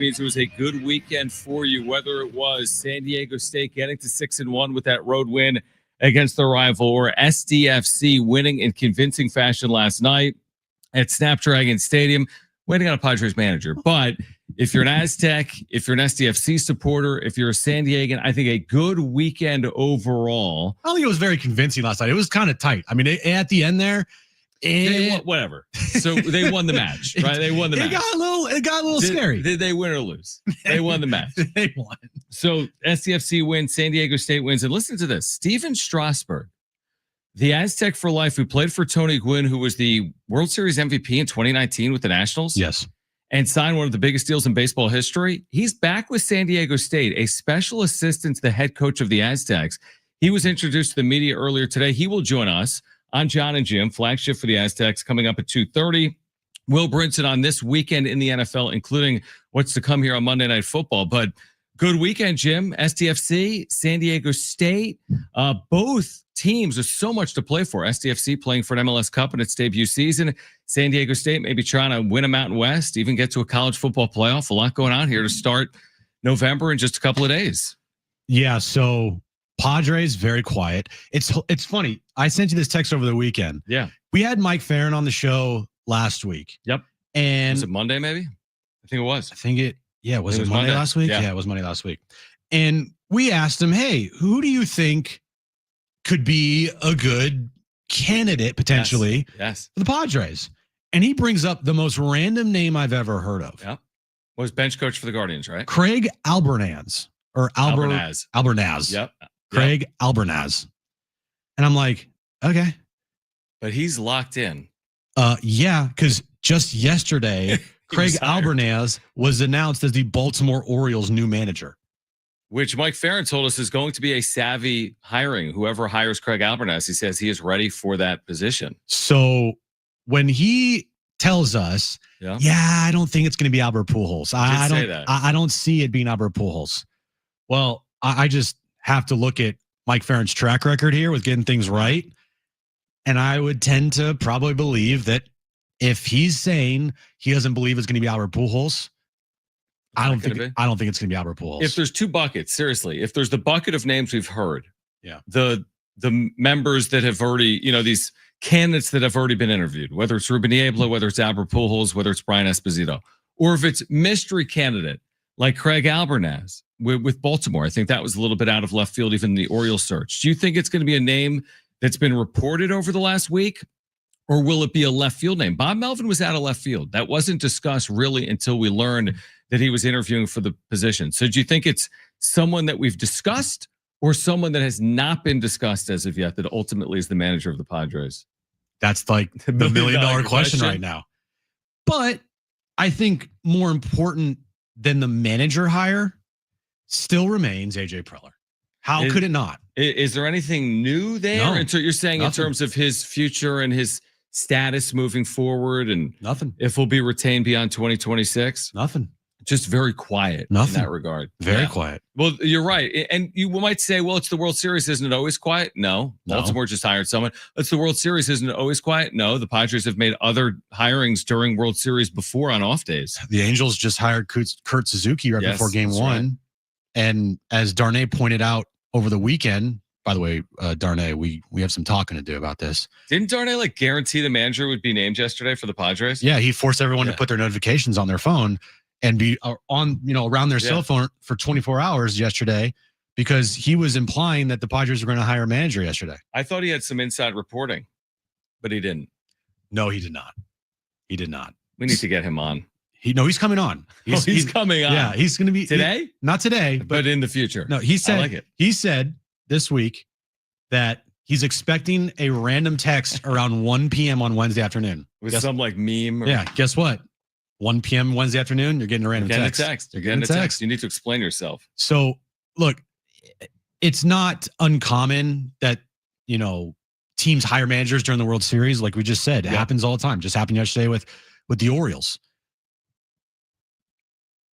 means it was a good weekend for you, whether it was San Diego State getting to 6-1 with that road win against their rival, or SDFC winning in convincing fashion last night at Snapdragon Stadium, waiting on a Padres manager. But if you're an Aztec, if you're an SDFC supporter, if you're a San Diegan, I think a good weekend overall. I don't think it was very convincing last night. It was kind of tight. I mean, at the end there, whatever. So they won the match, right? They won the match. It got a little scary. Did they win or lose? They won the match. They won. So SDFC wins, San Diego State wins. And listen to this. Steven Strasburg, the Aztec for life, who played for Tony Gwynn, who was the World Series MVP in 2019 with the Nationals. Yes. And signed one of the biggest deals in baseball history. He's back with San Diego State, a special assistant to the head coach of the Aztecs. He was introduced to the media earlier today. He will join us on John and Jim, flagship for the Aztecs, coming up at 2:30. Will Brinson on this weekend in the NFL, including what's to come here on Monday Night Football. But good weekend, Jim. SDFC, San Diego State, both teams with so much to play for. SDFC playing for an MLS Cup in its debut season. San Diego State maybe trying to win a Mountain West, even get to a college football playoff. A lot going on here to start November in just a couple of days. Yeah, so Padres, very quiet. It's funny. I sent you this text over the weekend. Yeah. We had Mike Farron on the show last week. Yep. And was it Monday, maybe? I think it was. Was it Monday last week? Yeah, it was Monday last week. And we asked him, hey, who do you think could be a good candidate potentially yes. for the Padres? And he brings up the most random name I've ever heard of. Yeah. Was bench coach for the Guardians, right? Craig Albernaz. Albernaz. Yep. Craig Albernaz. And I'm like, okay. But he's locked in. Yeah, because just yesterday, Craig Albernaz was announced as the Baltimore Orioles' new manager. Which Mike Farron told us is going to be a savvy hiring. Whoever hires Craig Albernaz, he says he is ready for that position. So when he tells us, I don't think it's going to be Albert Pujols. I don't see it being Albert Pujols. Well, I just have to look at Mike Farron's track record here with getting things right. And I would tend to probably believe that if he's saying he doesn't believe it's going to be Albert Pujols, I don't think it's going to be Albert Pujols. If there's two buckets, seriously, if there's the bucket of names we've heard, the members that have already, these candidates that have already been interviewed, whether it's Ruben Niebla, whether it's Albert Pujols, whether it's Brian Esposito, or if it's mystery candidate like Craig Albernaz with Baltimore, I think that was a little bit out of left field, even in the Orioles search. Do you think it's going to be a name that's been reported over the last week, or will it be a left field name? Bob Melvin was out of left field. That wasn't discussed really until we learned that he was interviewing for the position. So do you think it's someone that we've discussed or someone that has not been discussed as of yet that ultimately is the manager of the Padres? That's like the $1 million question right now. But I think more important than the manager hire still remains AJ Preller. How could it not? Is there anything new there? No, and so you're saying nothing. In terms of his future and his status moving forward, and nothing. If we'll be retained beyond 2026? Nothing. Just very quiet in that regard. Very quiet. Well, you're right. And you might say, well, it's the World Series. Isn't it always quiet? No. Baltimore just hired someone. It's the World Series. Isn't it always quiet? No. The Padres have made other hirings during World Series before on off days. The Angels just hired Kurt Suzuki right before game one. Right. And as Darnay pointed out over the weekend, by the way, Darnay, we have some talking to do about this. Didn't Darnay guarantee the manager would be named yesterday for the Padres? Yeah, he forced everyone to put their notifications on their phone and be on, around their cell phone for 24 hours yesterday, because he was implying that the Padres were going to hire a manager yesterday. I thought he had some inside reporting, but he didn't. No, he did not. He did not. We need to get him on. He's coming on. He's coming on. Yeah, he's going to be today. Not today, but in the future. No, he said. I like it. He said this week that he's expecting a random text around 1 p.m. on Wednesday afternoon. With some meme. Yeah. Guess what? 1 p.m. Wednesday afternoon, you're getting a random text. You're getting a text. You need to explain yourself. So look, it's not uncommon that teams hire managers during the World Series, like we just said. It happens all the time. Just happened yesterday with the Orioles.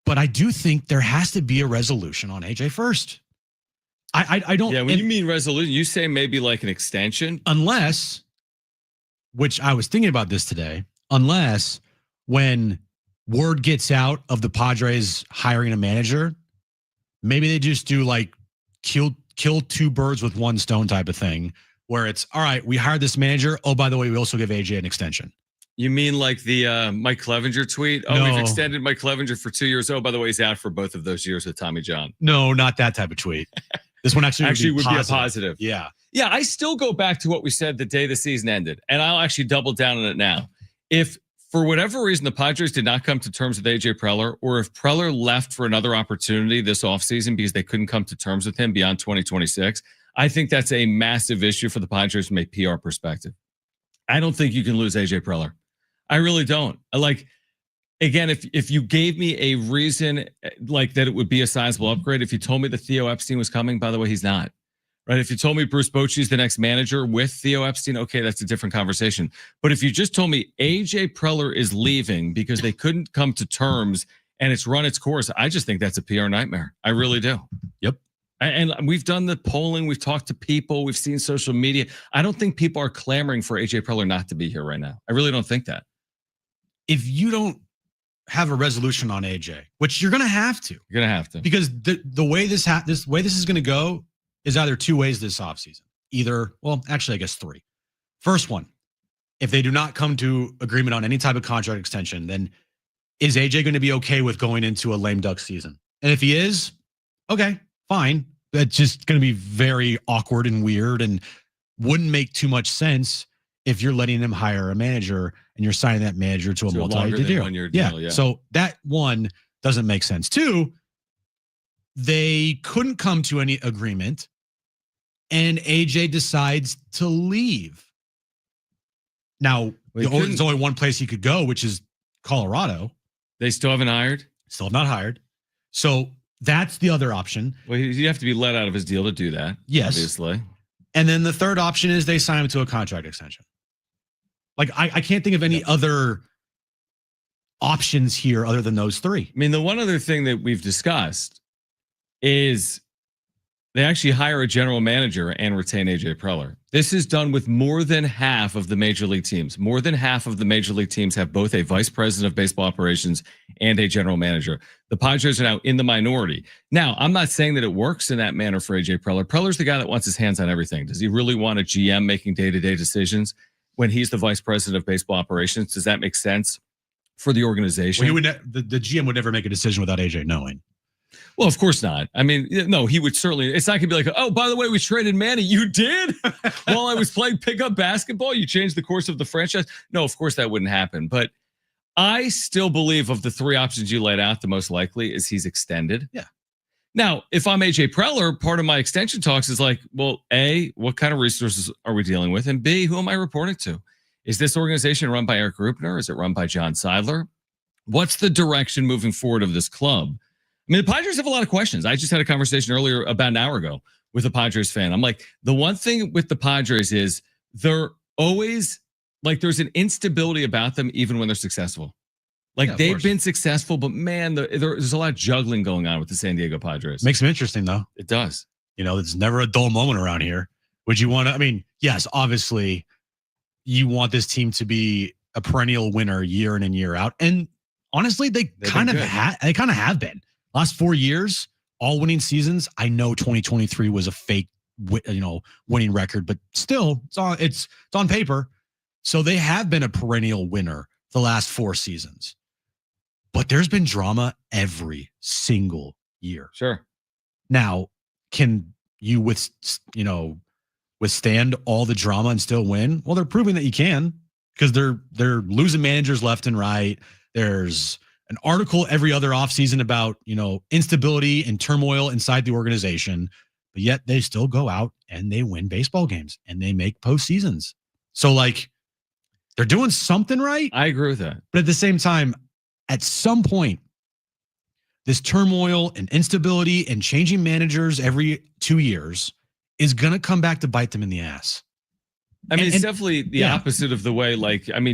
But I do think there has to be a resolution on AJ first. I don't. Yeah, when you mean resolution, you say maybe like an extension, unless, which I was thinking about this today, unless when word gets out of the Padres hiring a manager, maybe they just do like kill two birds with one stone type of thing, where it's, all right, we hired this manager. Oh, by the way, we also give AJ an extension. You mean like the Mike Clevenger tweet? Oh, we've extended Mike Clevenger for 2 years. Oh, by the way, he's out for both of those years with Tommy John. No, not that type of tweet. This one actually would be a positive. Yeah. Yeah, I still go back to what we said the day the season ended, and I'll actually double down on it now. If for whatever reason the Padres did not come to terms with AJ Preller, or if Preller left for another opportunity this offseason because they couldn't come to terms with him beyond 2026, I think that's a massive issue for the Padres from a PR perspective. I don't think you can lose AJ Preller. I really don't. Like, again, if you gave me a reason like that it would be a sizable upgrade, if you told me that Theo Epstein was coming, by the way, he's not. Right? If you told me Bruce Bochy's the next manager with Theo Epstein, okay, that's a different conversation. But if you just told me AJ Preller is leaving because they couldn't come to terms and it's run its course, I just think that's a PR nightmare. I really do. Yep. And we've done the polling, we've talked to people, we've seen social media. I don't think people are clamoring for AJ Preller not to be here right now. I really don't think that. If you don't have a resolution on AJ, which you're going to have to. You're going to have to. Because the way this is going to go is either two ways this offseason. Either, well, actually, I guess three. First one, if they do not come to agreement on any type of contract extension, then is AJ going to be okay with going into a lame duck season? And if he is, okay, fine. That's just going to be very awkward and weird and wouldn't make too much sense if you're letting them hire a manager and you're signing that manager to a multi-year deal. 1 year deal. Yeah. So that one doesn't make sense. Two, they couldn't come to any agreement and AJ decides to leave. Now, there's only one place he could go, which is Colorado. They still haven't hired? Still have not hired. So that's the other option. Well, you have to be let out of his deal to do that. Yes. Obviously. And then the third option is they sign him to a contract extension. Like, I can't think of any other options here other than those three. I mean, the one other thing that we've discussed is they actually hire a general manager and retain AJ Preller. This is done with more than half of the major league teams. More than half of the major league teams have both a vice president of baseball operations and a general manager. The Padres are now in the minority. Now, I'm not saying that it works in that manner for AJ Preller. Preller's the guy that wants his hands on everything. Does he really want a GM making day-to-day decisions when he's the vice president of baseball operations? Does that make sense for the organization? Well, the GM would never make a decision without AJ knowing. Well, of course not. I mean, no, he would certainly. It's not going to be like, oh, by the way, we traded Manny. You did? While I was playing pickup basketball, you changed the course of the franchise? No, of course that wouldn't happen. But I still believe of the three options you laid out, the most likely is he's extended. Yeah. Now, if I'm AJ Preller, part of my extension talks is like, well, A, what kind of resources are we dealing with? And B, who am I reporting to? Is this organization run by Eric Rupner? Is it run by John Seidler? What's the direction moving forward of this club? I mean, the Padres have a lot of questions. I just had a conversation earlier about an hour ago with a Padres fan. I'm like, the one thing with the Padres is they're always like, there's an instability about them even when they're successful. Like they've been successful, but man, there's a lot of juggling going on with the San Diego Padres. Makes them interesting though. It does. You know, there's never a dull moment around here. Would you want to, I mean, yes, obviously you want this team to be a perennial winner year in and year out. And honestly, they kind of have been. Last 4 years, all winning seasons. I know 2023 was a fake, winning record, but still, it's on paper. So they have been a perennial winner the last 4 seasons. But there's been drama every single year. Sure. Now, can you withstand all the drama and still win? Well, they're proving that you can because they're losing managers left and right. There's an article every other offseason about, instability and turmoil inside the organization, but yet they still go out and they win baseball games and they make postseasons. So like they're doing something right. I agree with that. But at the same time, at some point, this turmoil and instability and changing managers every 2 years is going to come back to bite them in the ass. I mean, it's definitely the opposite of the way,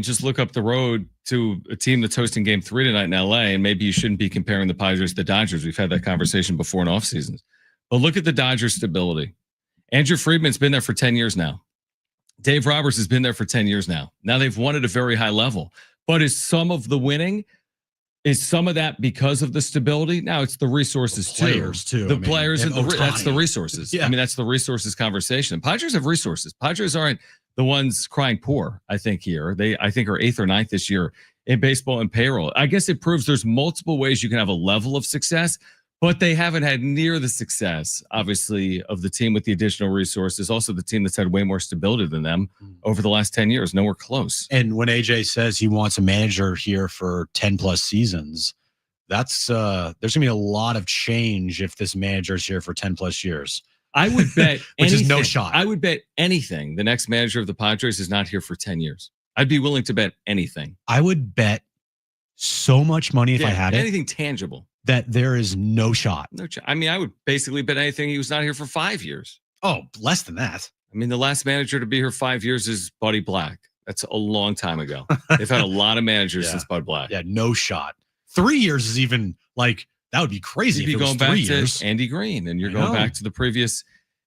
just look up the road to a team that's hosting game 3 tonight in LA, and maybe you shouldn't be comparing the Padres to the Dodgers. We've had that conversation before in off seasons. But look at the Dodgers' stability. Andrew Friedman's been there for 10 years now. Dave Roberts has been there for 10 years now. Now they've won at a very high level. But is some of the winning Is some of that because of the stability? Now it's the resources too. The players and that's the resources. Yeah. I mean, that's the resources conversation. Padres have resources. Padres aren't the ones crying poor, I think, here. They, I think, are 8th or 9th this year in baseball and payroll. I guess it proves there's multiple ways you can have a level of success, but they haven't had near the success, obviously, of the team with the additional resources. Also, the team that's had way more stability than them over the last 10 years. Nowhere close. And when AJ says he wants a manager here for 10 plus seasons, that's there's going to be a lot of change if this manager's here for 10 plus years. I would bet which is no shot. I would bet anything the next manager of the Padres is not here for 10 years. I'd be willing to bet anything. I would bet so much money if I had anything tangible that there is no shot. I mean, I would basically bet anything he was not here for 5 years. Oh, less than that. I mean, the last manager to be here 5 years is Buddy Black. That's a long time ago. They've had a lot of managers since Bud Black. Yeah, no shot. 3 years is even like, that would be crazy. You'd be going back to Andy Green and you're going back to the previous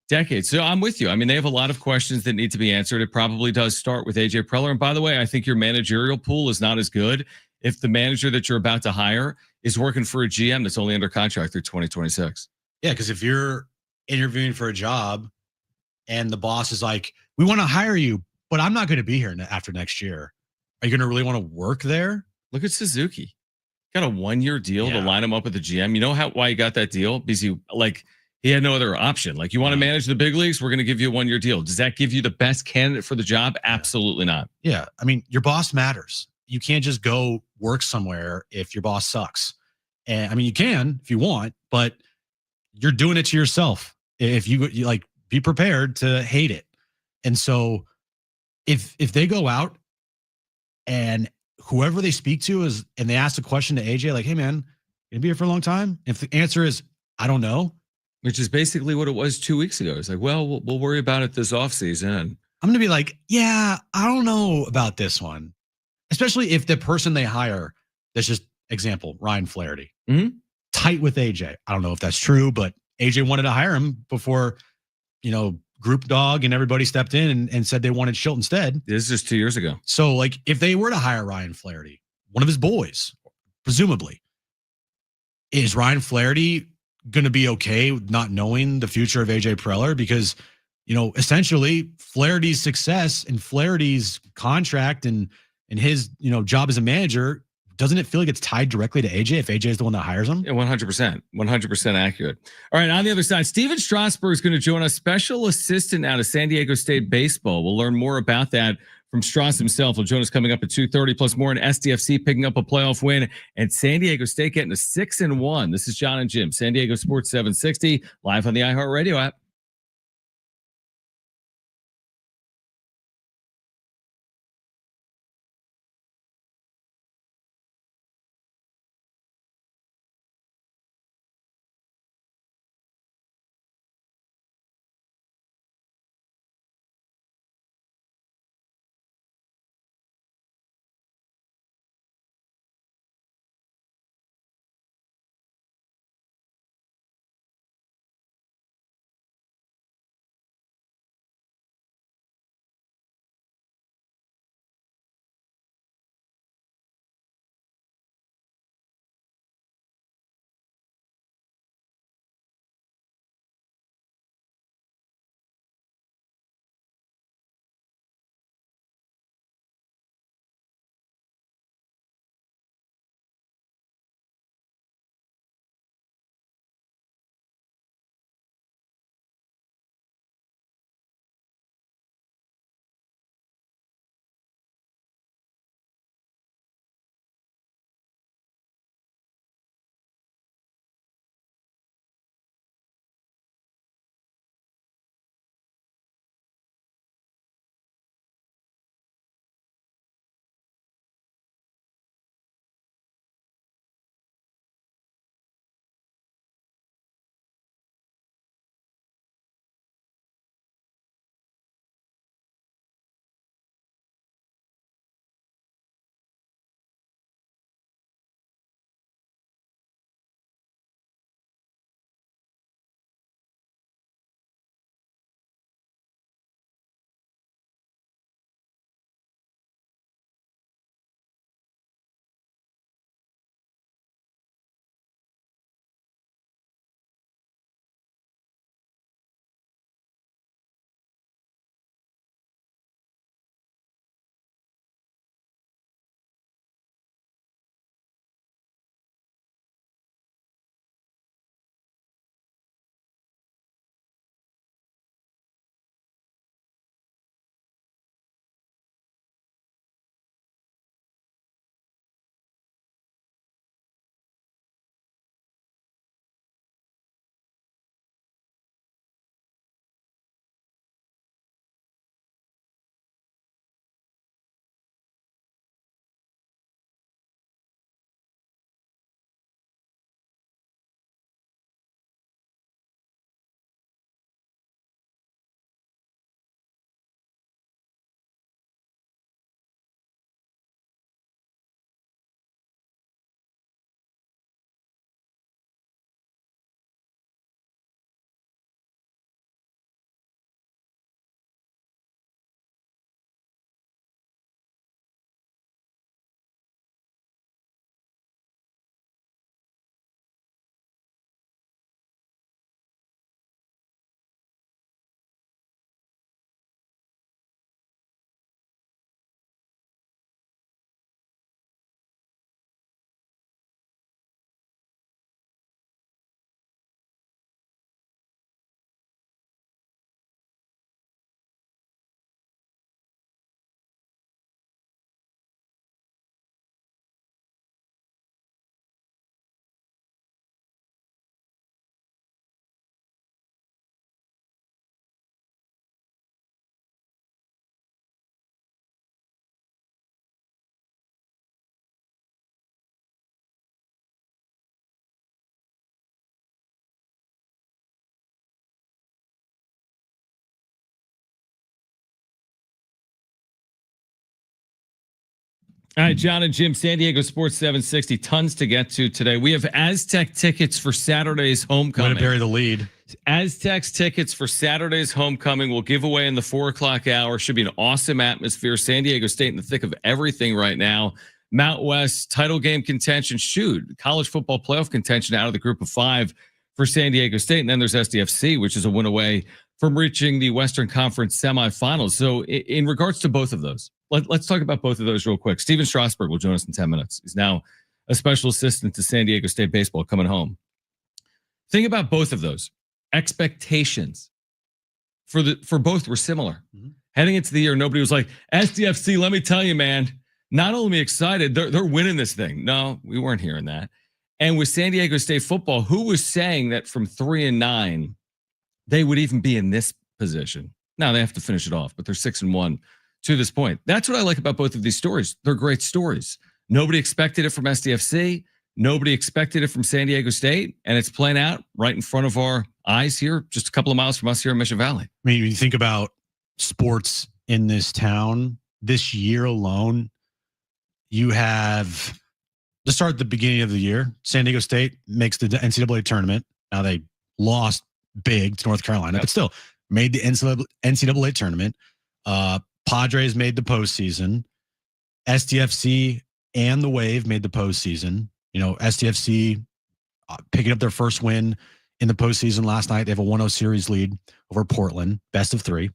decade. So I'm with you. I mean, they have a lot of questions that need to be answered. It probably does start with AJ Preller. And by the way, I think your managerial pool is not as good if the manager that you're about to hire is working for a GM that's only under contract through 2026. Yeah, because if you're interviewing for a job and the boss is like, we want to hire you, but I'm not going to be here after next year. Are you going to really want to work there? Look at Suzuki. Got a 1-year deal to line him up with the GM. You know why he got that deal? Because he had no other option. Like, you want to manage the big leagues? We're going to give you a 1-year deal. Does that give you the best candidate for the job? Absolutely not. Yeah. I mean, your boss matters. You can't just go work somewhere if your boss sucks. And I mean, you can if you want, but you're doing it to yourself. If you like, be prepared to hate it. And so if they go out and whoever they speak to and they ask a question to AJ, like, hey man, you gonna be here for a long time? If the answer is, I don't know. Which is basically what it was 2 weeks ago. It's like, well, we'll worry about it this offseason. I'm going to be like, yeah, I don't know about this one. Especially if the person they hire, that's just example, Ryan Flaherty, tight with AJ. I don't know if that's true, but AJ wanted to hire him before, Group Dog and everybody stepped in and said they wanted Schilt instead. This is just 2 years ago. So, like, if they were to hire Ryan Flaherty, one of his boys, presumably, is Ryan Flaherty going to be okay with not knowing the future of AJ Preller? Because, essentially Flaherty's success and Flaherty's contract and his, job as a manager, doesn't it feel like it's tied directly to AJ if AJ is the one that hires him? Yeah, 100% accurate. All right, on the other side, Steven Strasburg is going to join us, special assistant out of San Diego State baseball. We'll learn more about that from Strauss himself. He'll join us coming up at 2:30, plus more in SDFC picking up a playoff win and San Diego State getting a 6-1. This is John and Jim, San Diego Sports 760, live on the iHeartRadio app. All right, John and Jim, San Diego Sports 760, tons to get to today. We have Aztec tickets for Saturday's homecoming. Way to bury the lead. Aztecs tickets for Saturday's homecoming will give away in the 4 o'clock hour. Should be an awesome atmosphere. San Diego State in the thick of everything right now. Mount West title game contention, college football playoff contention out of the group of 5 for San Diego State. And then there's SDFC, which is a win away from reaching the Western Conference semifinals. So in regards to both of those, let's talk about both of those real quick. Steven Strasburg will join us in 10 minutes. He's now a special assistant to San Diego State baseball coming home. Think about both of those. Expectations for both were similar. Mm-hmm. Heading into the year, nobody was like, SDFC, let me tell you, man, not only excited, they're winning this thing. No, we weren't hearing that. And with San Diego State football, who was saying that from 3-9, they would even be in this position? Now they have to finish it off, but they're 6-1 to this point. That's what I like about both of these stories. They're great stories. Nobody expected it from SDFC. Nobody expected it from San Diego State, and it's playing out right in front of our eyes here, just a couple of miles from us here in Mission Valley. I mean, when you think about sports in this town, this year alone, you have, to start at the beginning of the year, San Diego State makes the NCAA tournament. Now they lost big to North Carolina, but still made the NCAA tournament. Padres made the postseason. SDFC and the Wave made the postseason. You know, SDFC picking up their first win in the postseason last night. They have a 1-0 series lead over Portland, best of 3.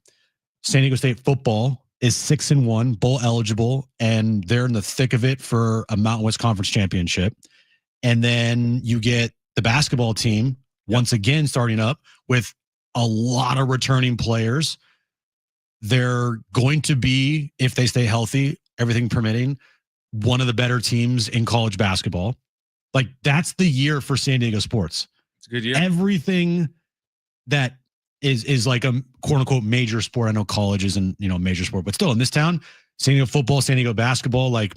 San Diego State football is 6-1, bowl eligible, and they're in the thick of it for a Mountain West Conference championship. And then you get the basketball team once again starting up with a lot of returning players. They're going to be, if they stay healthy, everything permitting, one of the better teams in college basketball. Like, that's the year for San Diego sports. It's a good year. Everything that is like a quote unquote major sport. I know college isn't, major sport, but still in this town, San Diego football, San Diego basketball, like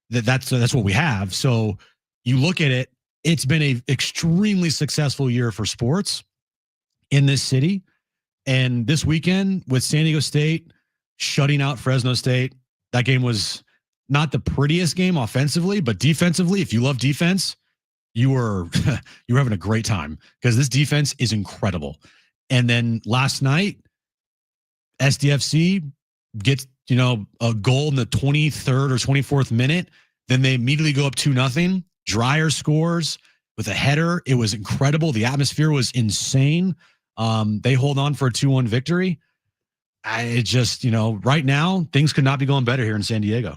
that's what we have. So you look at it, it's been a extremely successful year for sports in this city. And this weekend with San Diego State shutting out Fresno State, that game was not the prettiest game offensively, but defensively, if you love defense, you were having a great time because this defense is incredible. And then last night, SDFC gets, a goal in the 23rd or 24th minute. Then they immediately go up 2-0. Dreyer scores with a header. It was incredible. The atmosphere was insane. They hold on for a 2-1 victory. Right now, things could not be going better here in San Diego.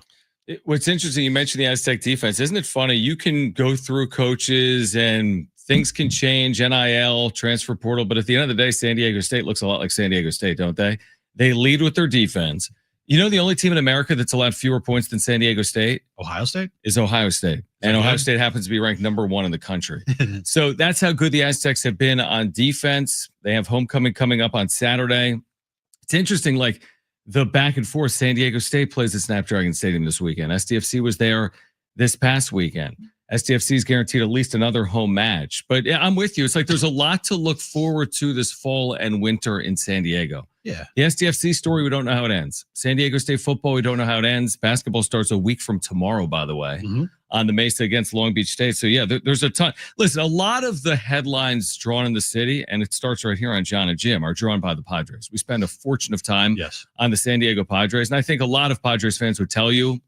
What's interesting, you mentioned the Aztec defense. Isn't it funny? You can go through coaches and things can change, NIL, transfer portal, but at the end of the day, San Diego State looks a lot like San Diego State, don't they? They lead with their defense. The only team in America that's allowed fewer points than San Diego State? Ohio State? Is Ohio State. And Ohio State happens to be ranked number 1 in the country. So that's how good the Aztecs have been on defense. They have homecoming coming up on Saturday. It's interesting, like the back and forth. San Diego State plays at Snapdragon Stadium this weekend. SDFC was there this past weekend. SDFC is guaranteed at least another home match. But yeah, I'm with you. It's like there's a lot to look forward to this fall and winter in San Diego. Yeah. The SDFC story, we don't know how it ends. San Diego State football, we don't know how it ends. Basketball starts a week from tomorrow, by the way, on the Mesa against Long Beach State. So, yeah, there's a ton. Listen, a lot of the headlines drawn in the city, and it starts right here on John and Jim, are drawn by the Padres. We spend a fortune of time on the San Diego Padres. And I think a lot of Padres fans would tell you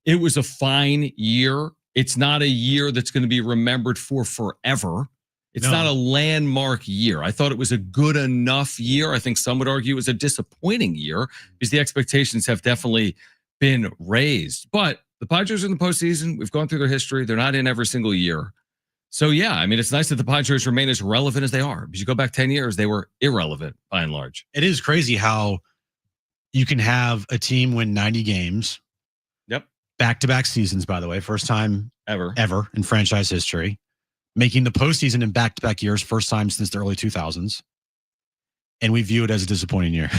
it was a fine year. It's not a year that's going to be remembered for forever. It's not a landmark year. I thought it was a good enough year. I think some would argue it was a disappointing year because the expectations have definitely been raised. But the Padres are in the postseason. We've gone through their history. They're not in every single year. So, yeah, I mean, it's nice that the Padres remain as relevant as they are. Because you go back 10 years, they were irrelevant by and large. It is crazy how you can have a team win 90 games. Yep. Back-to-back seasons, by the way. First time ever in franchise history. Making the postseason in back-to-back years, first time since the early 2000s. And we view it as a disappointing year.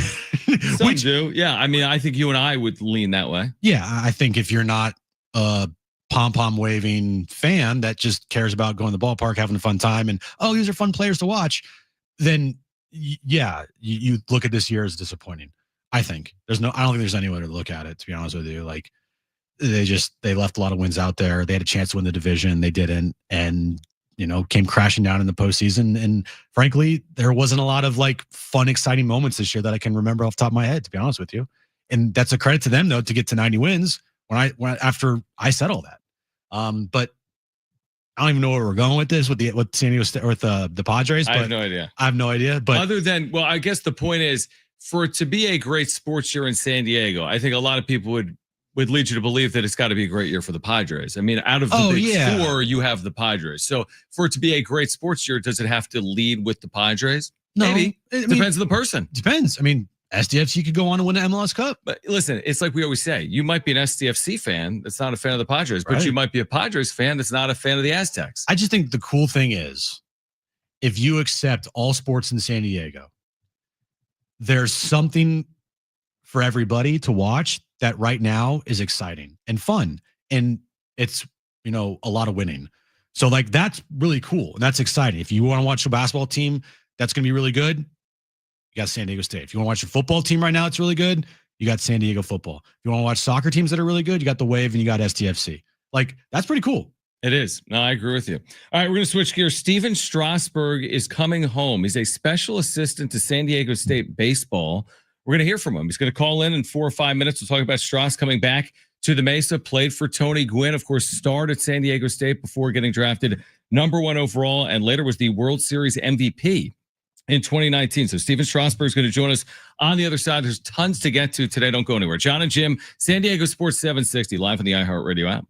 Some do. Yeah, I mean, I think you and I would lean that way. Yeah, I think if you're not a pom-pom waving fan that just cares about going to the ballpark, having a fun time, and, these are fun players to watch, then, yeah, you look at this year as disappointing. I think. I don't think there's any way to look at it, to be honest with you. Like, they left a lot of wins out there. They had a chance to win the division. They didn't. And, came crashing down in the postseason. And frankly, there wasn't a lot of like fun, exciting moments this year that I can remember off the top of my head, to be honest with you. And that's a credit to them though, to get to 90 wins after I said all that. But I don't even know where we're going with this with San Diego State or with the Padres. But I have no idea. I have no idea. But other than, well, I guess the point is for it to be a great sports year in San Diego, I think a lot of people would lead you to believe that it's got to be a great year for the Padres. I mean, out of the big four, you have the Padres. So for it to be a great sports year, does it have to lead with the Padres? No, maybe. Depends on the person. Depends. I mean, SDFC could go on to win the MLS Cup. But listen, it's like we always say, you might be an SDFC fan that's not a fan of the Padres, but you might be a Padres fan that's not a fan of the Aztecs. I just think the cool thing is if you accept all sports in San Diego, there's something for everybody to watch that right now is exciting and fun. And it's, a lot of winning. So like, that's really cool. And that's exciting. If you want to watch a basketball team, that's going to be really good. You got San Diego State. If you want to watch a football team right now, it's really good. You got San Diego football. If you want to watch soccer teams that are really good, you got the Wave and you got STFC. Like, that's pretty cool. It is. No, I agree with you. All right, we're going to switch gears. Steven Strasburg is coming home. He's a special assistant to San Diego State baseball. We're going to hear from him. He's going to call in 4 or 5 minutes. We'll talk about Strauss coming back to the Mesa, played for Tony Gwynn, of course, starred at San Diego State before getting drafted #1 overall, and later was the World Series MVP in 2019. So Steven Strasburg is going to join us on the other side. There's tons to get to today. Don't go anywhere. John and Jim, San Diego Sports 760, live on the iHeartRadio app.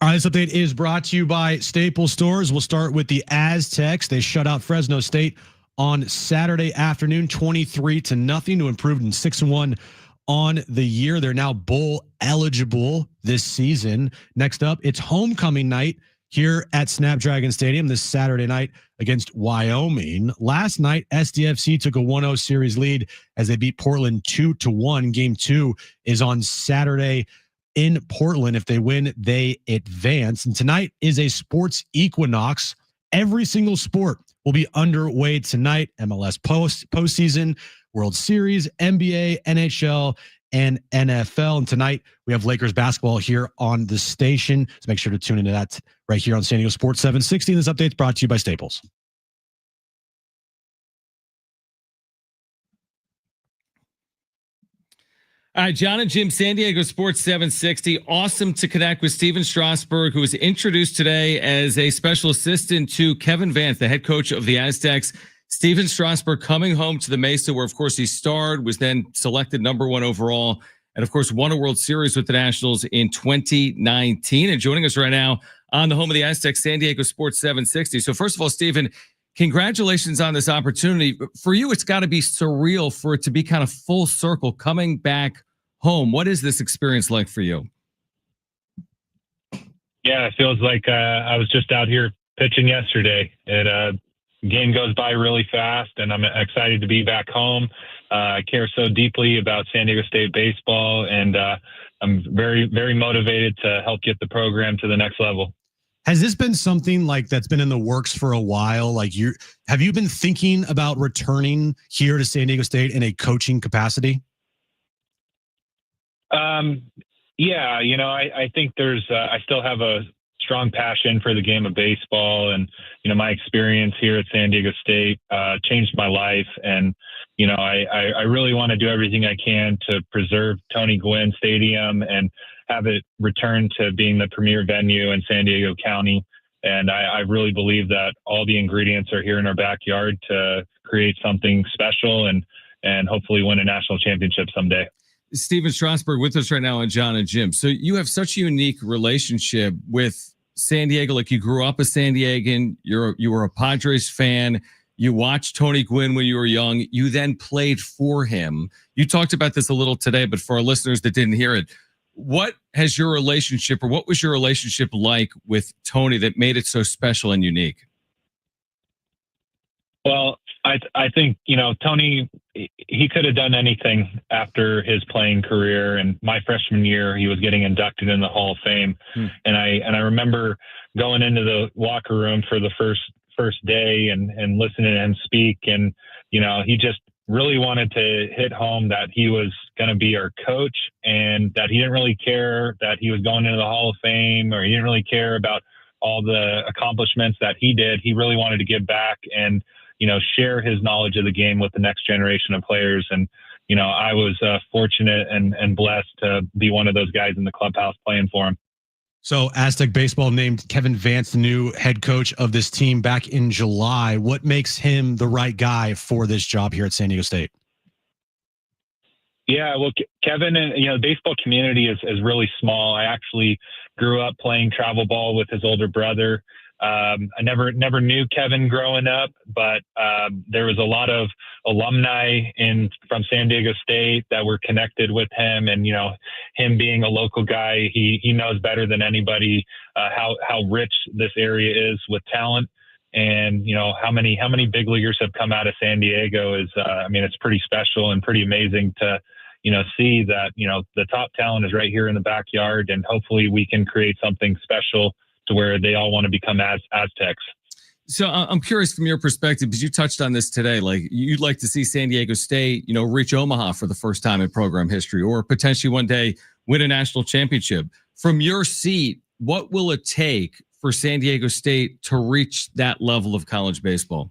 All right, this update is brought to you by Staples Stores. We'll start with the Aztecs. They shut out Fresno State on Saturday afternoon, 23-0 to improve in 6-1 on the year. They're now bowl eligible this season. Next up, it's homecoming night here at Snapdragon Stadium this Saturday night against Wyoming. Last night, SDFC took a 1-0 series lead as they beat Portland 2-1. Game 2 is on Saturday in Portland. If they win, they advance. And tonight is a sports equinox. Every single sport will be underway tonight. MLS postseason, World Series, NBA, NHL, and NFL. And tonight we have Lakers basketball here on the station. So make sure to tune into that right here on San Diego Sports 760. This update is brought to you by Staples. All right, John and Jim, San Diego Sports 760. Awesome to connect with Stephen Strasburg, who was introduced today as a special assistant to Kevin Vance, the head coach of the Aztecs. Stephen Strasburg coming home to the Mesa, where, of course, he starred, was then selected #1 overall, and, of course, won a World Series with the Nationals in 2019. And joining us right now on the home of the Aztecs, San Diego Sports 760. So, first of all, Stephen, congratulations on this opportunity. For you, it's got to be surreal for it to be kind of full circle coming back home. What is this experience like for you? Yeah, it feels like I was just out here pitching yesterday. Game goes by really fast, and I'm excited to be back home. I care so deeply about San Diego State baseball, and I'm very, very motivated to help get the program to the next level. Has this been something like that's been in the works for a while? Like, have you been thinking about returning here to San Diego State in a coaching capacity? Yeah, I think I still have a strong passion for the game of baseball, and my experience here at San Diego State changed my life, and I really want to do everything I can to preserve Tony Gwynn Stadium and have it return to being the premier venue in San Diego County. And I really believe that all the ingredients are here in our backyard to create something special and hopefully win a national championship someday. Stephen Strasburg with us right now on John and Jim. So you have such a unique relationship with San Diego. Like, you grew up a San Diegan. You were a Padres fan. You watched Tony Gwynn when you were young. You then played for him. You talked about this a little today, but for our listeners that didn't hear it, what was your relationship like with Tony that made it so special and unique? Well, I think, Tony, he could have done anything after his playing career. And my freshman year, he was getting inducted in the Hall of Fame. And I remember going into the locker room for the first day and listening to him speak. And, he just really wanted to hit home that he was going to be our coach, and that he didn't really care that he was going into the Hall of Fame, or he didn't really care about all the accomplishments that he did. He really wanted to give back and, share his knowledge of the game with the next generation of players. And, I was fortunate and blessed to be one of those guys in the clubhouse playing for him. So Aztec baseball named Kevin Vance the new head coach of this team back in July. What makes him the right guy for this job here at San Diego State? Yeah, well, Kevin, and the baseball community is really small. I actually grew up playing travel ball with his older brother. I never knew Kevin growing up, but there was a lot of alumni from San Diego State that were connected with him, and him being a local guy, he knows better than anybody how rich this area is with talent, and how many big leaguers have come out of San Diego is it's pretty special and pretty amazing to see that the top talent is right here in the backyard, and hopefully we can create something special to where they all want to become Aztecs. So I'm curious from your perspective, because you touched on this today, like you'd like to see San Diego State, reach Omaha for the first time in program history, or potentially one day win a national championship. From your seat, what will it take for San Diego State to reach that level of college baseball?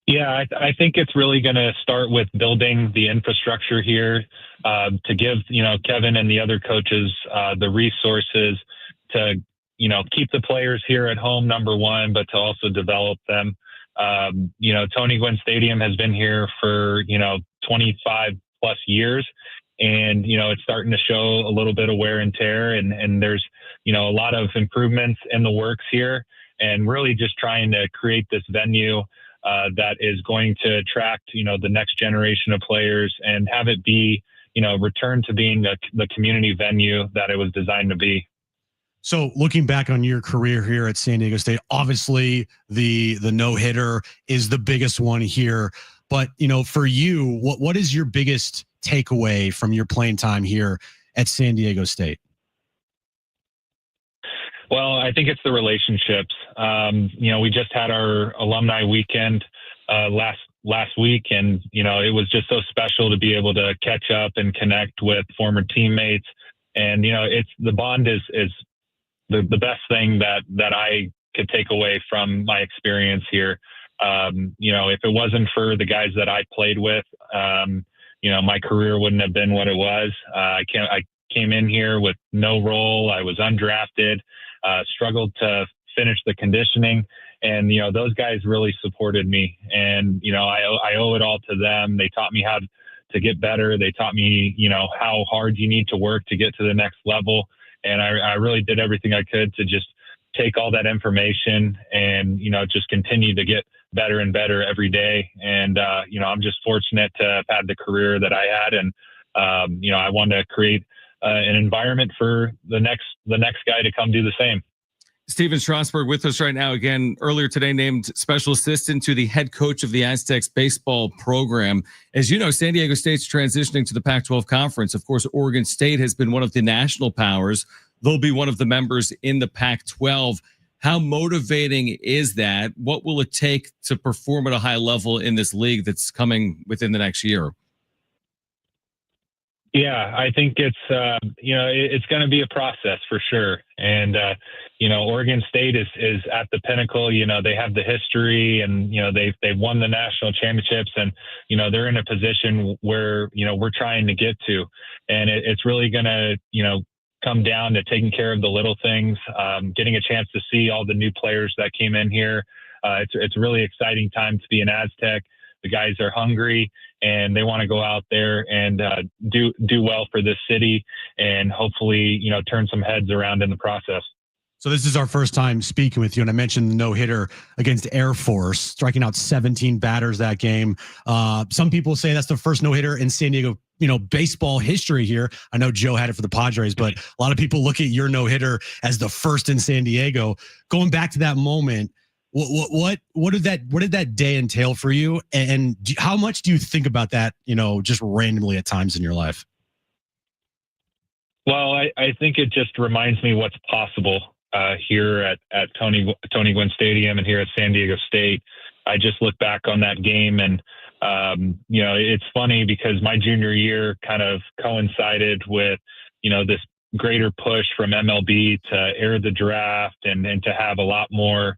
Yeah, I think it's really going to start with building the infrastructure here to give, Kevin and the other coaches the resources to, keep the players here at home, number one, but to also develop them. Tony Gwynn Stadium has been here for, 25 plus years, and, it's starting to show a little bit of wear and tear, and there's, a lot of improvements in the works here, and really just trying to create this venue that is going to attract, the next generation of players and have it be, return to being the community venue that it was designed to be. So looking back on your career here at San Diego State, obviously the no-hitter is the biggest one here. But, for you, what is your biggest takeaway from your playing time here at San Diego State? Well, I think it's the relationships. We just had our alumni weekend last week, and it was just so special to be able to catch up and connect with former teammates. And it's the bond is the best thing that I could take away from my experience here. If it wasn't for the guys that I played with, my career wouldn't have been what it was. I came in here with no role. I was undrafted, struggled to finish the conditioning. And, those guys really supported me. And, I owe it all to them. They taught me how to get better. They taught me, how hard you need to work to get to the next level. And I really did everything I could to just take all that information and, just continue to get better and better every day. And, I'm just fortunate to have had the career that I had. And, I wanted to create an environment for the next guy to come do the same. Steven Strasburg with us right now. Again, earlier today named special assistant to the head coach of the Aztecs baseball program. As you know, San Diego State's transitioning to the Pac-12 conference. Of course, Oregon State has been one of the national powers. They'll be one of the members in the Pac-12. How motivating is that? What will it take to perform at a high level in this league that's coming within the next year? Yeah, I think it's it's going to be a process for sure. And Oregon State is at the pinnacle. They have the history, and they've won the national championships, and they're in a position where we're trying to get to. And it's really going to come down to taking care of the little things, getting a chance to see all the new players that came in here. It's a really exciting time to be an Aztec. The guys are hungry, and they want to go out there and do well for this city, and hopefully, turn some heads around in the process. So this is our first time speaking with you, and I mentioned the no-hitter against Air Force, striking out 17 batters that game. Some people say that's the first no-hitter in San Diego, baseball history here. I know Joe had it for the Padres, but a lot of people look at your no-hitter as the first in San Diego. Going back to that moment, what did that day entail for you, and how much do you think about that, just randomly at times in your life? Well, I think it just reminds me what's possible here at Tony Gwynn Stadium and here at San Diego State. I just look back on that game, and it's funny because my junior year kind of coincided with this greater push from MLB to air the draft and to have a lot more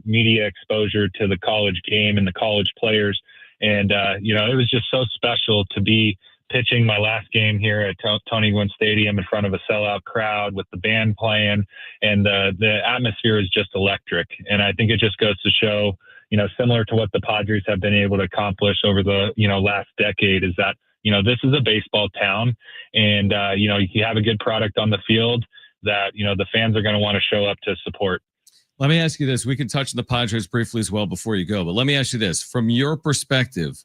media exposure to the college game and the college players. And, it was just so special to be pitching my last game here at Tony Gwynn Stadium in front of a sellout crowd with the band playing, and the atmosphere is just electric. And I think it just goes to show, similar to what the Padres have been able to accomplish over the, last decade, is that, this is a baseball town, and, you have a good product on the field that, the fans are going to want to show up to support. Let me ask you this. We can touch on the Padres briefly as well before you go, but let me ask you this. From your perspective,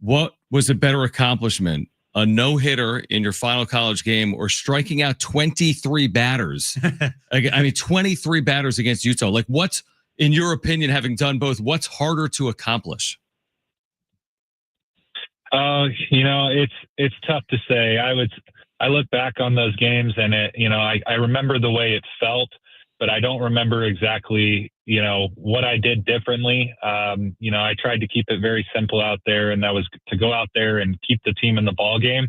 what was a better accomplishment? A no-hitter in your final college game, or striking out 23 batters? 23 batters against Utah. Like, what's, in your opinion, having done both, what's harder to accomplish? It's tough to say. I look back on those games, and I remember the way it felt, but I don't remember exactly, what I did differently. I tried to keep it very simple out there, and that was to go out there and keep the team in the ball game.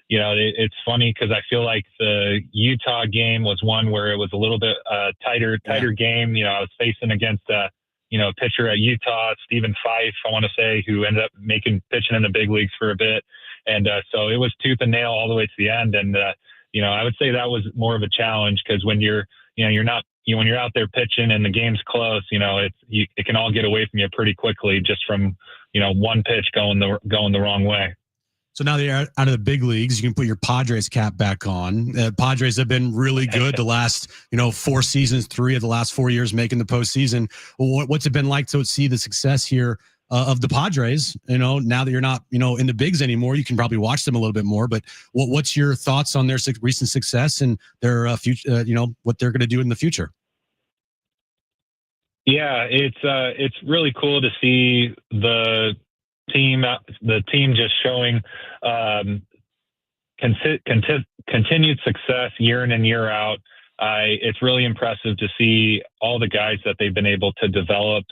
It's funny because I feel like the Utah game was one where it was a little bit tighter game. I was facing against a pitcher at Utah, Stephen Fife, I want to say, who ended up pitching in the big leagues for a bit. And so it was tooth and nail all the way to the end. And, I would say that was more of a challenge, because when you're when you're out there pitching and the game's close, it can all get away from you pretty quickly just from, one pitch going the wrong way. So now that you're out of the big leagues, you can put your Padres cap back on. Padres have been really good the last, 4 seasons, 3 of the last 4 years making the postseason. What's it been like to see the success here of the Padres. Now that you're not, in the bigs anymore, you can probably watch them a little bit more. But what's your thoughts on their recent success and their future? What they're going to do in the future? Yeah, it's really cool to see the team just showing continued success year in and year out. It's really impressive to see all the guys that they've been able to develop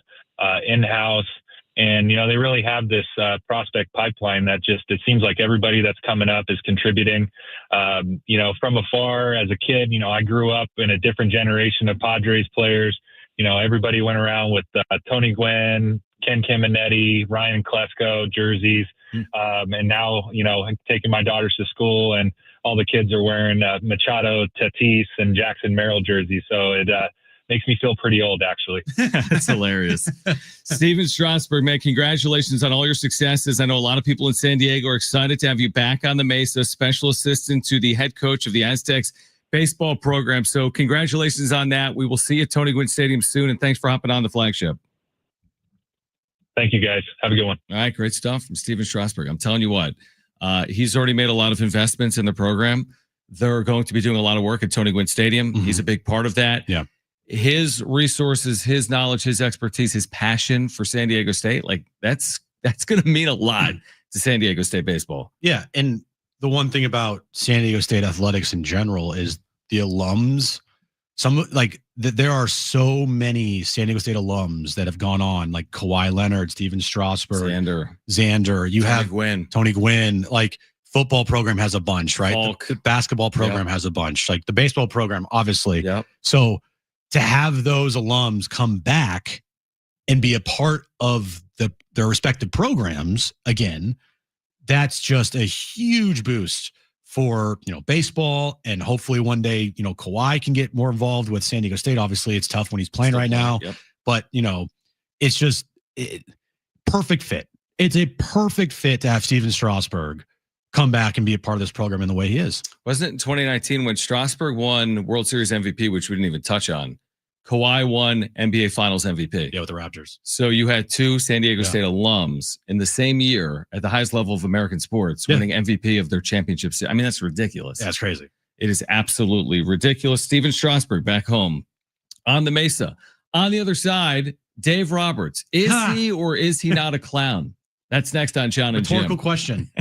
in-house. And, they really have this prospect pipeline that it seems like everybody that's coming up is contributing. From afar as a kid, I grew up in a different generation of Padres players. Everybody went around with Tony Gwynn, Ken Caminetti, Ryan Klesko jerseys. And now, taking my daughters to school and all the kids are wearing Machado, Tatis, and Jackson Merrill jerseys. So it makes me feel pretty old, actually. That's hilarious. Steven Strasburg, man, congratulations on all your successes. I know a lot of people in San Diego are excited to have you back on the Mesa, special assistant to the head coach of the Aztecs baseball program. So congratulations on that. We will see you at Tony Gwynn Stadium soon, and thanks for hopping on the flagship. Thank you, guys. Have a good one. All right, great stuff from Steven Strasburg. I'm telling you what, he's already made a lot of investments in the program. They're going to be doing a lot of work at Tony Gwynn Stadium. Mm-hmm. He's a big part of that. Yeah. His resources, his knowledge, his expertise, his passion for San Diego State, like that's going to mean a lot to San Diego State baseball. Yeah, and the one thing about San Diego State athletics in general is the alums. There are so many San Diego State alums that have gone on, like Kawhi Leonard, Steven Strasburg, Xander. You have Tony Gwynn. Like football program has a bunch, right? The basketball program has a bunch. Like the baseball program, obviously. Yep. So to have those alums come back and be a part of their respective programs again, that's just a huge boost for baseball, and hopefully one day Kawhi can get more involved with San Diego State. Obviously, it's tough when he's playing right now, but it's just perfect fit. It's a perfect fit to have Steven Strasburg come back and be a part of this program in the way he is. Wasn't it in 2019 when Strasburg won World Series MVP, which we didn't even touch on? Kawhi won NBA Finals MVP. Yeah, with the Raptors. So you had two San Diego State alums in the same year at the highest level of American sports winning MVP of their championships. I mean, that's ridiculous. That's crazy. It is absolutely ridiculous. Steven Strasburg back home on the Mesa. On the other side, Dave Roberts. Is he or is he not a clown? That's next on John and Jim. Rhetorical question.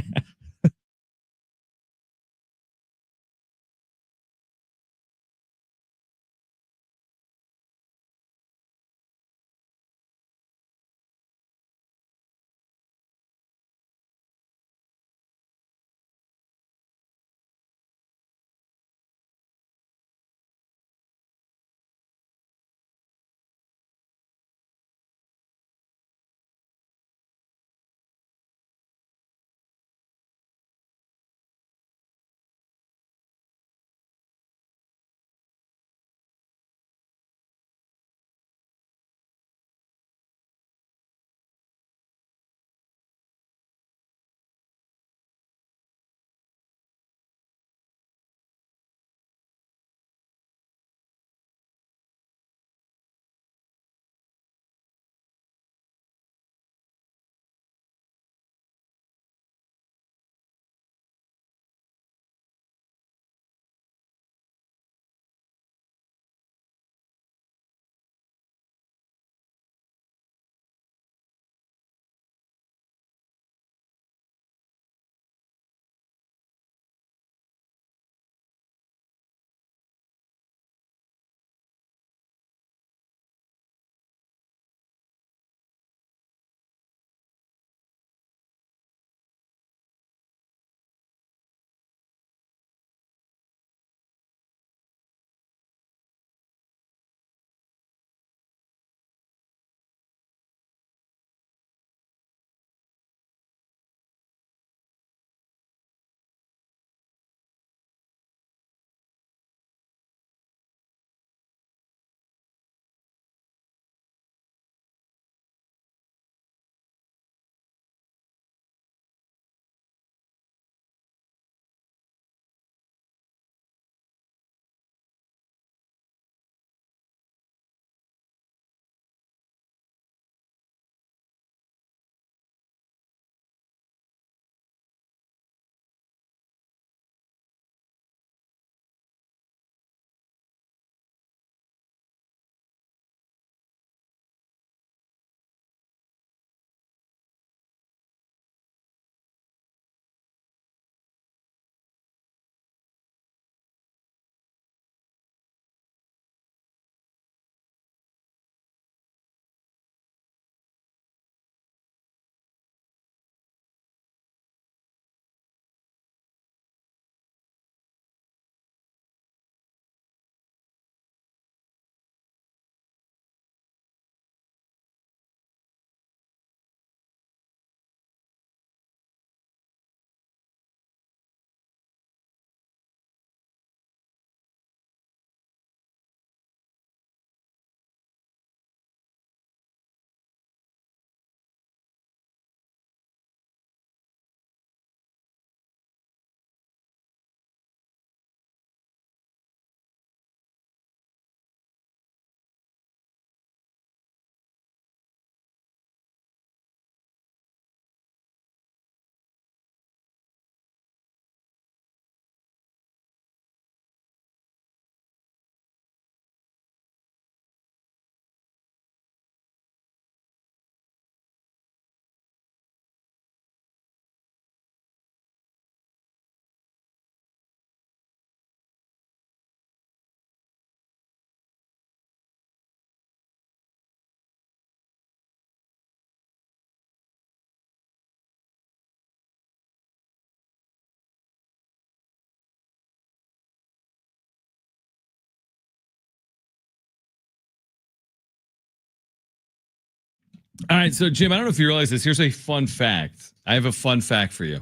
All right, so Jim, I don't know if you realize this. Here's a fun fact. I have a fun fact for you.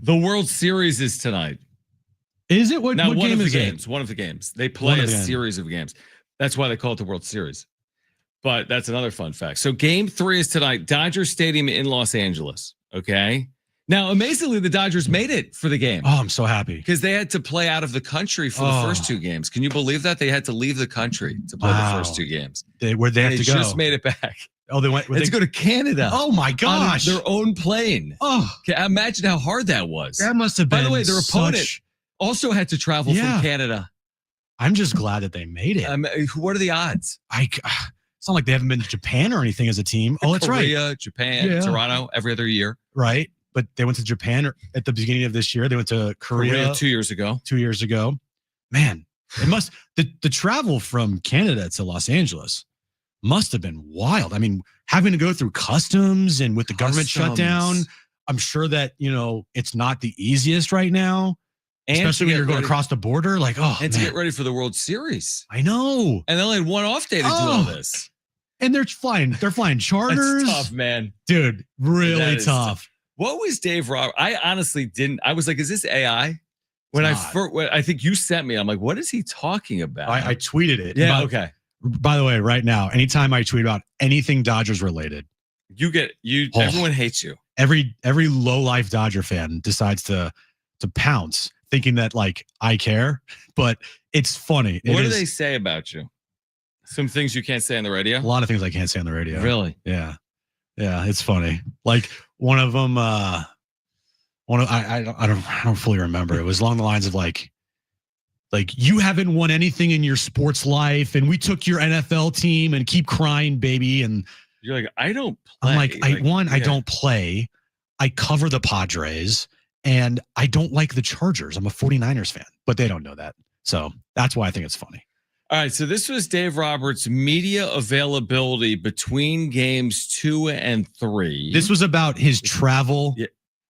The World Series is tonight. Is it? What game is it? One of the games. They play a series of games. That's why they call it the World Series. But that's another fun fact. So game 3 is tonight, Dodger Stadium in Los Angeles. Okay. Now, amazingly, the Dodgers made it for the game. Oh, I'm so happy. Because they had to play out of the country for the first 2 games. Can you believe that? They had to leave the country to play the first 2 games. Where'd they have to go? They just made it back. Oh, they went. They had to go to Canada. Oh my gosh! On their own plane. Oh, imagine how hard that was. That must have been. By the way, their opponent also had to travel from Canada. I'm just glad that they made it. What are the odds? It's not like they haven't been to Japan or anything as a team. Oh, that's Korea, right. Japan, Toronto, every other year. Right, but they went to Japan at the beginning of this year. They went to Korea 2 years ago. 2 years ago. Man, it must the travel from Canada to Los Angeles must have been wild. I mean, having to go through customs and with the government shutdown, I'm sure that, it's not the easiest right now, and especially when you're going across the border. Like, to get ready for the World Series. I know. And they only had one off day to do all this. And they're flying charters. That's tough, man. Dude, really tough. What was Dave Roberts? I honestly didn't. I was like, is this AI? When I think you sent me, I'm like, what is he talking about? I tweeted it. Yeah, okay. By the way, right now, anytime I tweet about anything Dodgers related, everyone hates you. Every low life Dodger fan decides to pounce, thinking that like I care, but it's funny. What do they say about you? Some things you can't say on the radio? A lot of things I can't say on the radio. Really? Yeah. Yeah, it's funny. Like one of them, I don't fully remember. It was along the lines of like you haven't won anything in your sports life, and we took your NFL team, and keep crying, baby. And you're like, I don't play. I'm like, I don't play. I cover the Padres, and I don't like the Chargers. I'm a 49ers fan, but they don't know that. So that's why I think it's funny. All right. So this was Dave Roberts' media availability between games 2 and 3. This was about his travel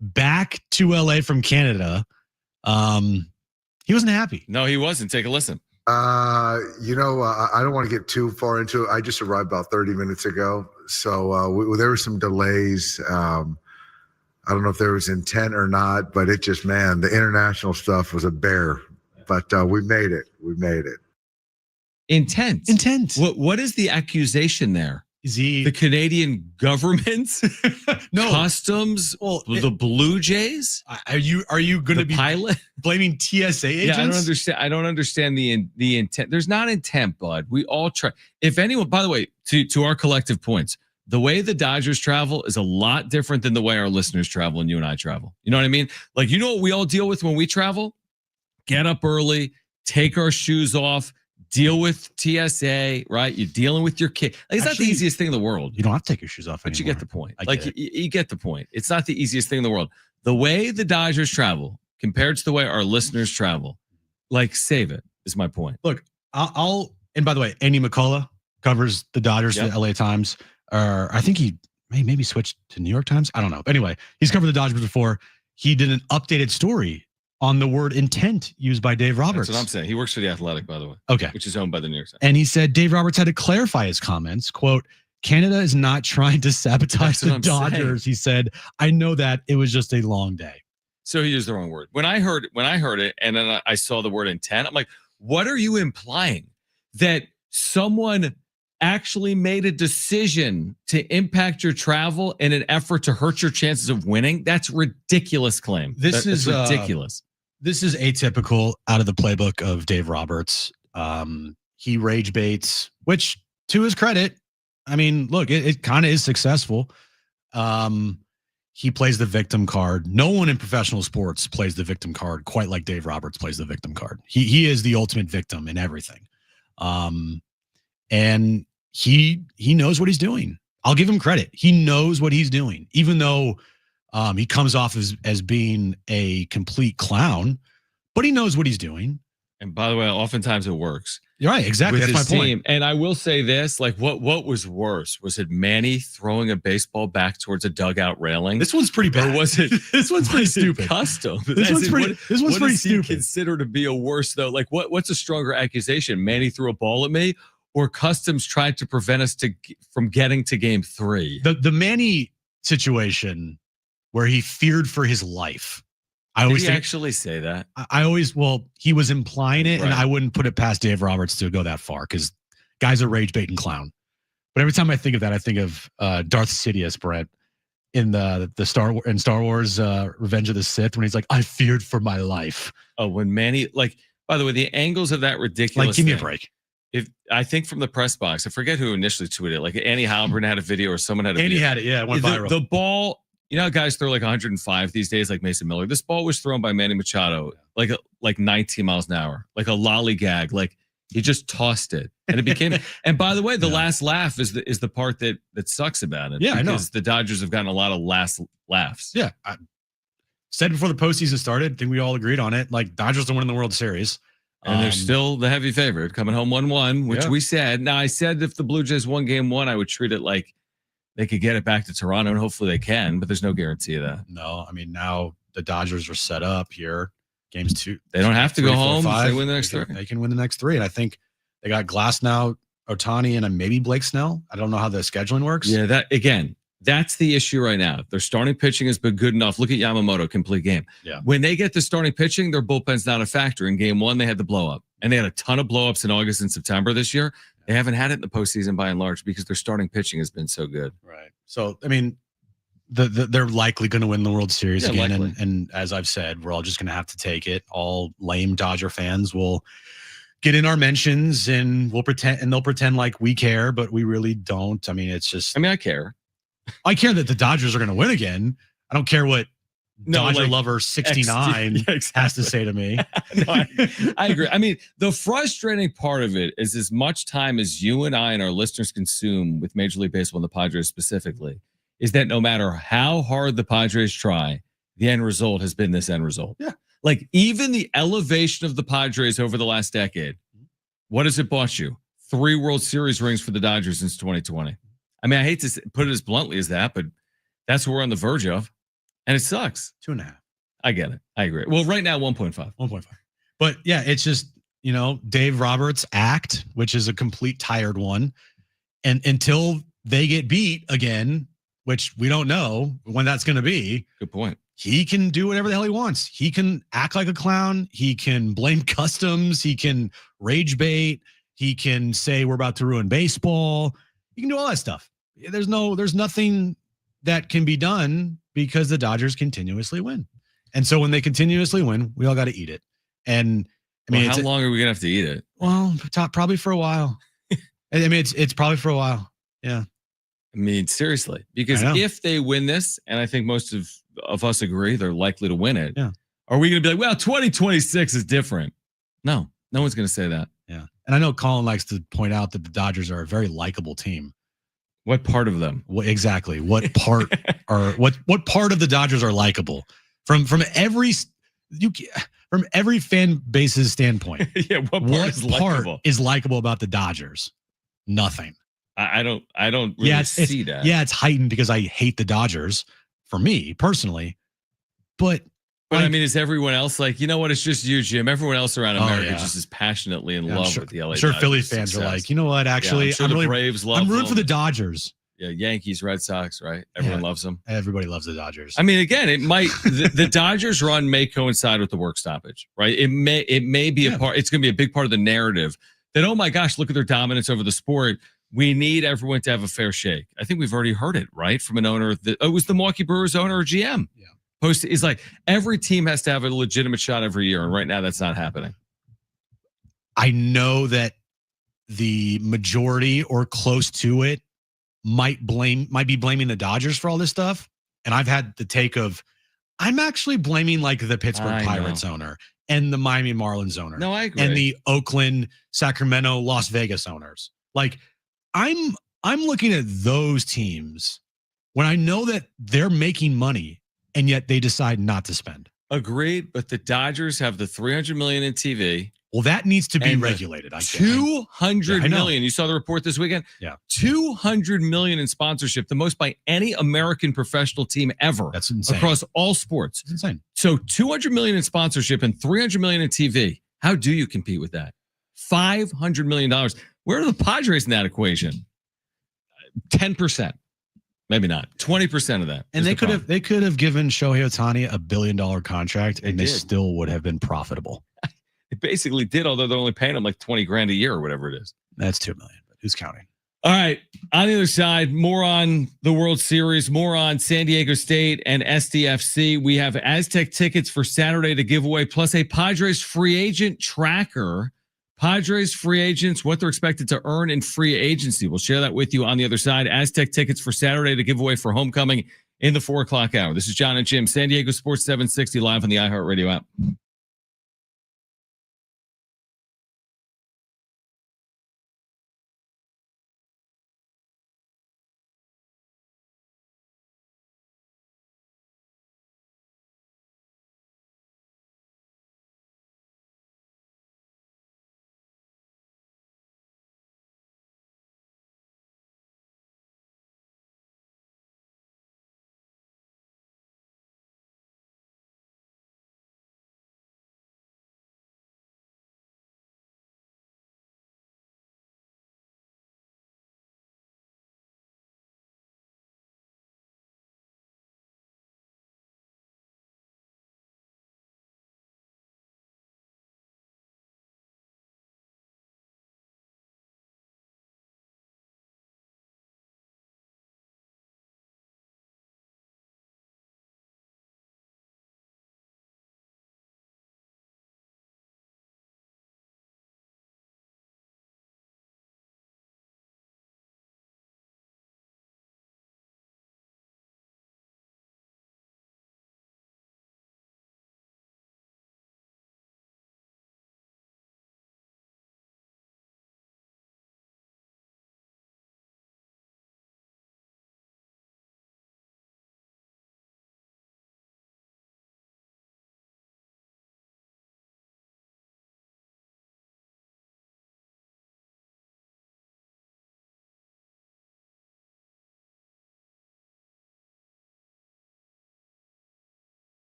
back to LA from Canada. He wasn't happy. No, he wasn't. Take a listen. I don't want to get too far into it. I just arrived about 30 minutes ago. So there were some delays. I don't know if there was intent or not, but it just, man, the international stuff was a bear. But we made it. We made it. Intent. What is the accusation there? Is he the Canadian government? No. Customs? Well, the Blue Jays? Are you going to be blaming TSA agents? Yeah, I don't understand the intent. There's not intent, bud. We all try. If anyone, by the way, to our collective points, the way the Dodgers travel is a lot different than the way our listeners travel and you and I travel. You know what I mean? Like, what we all deal with when we travel? Get up early, take our shoes off, deal with TSA, right? You're dealing with your kid. Like, it's not the easiest thing in the world. You don't have to take your shoes off anymore. But you get the point. You get the point. It's not the easiest thing in the world. The way the Dodgers travel compared to the way our listeners travel, save it is my point. Look, and by the way, Andy McCullough covers the Dodgers for the LA Times. I think he maybe switched to New York Times. I don't know. But anyway, he's covered the Dodgers before. He did an updated story on the word intent used by Dave Roberts. That's what I'm saying. He works for The Athletic, by the way. Okay. Which is owned by the New York Times. And he said Dave Roberts had to clarify his comments. Quote, Canada is not trying to sabotage the Dodgers. He said, I know that it was just a long day. So he used the wrong word. When I heard it and then I saw the word intent, I'm like, what are you implying? That someone actually made a decision to impact your travel in an effort to hurt your chances of winning? That's a ridiculous claim. This is ridiculous. This is atypical out of the playbook of Dave Roberts. He rage baits, which to his credit, I mean, look, it kind of is successful. He plays the victim card. No one in professional sports plays the victim card quite like Dave Roberts plays the victim card. He is the ultimate victim in everything. And he knows what he's doing. I'll give him credit. He knows what he's doing, even though he comes off as being a complete clown, but he knows what he's doing. And by the way, oftentimes it works. You're right. Exactly. That's my point. And I will say this, what was worse? Was it Manny throwing a baseball back towards a dugout railing? This one's pretty bad. Or was it? This one's pretty stupid. Custom. This one's pretty stupid. Considered to be a worse though? What's a stronger accusation? Manny threw a ball at me, or customs tried to prevent us from getting to game 3. The Manny situation where he feared for his life. Did he actually say that? He was implying it, and I wouldn't put it past Dave Roberts to go that far because guy's a rage bait and clown. But every time I think of that, I think of Darth Sidious, Brett, in the Star Wars Revenge of the Sith, when he's like, I feared for my life. Oh, when Manny, like, by the way, the angles of that ridiculous like, give me a break. If I think from the press box, I forget who initially tweeted it. Like Annie Halpern had a video, or someone had a video. Annie had it, yeah, it went viral. The ball, you know how guys throw like 105 these days, like Mason Miller. This ball was thrown by Manny Machado like 19 miles an hour, like a lollygag. Like he just tossed it, and it became. And by the way, the last laugh is the part that sucks about it. Yeah, I know. Because the Dodgers have gotten a lot of last laughs. Yeah, I said before the postseason started, I think we all agreed on it. Like, Dodgers are winning the World Series. And they're still the heavy favorite, coming home 1-1, which we said. Now, I said if the Blue Jays won game 1, I would treat it like they could get it back to Toronto, and hopefully they can, but there's no guarantee of that. No, I mean, now the Dodgers are set up here. Games 2. They don't have to go home 5. if they win the next 3. They can win the next 3. And I think they got Glass now, Ohtani, and maybe Blake Snell. I don't know how the scheduling works. Yeah, that's the issue right now. Their starting pitching has been good enough. Look at Yamamoto, complete game. Yeah. When they get the starting pitching, their bullpen's not a factor. In game 1, they had the blow up, and they had a ton of blow ups in August and September this year. They haven't had it in the postseason by and large because their starting pitching has been so good. Right. So, I mean, they're likely going to win the World Series again. And as I've said, we're all just going to have to take it. All lame Dodger fans will get in our mentions, and they'll pretend like we care, but we really don't. I mean, it's just. I mean, I care. I care that the Dodgers are going to win again. I don't care what Dodger Lover 69 has to say to me. No, I agree. I mean, the frustrating part of it is as much time as you and I and our listeners consume with Major League Baseball and the Padres specifically, is that no matter how hard the Padres try, the end result has been this end result. Yeah. Like, even the elevation of the Padres over the last decade, what has it bought you? 3 World Series rings for the Dodgers since 2020. I mean, I hate to put it as bluntly as that, but that's what we're on the verge of. And it sucks. 2.5. I get it. I agree. Well, right now, 1.5. 1.5. But yeah, it's just, Dave Roberts' act, which is a complete tired one. And until they get beat again, which we don't know when that's going to be. Good point. He can do whatever the hell he wants. He can act like a clown. He can blame customs. He can rage bait. He can say we're about to ruin baseball. He can do all that stuff. There's nothing that can be done because the Dodgers continuously win. And so when they continuously win, we all got to eat it. And I mean, how long are we going to have to eat it? Well, probably for a while. I mean, it's probably for a while. Yeah. I mean, seriously, because if they win this, and I think most of us agree they're likely to win it. Yeah. Are we going to be like, well, 2026 is different? No one's going to say that. Yeah. And I know Colin likes to point out that the Dodgers are a very likable team. What part of them? Exactly. What part what part of the Dodgers are likable from every fan base's standpoint? Yeah. What is likable about the Dodgers? Nothing. I don't really see that. Yeah, it's heightened because I hate the Dodgers for me personally. But I mean, is everyone else like, you know what? It's just you, Jim. Everyone else around America just is passionately in love with the LA Dodgers. I'm sure Philly fans are like, you know what? Actually, I'm really Braves love I'm rooting for the Dodgers. Yeah, Yankees, Red Sox, right? Everyone loves them. Everybody loves the Dodgers. I mean, again, it might the Dodgers run may coincide with the work stoppage, right? It may be a part. It's going to be a big part of the narrative that, oh my gosh, look at their dominance over the sport. We need everyone to have a fair shake. I think we've already heard it, right? From an owner. It was the Milwaukee Brewers owner or GM. Yeah. Post is like every team has to have a legitimate shot every year, and right now that's not happening. I know that the majority or close to it might be blaming the Dodgers for all this stuff, and I've had the take of I'm actually blaming like the Pittsburgh Pirates owner and the Miami Marlins owner. No, I agree. And the Oakland, Sacramento, Las Vegas owners. Like I'm looking at those teams when I know that they're making money. And yet they decide not to spend. Agreed, but the Dodgers have the $300 million in TV. Well, that needs to be regulated. $200 million. You saw the report this weekend. Yeah, $200 million in sponsorship, the most by any American professional team ever. That's insane across all sports. It's insane. So $200 million in sponsorship and $300 million in TV. How do you compete with that? $500 million. Where are the Padres in that equation? 10%. Maybe not 20% of that. And they could have given Shohei Ohtani $1 billion contract, and they still would have been profitable. They basically did, although they're only paying him like $20,000 a year or whatever it is. That's $2 million. But who's counting? All right. On the other side, more on the World Series, more on San Diego State and SDFC. We have Aztec tickets for Saturday to give away, plus a Padres free agent tracker. Padres free agents, what they're expected to earn in free agency. We'll share that with you on the other side. Aztec tickets for Saturday to give away for homecoming in the 4 o'clock hour. This is John and Jim, San Diego Sports 760 live on the iHeartRadio app.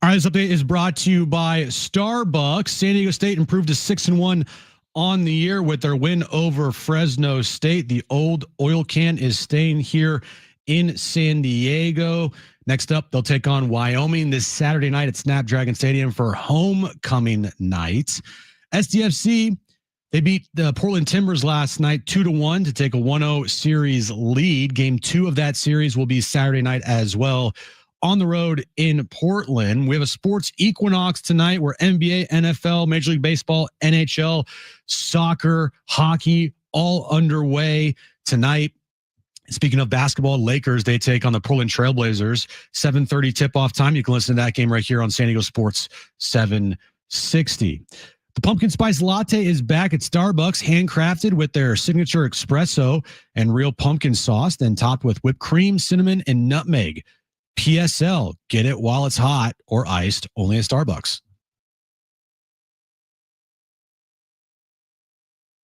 All right, this update is brought to you by Starbucks. San Diego State improved to 6-1 on the year with their win over Fresno State. The old oil can is staying here in San Diego. Next up, they'll take on Wyoming this Saturday night at Snapdragon Stadium for homecoming night. SDFC, they beat the Portland Timbers last night 2-1 to take a 1-0 series lead. Game 2 of that series will be Saturday night as well on the road in Portland. We have a sports equinox tonight where NBA, NFL, Major League Baseball, NHL, soccer, hockey, all underway tonight. Speaking of basketball, Lakers, they take on the Portland Trailblazers. 7:30 tip-off time. You can listen to that game right here on San Diego Sports 760. The pumpkin spice latte is back at Starbucks, handcrafted with their signature espresso and real pumpkin sauce, then topped with whipped cream, cinnamon, and nutmeg. PSL, get it while it's hot or iced, only at Starbucks.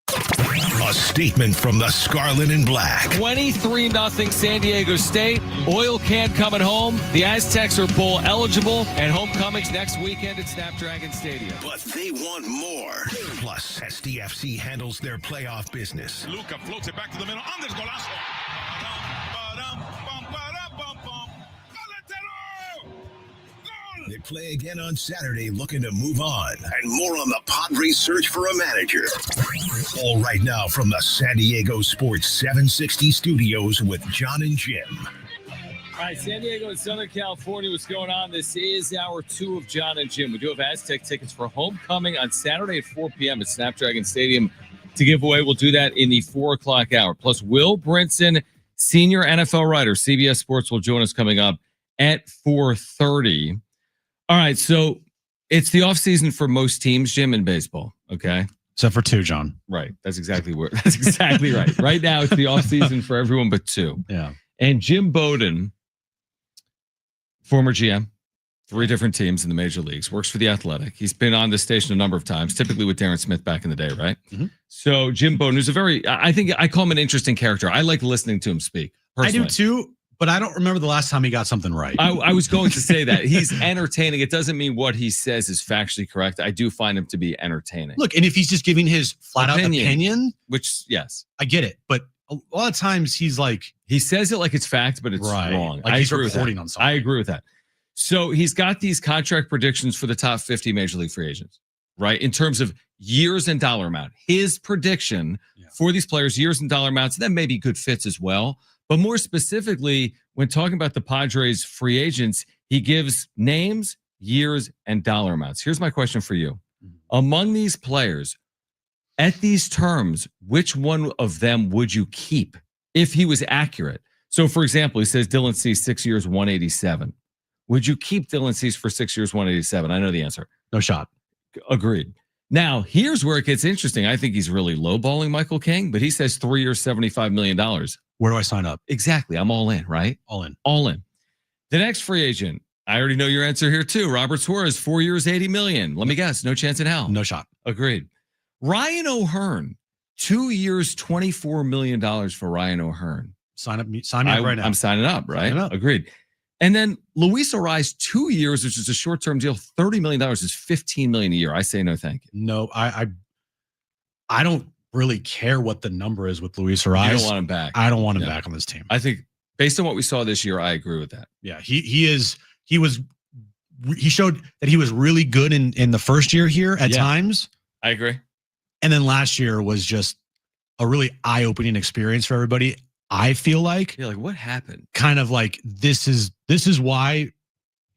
A statement from the Scarlet and Black. 23-0 San Diego State. Oil can coming home. The Aztecs are bowl eligible, and homecomings next weekend at Snapdragon Stadium. But they want more. Plus, SDFC handles their playoff business. Luca floats it back to the middle. Anders golazo. They play again on Saturday, looking to move on. And more on the Padres search for a manager. All right now from the San Diego Sports 760 studios with John and Jim. All right, San Diego and Southern California, what's going on? This is hour 2 of John and Jim. We do have Aztec tickets for homecoming on Saturday at 4 p.m. at Snapdragon Stadium to give away. We'll do that in the 4 o'clock hour. Plus, Will Brinson, senior NFL writer, CBS Sports, will join us coming up at 4:30. All right, so it's the offseason for most teams, Jim, in baseball, okay? Except for 2, John. Right. That's exactly right. Right now, it's the offseason for everyone but 2. Yeah. And Jim Bowden, former GM, 3 different teams in the major leagues, works for The Athletic. He's been on this station a number of times, typically with Darren Smith back in the day, right? Mm-hmm. So Jim Bowden is I think I call him an interesting character. I like listening to him speak, personally. I do too. But I don't remember the last time he got something right. I was going to say that. He's entertaining. It doesn't mean what he says is factually correct. I do find him to be entertaining. Look, and if he's just giving his flat-out opinion, which, yes. I get it. But a lot of times he's like... He says it like it's fact, but it's wrong. Like he's reporting on something. I agree with that. So he's got these contract predictions for the top 50 Major League free agents, right? In terms of years and dollar amount. His prediction for these players, years and dollar amounts, and then maybe good fits as well. But more specifically, when talking about the Padres free agents, he gives names, years, and dollar amounts. Here's my question for you. Among these players, at these terms, which one of them would you keep if he was accurate? So, for example, he says Dylan Cease, 6 years, 187. Would you keep Dylan Cease for 6 years, 187? I know the answer. No shot. Agreed. Now, here's where it gets interesting. I think he's really lowballing Michael King, but he says 3 years, $75 million. Where do I sign up? Exactly. I'm all in, right? All in. All in. The next free agent, I already know your answer here too. Robert Suarez, 4 years, $80 million. Let me guess. No chance in hell. No shot. Agreed. Ryan O'Hearn, 2 years, $24 million for Ryan O'Hearn. Sign me up right now. I'm signing up, right? Signing up. Agreed. And then Luis Ariz, 2 years, which is a short-term deal, $30 million is $15 million a year. I say no, thank you. No, I don't really care what the number is with Luis Ariz. You don't want him back. I don't want him back on this team. I think based on what we saw this year, I agree with that. Yeah, he showed that he was really good in the first year here at times. I agree. And then last year was just a really eye-opening experience for everybody. I feel like. Yeah, like what happened? Kind of like this is why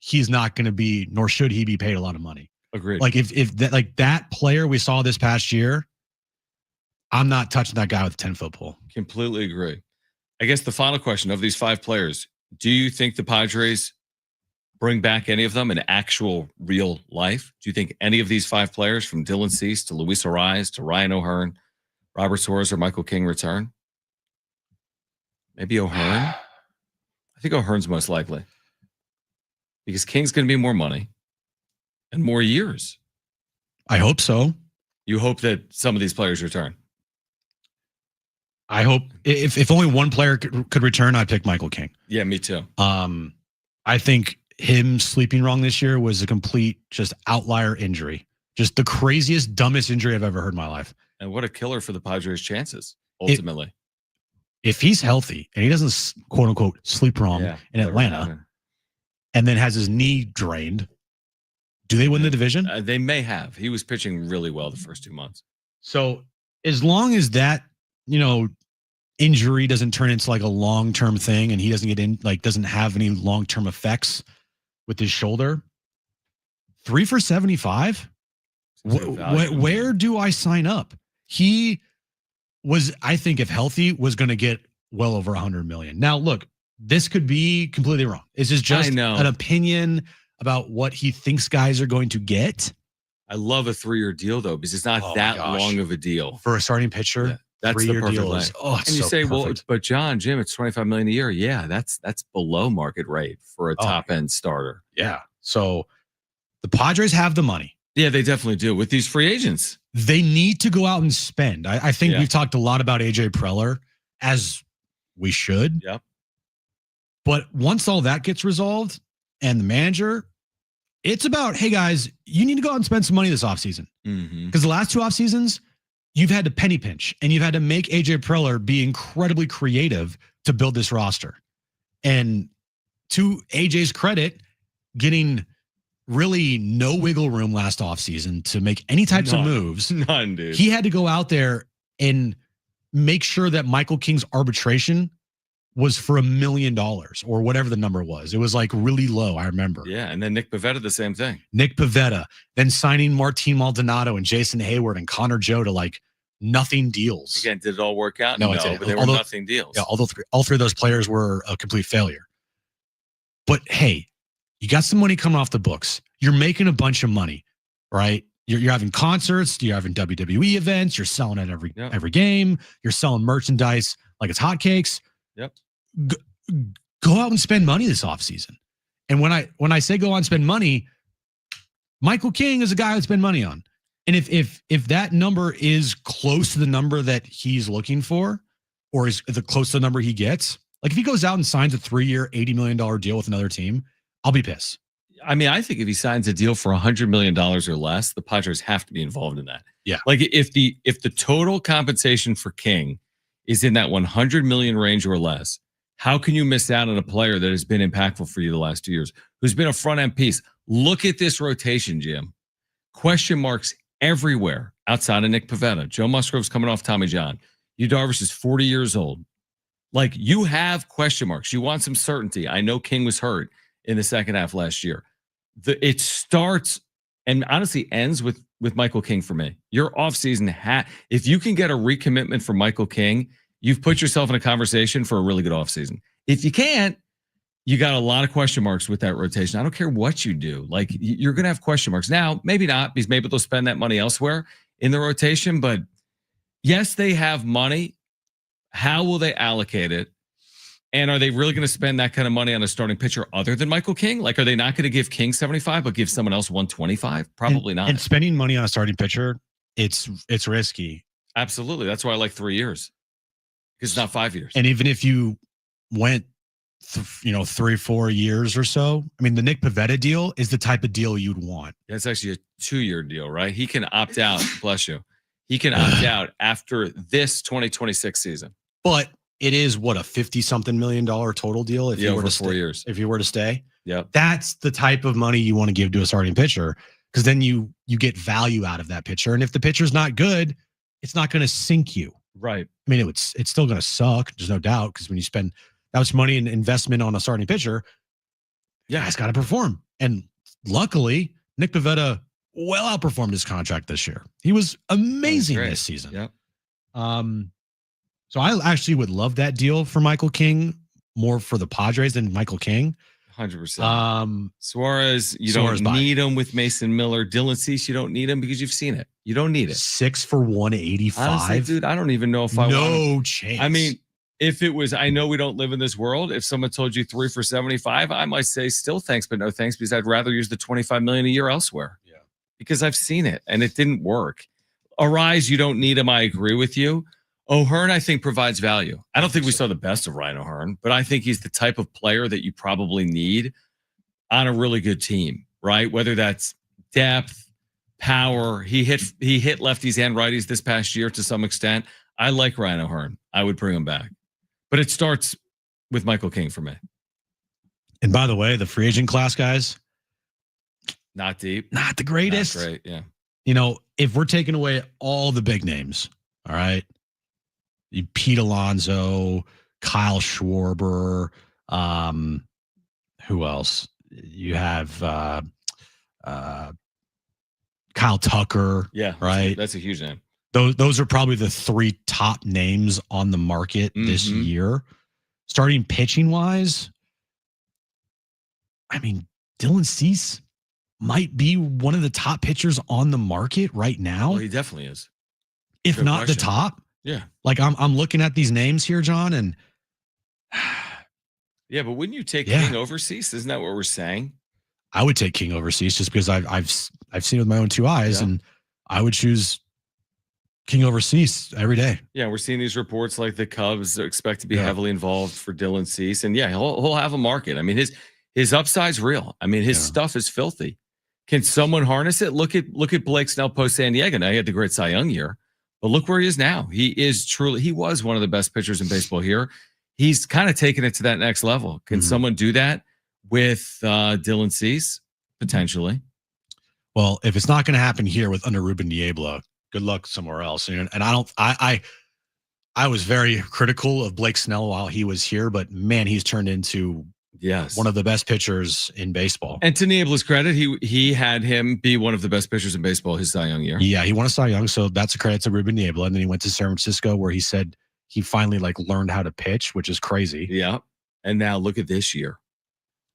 he's not going to be, nor should he be paid a lot of money. Agreed. Like if that player we saw this past year, I'm not touching that guy with a 10-foot pole. Completely agree. I guess the final question of these 5 players, do you think the Padres bring back any of them in actual real life? Do you think any of these 5 players, from Dylan Cease to Luis Ariz to Ryan O'Hearn, Robert Suarez, or Michael King, return? Maybe O'Hearn? I think O'Hearn's most likely. Because King's going to be more money and more years. I hope so. You hope that some of these players return? I hope if only one player could return, I'd pick Michael King. Yeah, me too. I think him sleeping wrong this year was a complete just outlier injury. Just the craziest, dumbest injury I've ever heard in my life. And what a killer for the Padres' chances, ultimately. If he's healthy and he doesn't, quote unquote, sleep wrong in Atlanta and then has his knee drained, do they win the division? They may have. He was pitching really well the first 2 months. So as long as that, injury doesn't turn into like a long-term thing and he doesn't have any long-term effects with his shoulder, 3 for 75. Where do I sign up? He was, I think, if healthy, was going to get well over 100 million. Now, look, this could be completely wrong. This is just an opinion about what he thinks guys are going to get. I love a 3-year deal though, because it's not that long of a deal for a starting pitcher. Yeah, that's the perfect deal. And you say, well, but Jim, it's 25 million a year. Yeah, that's below market rate for a top end starter. Yeah. So the Padres have the money. Yeah, they definitely do with these free agents. They need to go out and spend. I think we've talked a lot about AJ Preller, as we should. Yep. But once all that gets resolved and the manager, it's about, hey guys, you need to go out and spend some money this offseason. Because the last 2 off seasons, you've had to penny pinch and you've had to make AJ Preller be incredibly creative to build this roster. And to AJ's credit, getting really no wiggle room last offseason to make any types of moves. None, dude. He had to go out there and make sure that Michael King's arbitration was for $1 million or whatever the number was. It was like really low, I remember. Yeah, and then Nick Pivetta, the same thing. Nick Pivetta, then signing Martin Maldonado and Jason Hayward and Connor Joe to like nothing deals. Again, did it all work out? No, but they were nothing deals. Yeah, all three of those players were a complete failure. But hey, you got some money coming off the books. You're making a bunch of money, right? You're having concerts. You're having WWE events. You're selling at every game. You're selling merchandise like it's hotcakes. Yep. Go out and spend money this offseason. And when I say go out and spend money, Michael King is a guy I would spend money on. And if that number is close to the number that he's looking for, or is the close to the number he gets, like if he goes out and signs a 3-year, $80 million deal with another team, I'll be pissed. I mean, I think if he signs a deal for $100 million or less, the Padres have to be involved in that. Yeah. Like if the total compensation for King is in that 100 million range or less, how can you miss out on a player that has been impactful for you the last 2 years, who's been a front end piece? Look at this rotation, Jim. Question marks everywhere outside of Nick Pivetta. Joe Musgrove's coming off Tommy John. Yu Darvish is 40 years old. Like, you have question marks. You want some certainty. I know King was hurt in the second half last year. It starts and honestly ends with Michael King for me. Your offseason if you can get a recommitment from Michael King, you've put yourself in a conversation for a really good offseason. If you can't, you got a lot of question marks with that rotation. I don't care what you do. Like, you're going to have question marks. Now, maybe not, because maybe they'll spend that money elsewhere in the rotation. But yes, they have money. How will they allocate it? And are they really going to spend that kind of money on a starting pitcher other than Michael King? Like, are they not going to give King 75, but give someone else 125? Probably not. And spending money on a starting pitcher, it's risky. Absolutely. That's why I like 3 years. Because it's not 5 years. And even if you went, 3-4 years or so, I mean, the Nick Pivetta deal is the type of deal you'd want. Yeah, it's actually a 2-year deal, right? He can opt out. Bless you. He can opt out after this 2026 season. But it is what, a $50-something million total deal if you were to stay, 4 years. If you were to stay. Yeah. That's the type of money you want to give to a starting pitcher, because then you get value out of that pitcher. And if the pitcher's not good, it's not going to sink you. Right. I mean, it's still going to suck. There's no doubt, because when you spend that much money in investment on a starting pitcher, it's got to perform. And luckily, Nick Pivetta well outperformed his contract this year. He was amazing this season. Yep. So I actually would love that deal for Michael King, more for the Padres than Michael King. 100%. Suarez, you don't need him with Mason Miller. Dylan Cease, you don't need him because you've seen it. You don't need it. 6 for 185. Honestly, dude, I don't even know if I want him. No chance. I mean, if it was, I know we don't live in this world. If someone told you 3 for 75, I might say still thanks, but no thanks, because I'd rather use the 25 million a year elsewhere. Yeah. Because I've seen it and it didn't work. Arise, you don't need him. I agree with you. O'Hearn, I think, provides value. I don't think we saw the best of Ryan O'Hearn, but I think he's the type of player that you probably need on a really good team, right? Whether that's depth, power. He hit lefties and righties this past year to some extent. I like Ryan O'Hearn. I would bring him back. But it starts with Michael King for me. And by the way, the free agent class, guys, not deep. Not the greatest. Not great, yeah. You know, if we're taking away all the big names, all right, Pete Alonso, Kyle Schwarber, who else? You have Kyle Tucker. Yeah, right. That's a huge name. Those are probably the 3 top names on the market this year. Starting pitching wise, I mean, Dylan Cease might be one of the top pitchers on the market right now. Well, he definitely is. If Good not question. The top. Yeah. Like I'm looking at these names here, John, and yeah, but wouldn't you take King over Cease? Isn't that what we're saying? I would take King over Cease just because I've seen it with my own 2 eyes, and I would choose King over Cease every day. Yeah, we're seeing these reports like the Cubs expect to be heavily involved for Dylan Cease, and he'll have a market. I mean, his upside's real. I mean, his stuff is filthy. Can someone harness it? Look at Blake Snell post San Diego. Now he had the great Cy Young year, but look where he is now. He was one of the best pitchers in baseball here. He's kind of taken it to that next level. Can someone do that with Dylan Cease? Potentially. Well, if it's not going to happen here with under Ruben Niebla, good luck somewhere else. And I was very critical of Blake Snell while he was here, but man, he's turned into one of the best pitchers in baseball. And to Niebla's credit, he had him be one of the best pitchers in baseball his Cy Young year. Yeah, he won a Cy Young, so that's a credit to Ruben Niebla. And then he went to San Francisco where he said he finally learned how to pitch, which is crazy. Yeah. And now look at this year.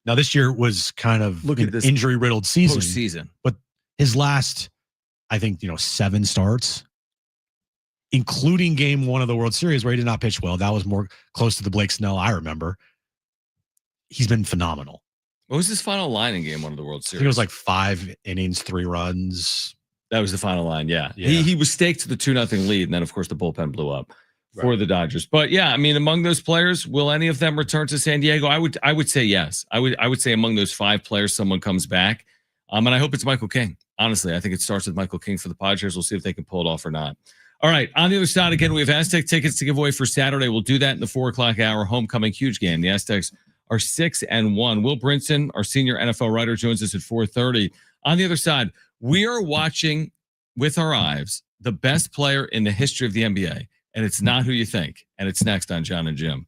Now this year was kind of an injury-riddled season. But his last, I think, 7 starts, including game 1 of the World Series where he did not pitch well. That was more close to the Blake Snell I remember. He's been phenomenal. What was his final line in game 1 of the World Series? I think it was 5 innings, 3 runs. That was the final line, yeah. He was staked to the 2-0 lead, and then, of course, the bullpen blew up for the Dodgers. But, yeah, I mean, among those players, will any of them return to San Diego? I would say yes. I would say among those 5 players, someone comes back. And I hope it's Michael King. Honestly, I think it starts with Michael King for the Padres. We'll see if they can pull it off or not. All right, on the other side, again, we have Aztec tickets to give away for Saturday. We'll do that in the 4 o'clock hour homecoming huge game. The Aztecs are 6-1. Will Brinson, our senior NFL writer, joins us at 4:30. On the other side, we are watching with our eyes the best player in the history of the NBA, and it's not who you think. And it's next on John and Jim.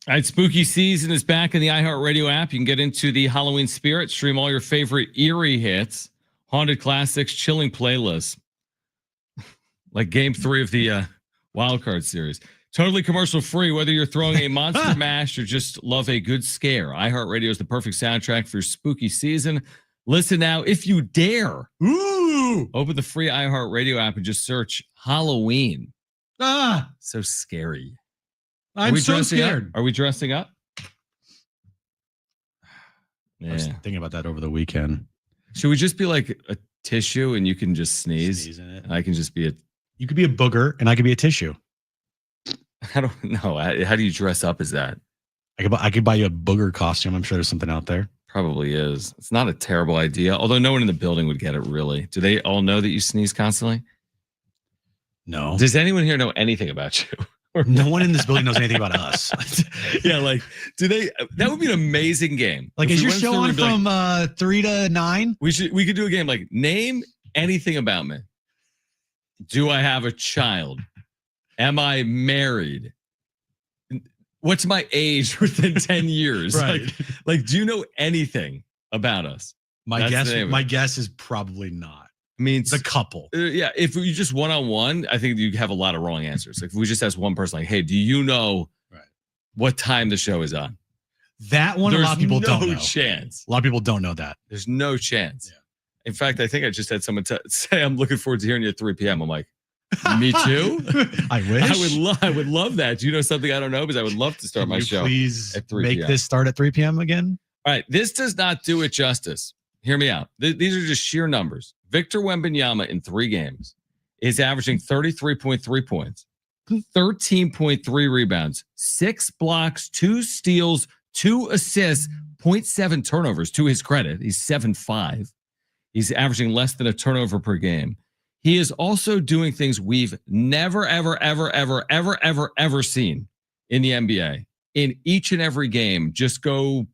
All right, spooky season is back in the iHeartRadio app. You can get into the Halloween spirit, stream all your favorite eerie hits, haunted classics, chilling playlists, like Game 3 of the Wild Card series. Totally commercial free, whether you're throwing a monster mash or just love a good scare. iHeartRadio is the perfect soundtrack for your spooky season. Listen now, if you dare. Ooh! Open the free iHeartRadio app and just search Halloween. So scary. I'm so scared. Are we dressing up? I was thinking about that over the weekend. Should we just be like a tissue and you can just sneeze in it? And I can just be You could be a booger and I could be a tissue. I don't know. How do you dress up as that? I could buy you a booger costume. I'm sure there's something out there. Probably is. It's not a terrible idea. Although no one in the building would get it, really. Do they all know that you sneeze constantly? No. Does anyone here know anything about you? No one in this building knows anything about us. Yeah, like, do they? That would be an amazing game. Like, is your show on from 3 to 9? We could do a game like, name anything about me. Do I have a child? Am I married? What's my age within 10 years? Right. Like, do you know anything about us? My guess is probably not. I mean, the couple. Yeah, if you just one-on-one, I think you have a lot of wrong answers. Like if we just ask one person, like, "Hey, do you know what time the show is on?" That one, a lot of people don't know. No chance. A lot of people don't know that. There's no chance. Yeah. In fact, I think I just had someone say, "I'm looking forward to hearing you at 3 p.m." I'm like, "Me too." I wish. I would love that. Do you know something I don't know? Because I would love to start my show. Please at 3 make this start at 3 p.m. again. All right, this does not do it justice. Hear me out. These are just sheer numbers. Victor Wembanyama in 3 games is averaging 33.3 points, 13.3 rebounds, 6 blocks, 2 steals, 2 assists, 0.7 turnovers to his credit. He's 7'5". He's averaging less than a turnover per game. He is also doing things we've never, ever seen in the NBA. In each and every game, just go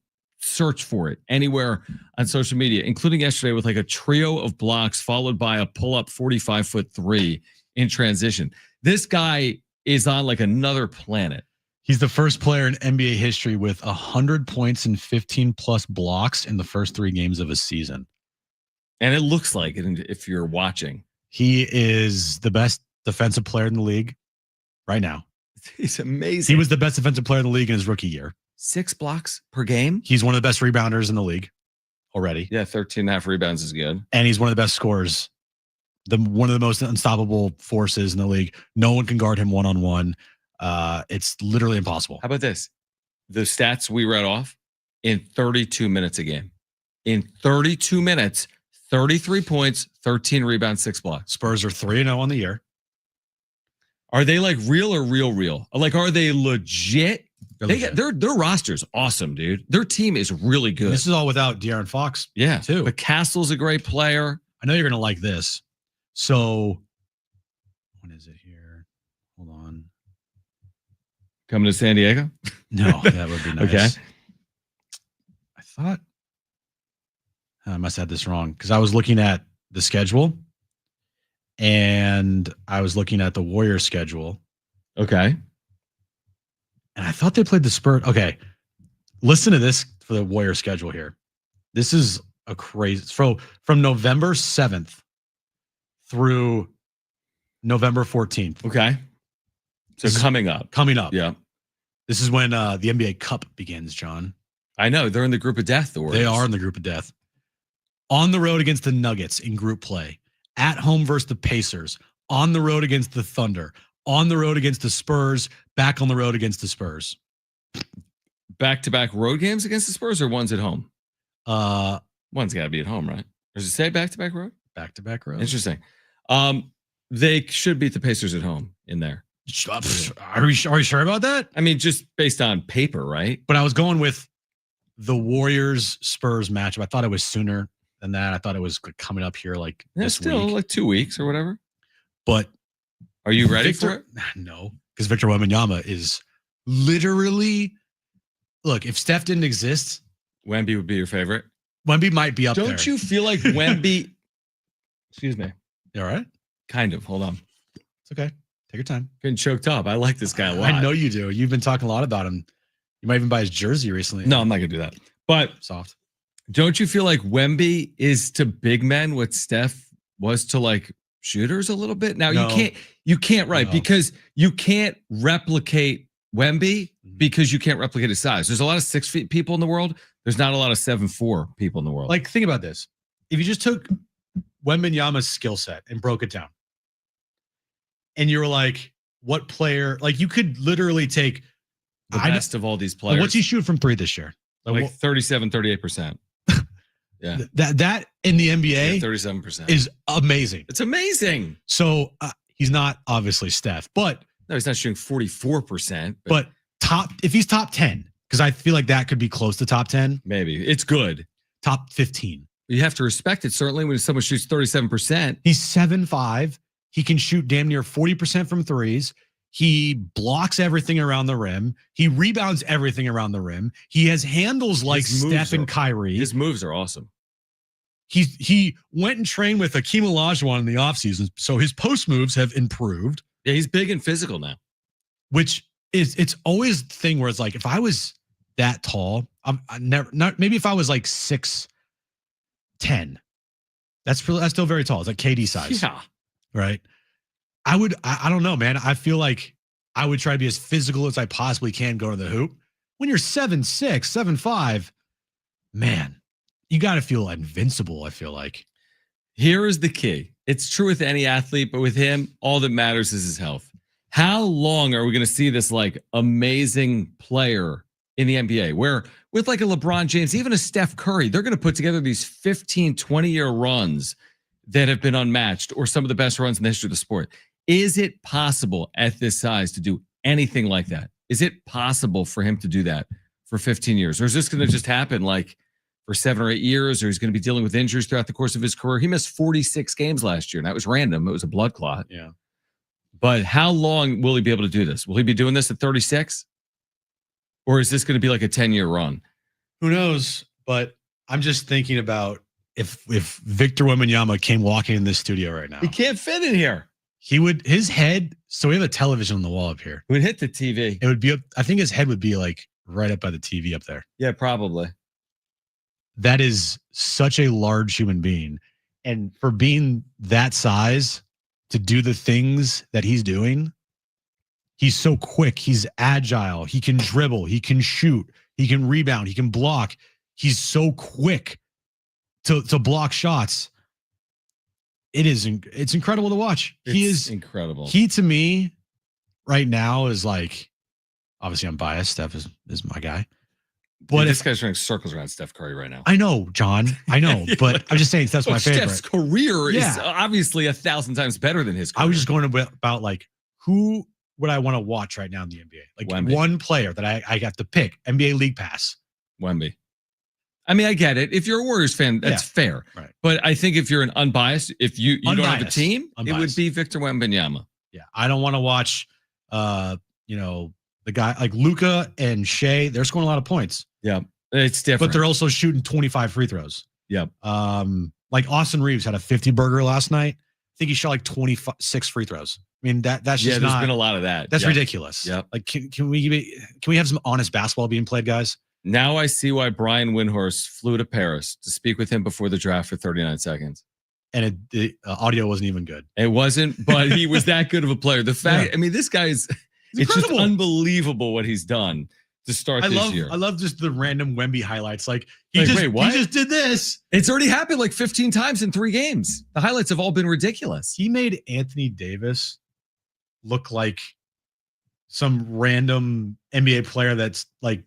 search for it anywhere on social media, including yesterday with like a trio of blocks followed by a pull-up 45-foot 3 in transition. This guy is on like another planet. He's the first player in NBA history with 100 points and 15 plus blocks in the first 3 games of a season. And it looks like it if you're watching. He is the best defensive player in the league right now. He's amazing. He was the best defensive player in the league in his rookie year. 6 blocks per game. He's one of the best rebounders in the league already. Yeah, 13.5 rebounds is good. And he's one of the best scorers. One of the most unstoppable forces in the league. No one can guard him one-on-one. It's literally impossible. How about this? The stats we read off in 32 minutes a game. In 32 minutes, 33 points, 13 rebounds, 6 blocks. Spurs are 3-0 on the year. Are they like real or real? Like, are they legit? Their roster's awesome, dude. Their team is really good. This is all without De'Aaron Fox. Yeah, too. But Castle's a great player. I know you're gonna like this. So, what is it here? Hold on. Coming to San Diego? No, that would be nice. Okay. I thought I must have this wrong because I was looking at the schedule and I was looking at the Warriors schedule. Okay. And I thought they played the Spurs. Okay. Listen to this for the Warriors schedule here. This is a crazy from November 7th through November 14th. Okay. So coming up. Yeah. This is when the NBA Cup begins, John. I know. They're in the group of death, the Warriors. They are in the group of death. On the road against the Nuggets in group play. At home versus the Pacers. On the road against the Thunder. On the road against the Spurs. Back on the road against the Spurs. Back-to-back road games against the Spurs or one's at home? One's got to be at home, right? Or does it say back-to-back road? Back-to-back road. Interesting. They should beat the Pacers at home in there. Are we sure about that? I mean, just based on paper, right? But I was going with the Warriors-Spurs matchup. I thought it was sooner than that. I thought it was coming up here like this still week. Like 2 weeks or whatever. But are you ready for it? No, because Victor Wembanyama is literally. Look, if Steph didn't exist, Wemby would be your favorite. Wemby might be up there. Don't you feel like Wemby? Excuse me. You all right? Kind of. Hold on. It's okay. Take your time. Getting choked up. I like this guy a lot. I know you do. You've been talking a lot about him. You might even buy his jersey recently. No, I'm not gonna do that. But soft. Don't you feel like Wemby is to big men what Steph was to like shooters a little bit? Now you can't right because you can't replicate Wemby because you can't replicate his size. There's a lot of 6 feet people in the world. There's not a lot of 7'4" people in the world. Like, think about this. If you just took Wembanyama's skill set and broke it down, and you were like, what player, like you could literally take the best of all these players. What's he shoot from 3 this year? Like 37, 38%. Yeah. That in the NBA, 37% is amazing. It's amazing. So he's not obviously Steph, but no, he's not shooting 44%. But if he's top 10, because I feel like that could be close to top 10. Maybe it's good. Top 15. You have to respect it. Certainly when someone shoots 37%. He's 7'5". He can shoot damn near 40% from threes. He blocks everything around the rim. He rebounds everything around the rim. He has handles like Steph and Kyrie. His moves are awesome. He went and trained with Hakeem Olajuwon in the offseason, so his post moves have improved. Yeah, he's big and physical now. Which it's always the thing where it's like, if I was that tall, maybe if I was like 6'10", that's still very tall. It's like KD size. Yeah. Right. I don't know, man. I feel like I would try to be as physical as I possibly can going to the hoop. When you're 7'6", 7'5", man, you got to feel invincible, I feel like. Here is the key. It's true with any athlete, but with him, all that matters is his health. How long are we going to see this like amazing player in the NBA where with like a LeBron James, even a Steph Curry, they're going to put together these 15, 20-year runs that have been unmatched or some of the best runs in the history of the sport? Is it possible at this size to do anything like that? Is it possible for him to do that for 15 years? Or is this going to just happen like for 7 or 8 years, or he's going to be dealing with injuries throughout the course of his career? He missed 46 games last year, and that was random. It was a blood clot. Yeah. But how long will he be able to do this? Will he be doing this at 36? Or is this going to be like a 10-year run? Who knows? But I'm just thinking about if Victor Wembanyama came walking in this studio right now. He can't fit in here. His head, so we have a television on the wall up here. It would hit the TV. It would be, I think his head would be like right up by the TV up there. Yeah, probably. That is such a large human being. And for being that size to do the things that he's doing, he's so quick. He's agile. He can dribble. He can shoot. He can rebound. He can block. He's so quick to block shots. It's incredible to watch. He is incredible. He to me right now is like, obviously I'm biased. Steph is my guy. But this guy's running circles around Steph Curry right now. I know, John. I know, but I'm just saying Steph's my favorite. Steph's career is obviously 1,000 times better than his career. I was just going about like, who would I want to watch right now in the NBA? Like Wemby. One player that I got to pick. NBA League Pass. Wemby. I mean, I get it. If you're a Warriors fan, that's fair. Right. But I think if you're an unbiased, if you don't have a team, it would be Victor Wembanyama. Yeah. I don't want to watch the guy like Luka and Shea. They're scoring a lot of points. Yeah. It's different. But they're also shooting 25 free throws. Yep. Like Austin Reeves had a 50 burger last night. I think he shot like 26 free throws. I mean, that's just there's been a lot of that. That's ridiculous. Yep. Like, can we have some honest basketball being played, guys? Now I see why Brian Windhorst flew to Paris to speak with him before the draft for 39 seconds. And the audio wasn't even good. It wasn't, but he was that good of a player. The fact, I mean, this guy's it's just unbelievable what he's done to start this year. I love just the random Wemby highlights. Like, he just did this. It's already happened like 15 times in 3 games. The highlights have all been ridiculous. He made Anthony Davis look like some random NBA player that's like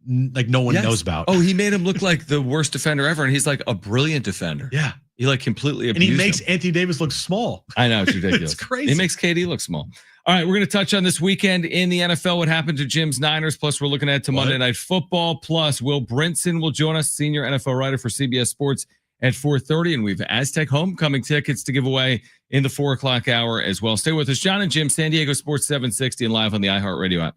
no one knows about. Oh, he made him look like the worst defender ever, and he's like a brilliant defender. Yeah. He like completely abused And he makes him. Anthony Davis look small. I know, it's ridiculous. It's crazy. He makes KD look small. All right, we're going to touch on this weekend in the NFL, what happened to Jim's Niners, plus we're looking ahead to Monday Night Football, plus Will Brinson will join us, senior NFL writer for CBS Sports at 4:30, and we've Aztec homecoming tickets to give away in the 4 o'clock hour as well. Stay with us, John and Jim, San Diego Sports 760 and live on the iHeartRadio app.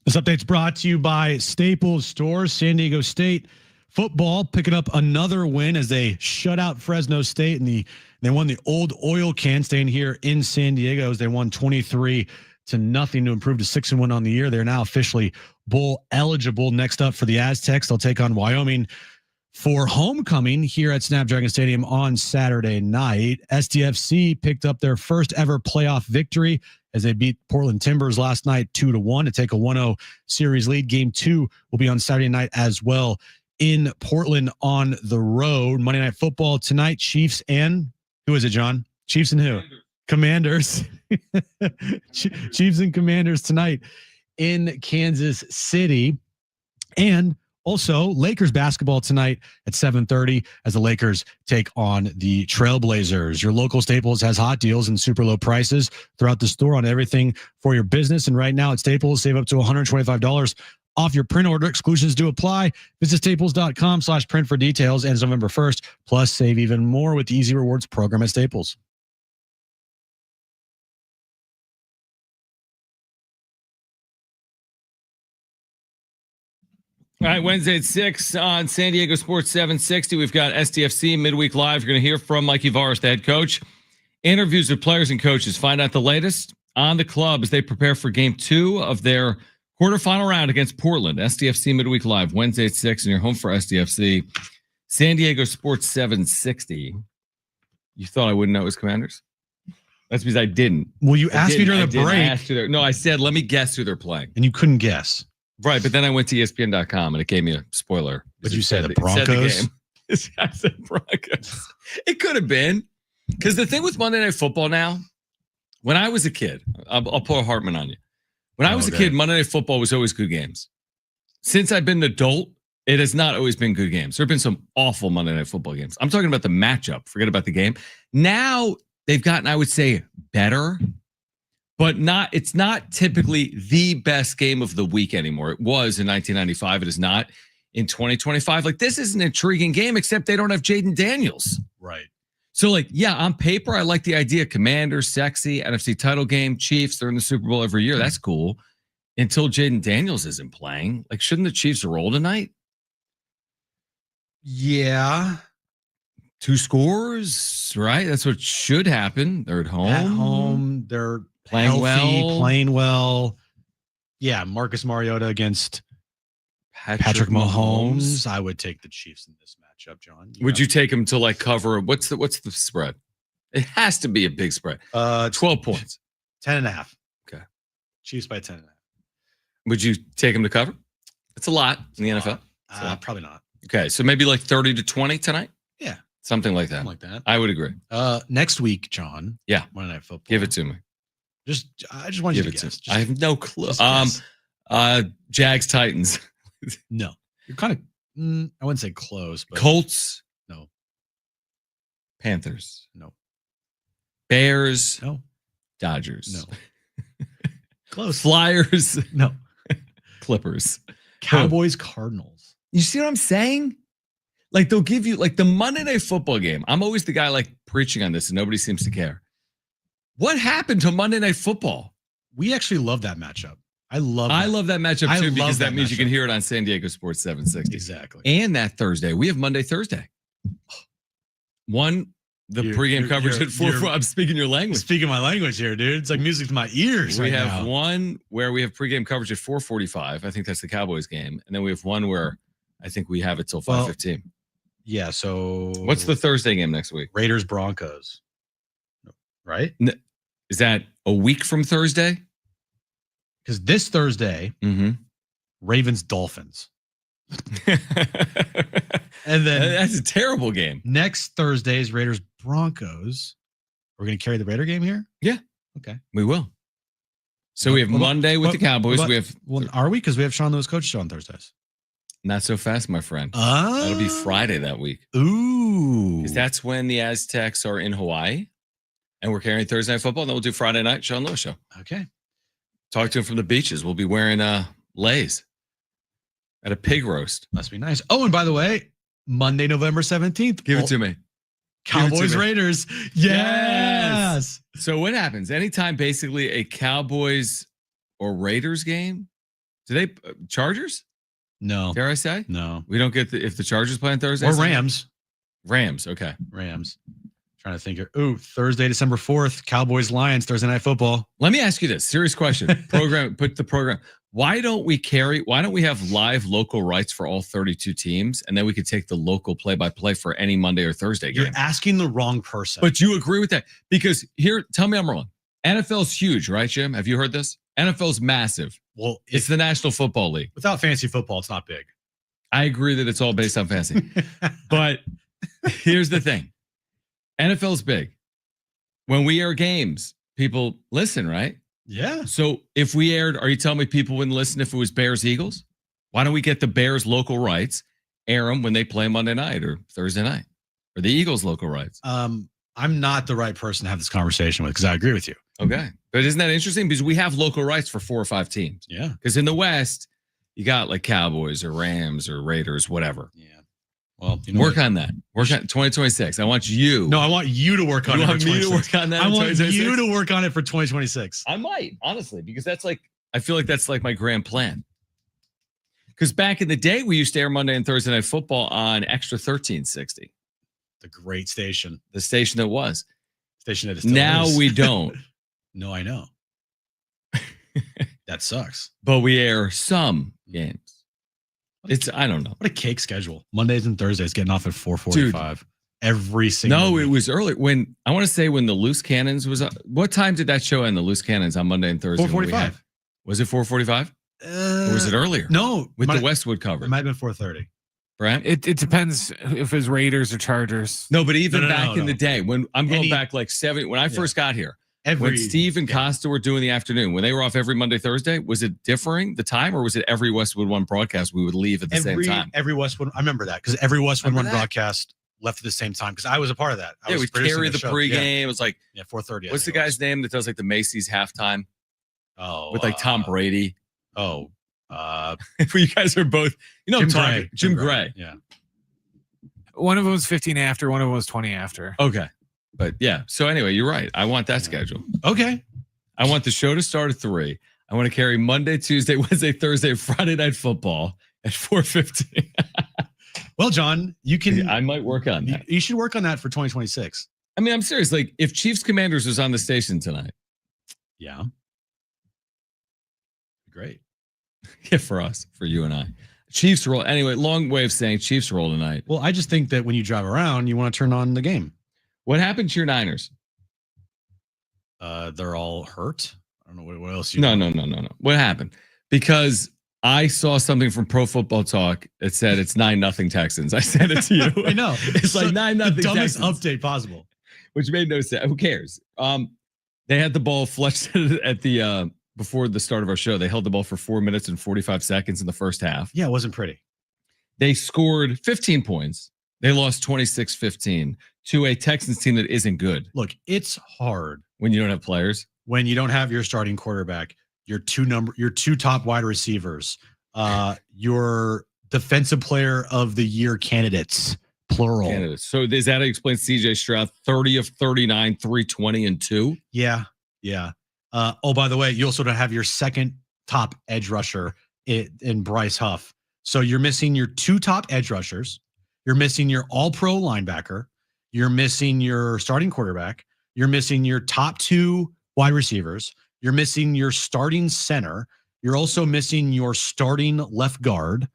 This update's brought to you by Staples Stores. San Diego State football picking up another win as they shut out Fresno State, and they won the old oil can, staying here in San Diego as they won 23-0 to improve to 6-1 on the year. They're now officially bowl eligible. Next up for the Aztecs, they'll take on Wyoming for homecoming here at Snapdragon Stadium on Saturday night. SDFC picked up their first ever playoff victory as they beat Portland Timbers last night 2-1 to take a 1-0 series lead. Game 2 will be on Saturday night as well in Portland on the road. Monday Night Football tonight, Chiefs and who is it, John? Chiefs and who? Commanders. Chiefs and Commanders tonight in Kansas City. And also, Lakers basketball tonight at 7:30 as the Lakers take on the Trailblazers. Your local Staples has hot deals and super low prices throughout the store on everything for your business. And right now at Staples, save up to $125 off your print order. Exclusions do apply. Visit staples.com/print for details. Ends November 1st. Plus, save even more with the Easy Rewards program at Staples. All right, Wednesday at 6 on San Diego Sports 760. We've got SDFC Midweek Live. You're going to hear from Mikey Varas, the head coach. Interviews with players and coaches. Find out the latest on the club as they prepare for Game 2 of their quarterfinal round against Portland. SDFC Midweek Live, Wednesday at 6, and you're home for SDFC. San Diego Sports 760. You thought I wouldn't know it was Commanders? That's because I didn't. Well, you asked me during the break. No, I said, let me guess who they're playing. And you couldn't guess. Right, but then I went to ESPN.com and it gave me a spoiler. Did you say the Broncos? I said Broncos. It could have been. Because the thing with Monday Night Football now, when I was a kid, I'll pull a Hartman on you. When I was a kid, Monday Night Football was always good games. Since I've been an adult, it has not always been good games. There have been some awful Monday Night Football games. I'm talking about the matchup. Forget about the game. Now they've gotten, I would say, better. But it's not typically the best game of the week anymore. It was in 1995. It is not in 2025. Like, this is an intriguing game, except they don't have Jaden Daniels. Right. So, like, yeah, on paper, I like the idea. Commanders, sexy, NFC title game, Chiefs, they're in the Super Bowl every year. That's cool. Until Jaden Daniels isn't playing. Like, shouldn't the Chiefs roll tonight? Yeah. 2 scores, right? That's what should happen. They're at home. At home, they're playing well. Yeah, Marcus Mariota against Patrick Mahomes. I would take the Chiefs in this matchup, John. Would you take them to like cover? What's the spread? It has to be a big spread. 12 points. 10.5. Okay. Chiefs by 10.5. Would you take them to cover? It's a lot in the NFL. Probably not. Okay, so maybe like 30-20 tonight? Yeah. Something like that. I would agree. Next week, John. Yeah. Monday Night Football. Give it to me. I just want you to guess. I have no clue. Jags Titans. No. You're kind of I wouldn't say close, but Colts. No. Panthers. No. Bears. No. Dodgers. No. Close. Flyers. No. Clippers. Cowboys, Cardinals. You see what I'm saying? Like, they'll give you like the Monday Night Football game. I'm always the guy like preaching on this and nobody seems to care. What happened to Monday Night Football? We actually love that matchup. I love that matchup too, because that means you can hear it on San Diego Sports 760. Exactly. And that Thursday, we have Monday, Thursday. Pregame coverage at 4. I'm speaking your language. Speaking my language here, dude. It's like music to my ears. We have one where we have pregame coverage at 4:45. I think that's the Cowboys game. And then we have one where I think we have it till 5:15. Yeah. So what's the Thursday game next week? Raiders, Broncos. Right? Is that a week from Thursday? Because this Thursday, Ravens, Dolphins. And then that's a terrible game. Next Thursday is Raiders, Broncos. We're going to carry the Raider game here? Yeah. Okay. We will. So we have Monday with the Cowboys. Are we? Because we have Sean Lewis Coach Show on Thursdays. Not so fast, my friend. That'll be Friday that week. Ooh. Because that's when the Aztecs are in Hawaii. And we're carrying Thursday Night Football. And then we'll do Friday night Sean Lewis Show. Okay. Talk to him from the beaches. We'll be wearing Lays at a pig roast. Must be nice. Oh, and by the way, Monday, November 17th. Give it to me. Cowboys, Raiders. Yes. So what happens? Anytime basically a Cowboys or Raiders game, Do they Chargers? No. Dare I say? No. We don't get if the Chargers play on Thursday or Rams. Rams. Okay. Rams. Trying to think. Thursday, December 4th, Cowboys Lions Thursday Night Football. Let me ask you this serious question. Put the program. Why don't we have live local rights for all 32 teams, and then we could take the local play-by-play for any Monday or Thursday game? You're asking the wrong person. But you agree with that? Because tell me I'm wrong. NFL's huge, right, Jim? Have you heard this? NFL's massive. Well, it's the National Football League. Without fantasy football, it's not big. I agree that it's all based on fantasy. But here's the thing. NFL's big. When we air games, people listen, right? Yeah. So if we aired, are you telling me people wouldn't listen if it was Bears-Eagles? Why don't we get the Bears local rights, air them when they play Monday night or Thursday night? Or the Eagles local rights? I'm not the right person to have this conversation with because I agree with you. Okay. But isn't that interesting? Because we have local rights for 4 or 5 teams. Yeah. Because in the West, you got like Cowboys or Rams or Raiders, whatever. Yeah. Well, work on that. Work on 2026. I want you. No, I want you to work on it. You want me to work on that? I want you to work on it for 2026. I might, honestly, because I feel like that's like my grand plan. Because back in the day, we used to air Monday and Thursday Night Football on Extra 1360. The great station. The station that was. Station that is still now is. We don't. No, I know. That sucks. But we air some games. I don't know. What a cake schedule. Mondays and Thursdays getting off at 4:45 every single No, week. It was early. When I want to say when the Loose Cannons was up. What time did that show end, the Loose Cannons, on Monday and Thursday? 4:45. Was it 4:45? Or was it earlier? No. With the Westwood cover. It might have been 4:30. Right? It depends if it's Raiders or Chargers. No, but even back in the day, when I'm going back like 7, when I first got here, when Steve and Costa were doing the afternoon, when they were off every Monday, Thursday, was it differing the time, or was it every Westwood One broadcast we would leave at the same time? Every Westwood, I remember that because every Westwood One broadcast left at the same time because I was a part of that. Yeah, we carry the pregame. It was like 4:30. What's the guy's name that does like the Macy's halftime? Oh, with like Tom Brady. Oh, you guys are both, Jim Gray. Yeah. One of them was 15 after, one of them was 20 after. Okay. But yeah. So anyway, you're right. I want that schedule. Okay. I want the show to start at 3. I want to carry Monday, Tuesday, Wednesday, Thursday, Friday Night Football at 4:15. Well, John, you can. I might work on that. You should work on that for 2026. I mean, I'm serious. Like, if Chiefs Commanders was on the station tonight. Yeah. Great. Yeah, for us, for you and I. Chiefs roll. Anyway, long way of saying Chiefs roll tonight. Well, I just think that when you drive around, you want to turn on the game. What happened to your Niners? They're all hurt. I don't know what else. No. What happened? Because I saw something from Pro Football Talk that said it's 9-0 Texans. I sent it to you. I know. It's like 9-0 the dumbest Texans. update possible. Which made no sense. Who cares? They had the ball flushed at the before the start of our show. They held the ball for 4 minutes and 45 seconds in the first half. Yeah, it wasn't pretty. They scored 15 points. They lost 26-15 to a Texans team that isn't good. Look, it's hard when you don't have players. When you don't have your starting quarterback, your two top wide receivers, your defensive player of the year candidates, plural. Candidates. So is that how you explain CJ Stroud 30 of 39, 320 and 2? Yeah. By the way, you also don't have your second top edge rusher in Bryce Huff. So you're missing your 2 top edge rushers. You're missing your all-pro linebacker. You're missing your starting quarterback. You're missing your top 2 wide receivers. You're missing your starting center. You're also missing your starting left guard.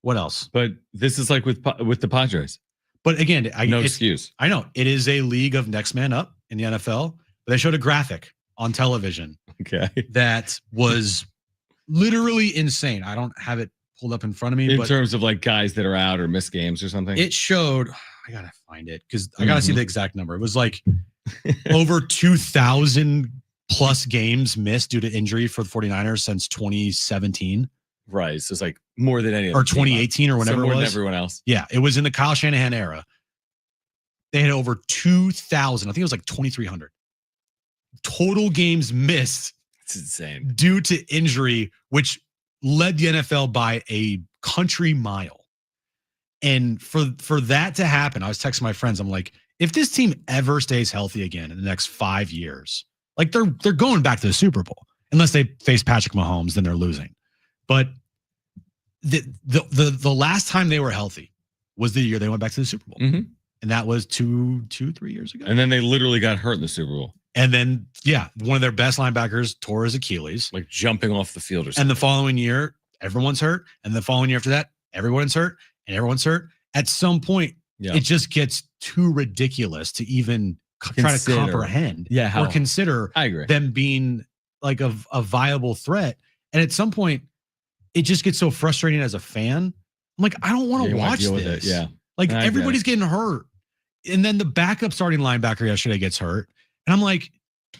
What else? But this is like with the Padres. But again, no excuse. I know it is a league of next man up in the NFL. But they showed a graphic on television. Okay. That was literally insane. I don't have it pulled up in front of me. In terms of like guys that are out or miss games or something? It showed, I got to find it because I got to see the exact number. It was like over 2,000 plus games missed due to injury for the 49ers since 2017. Right. So it's like more than any or 2018 or whenever it was. More than everyone else. Yeah. It was in the Kyle Shanahan era. They had over 2,000. I think it was like 2,300 total games missed. It's insane. Due to injury, which led the NFL by a country mile. And for that to happen, I was texting my friends. I'm like, if this team ever stays healthy again in the next 5 years, like they're going back to the Super Bowl. Unless they face Patrick Mahomes, then they're losing. But the last time they were healthy was the year they went back to the Super Bowl. Mm-hmm. And that was 3 years ago. And then they literally got hurt in the Super Bowl. And then, one of their best linebackers tore his Achilles. Like jumping off the field or something. And the following year, everyone's hurt. And the following year after that, everyone's hurt. And everyone's hurt. At some point, it just gets too ridiculous to even try to comprehend or consider them being like a viable threat. And at some point, it just gets so frustrating as a fan. I'm like, I don't want to watch this. Like everybody's getting hurt. And then the backup starting linebacker yesterday gets hurt. And I'm like,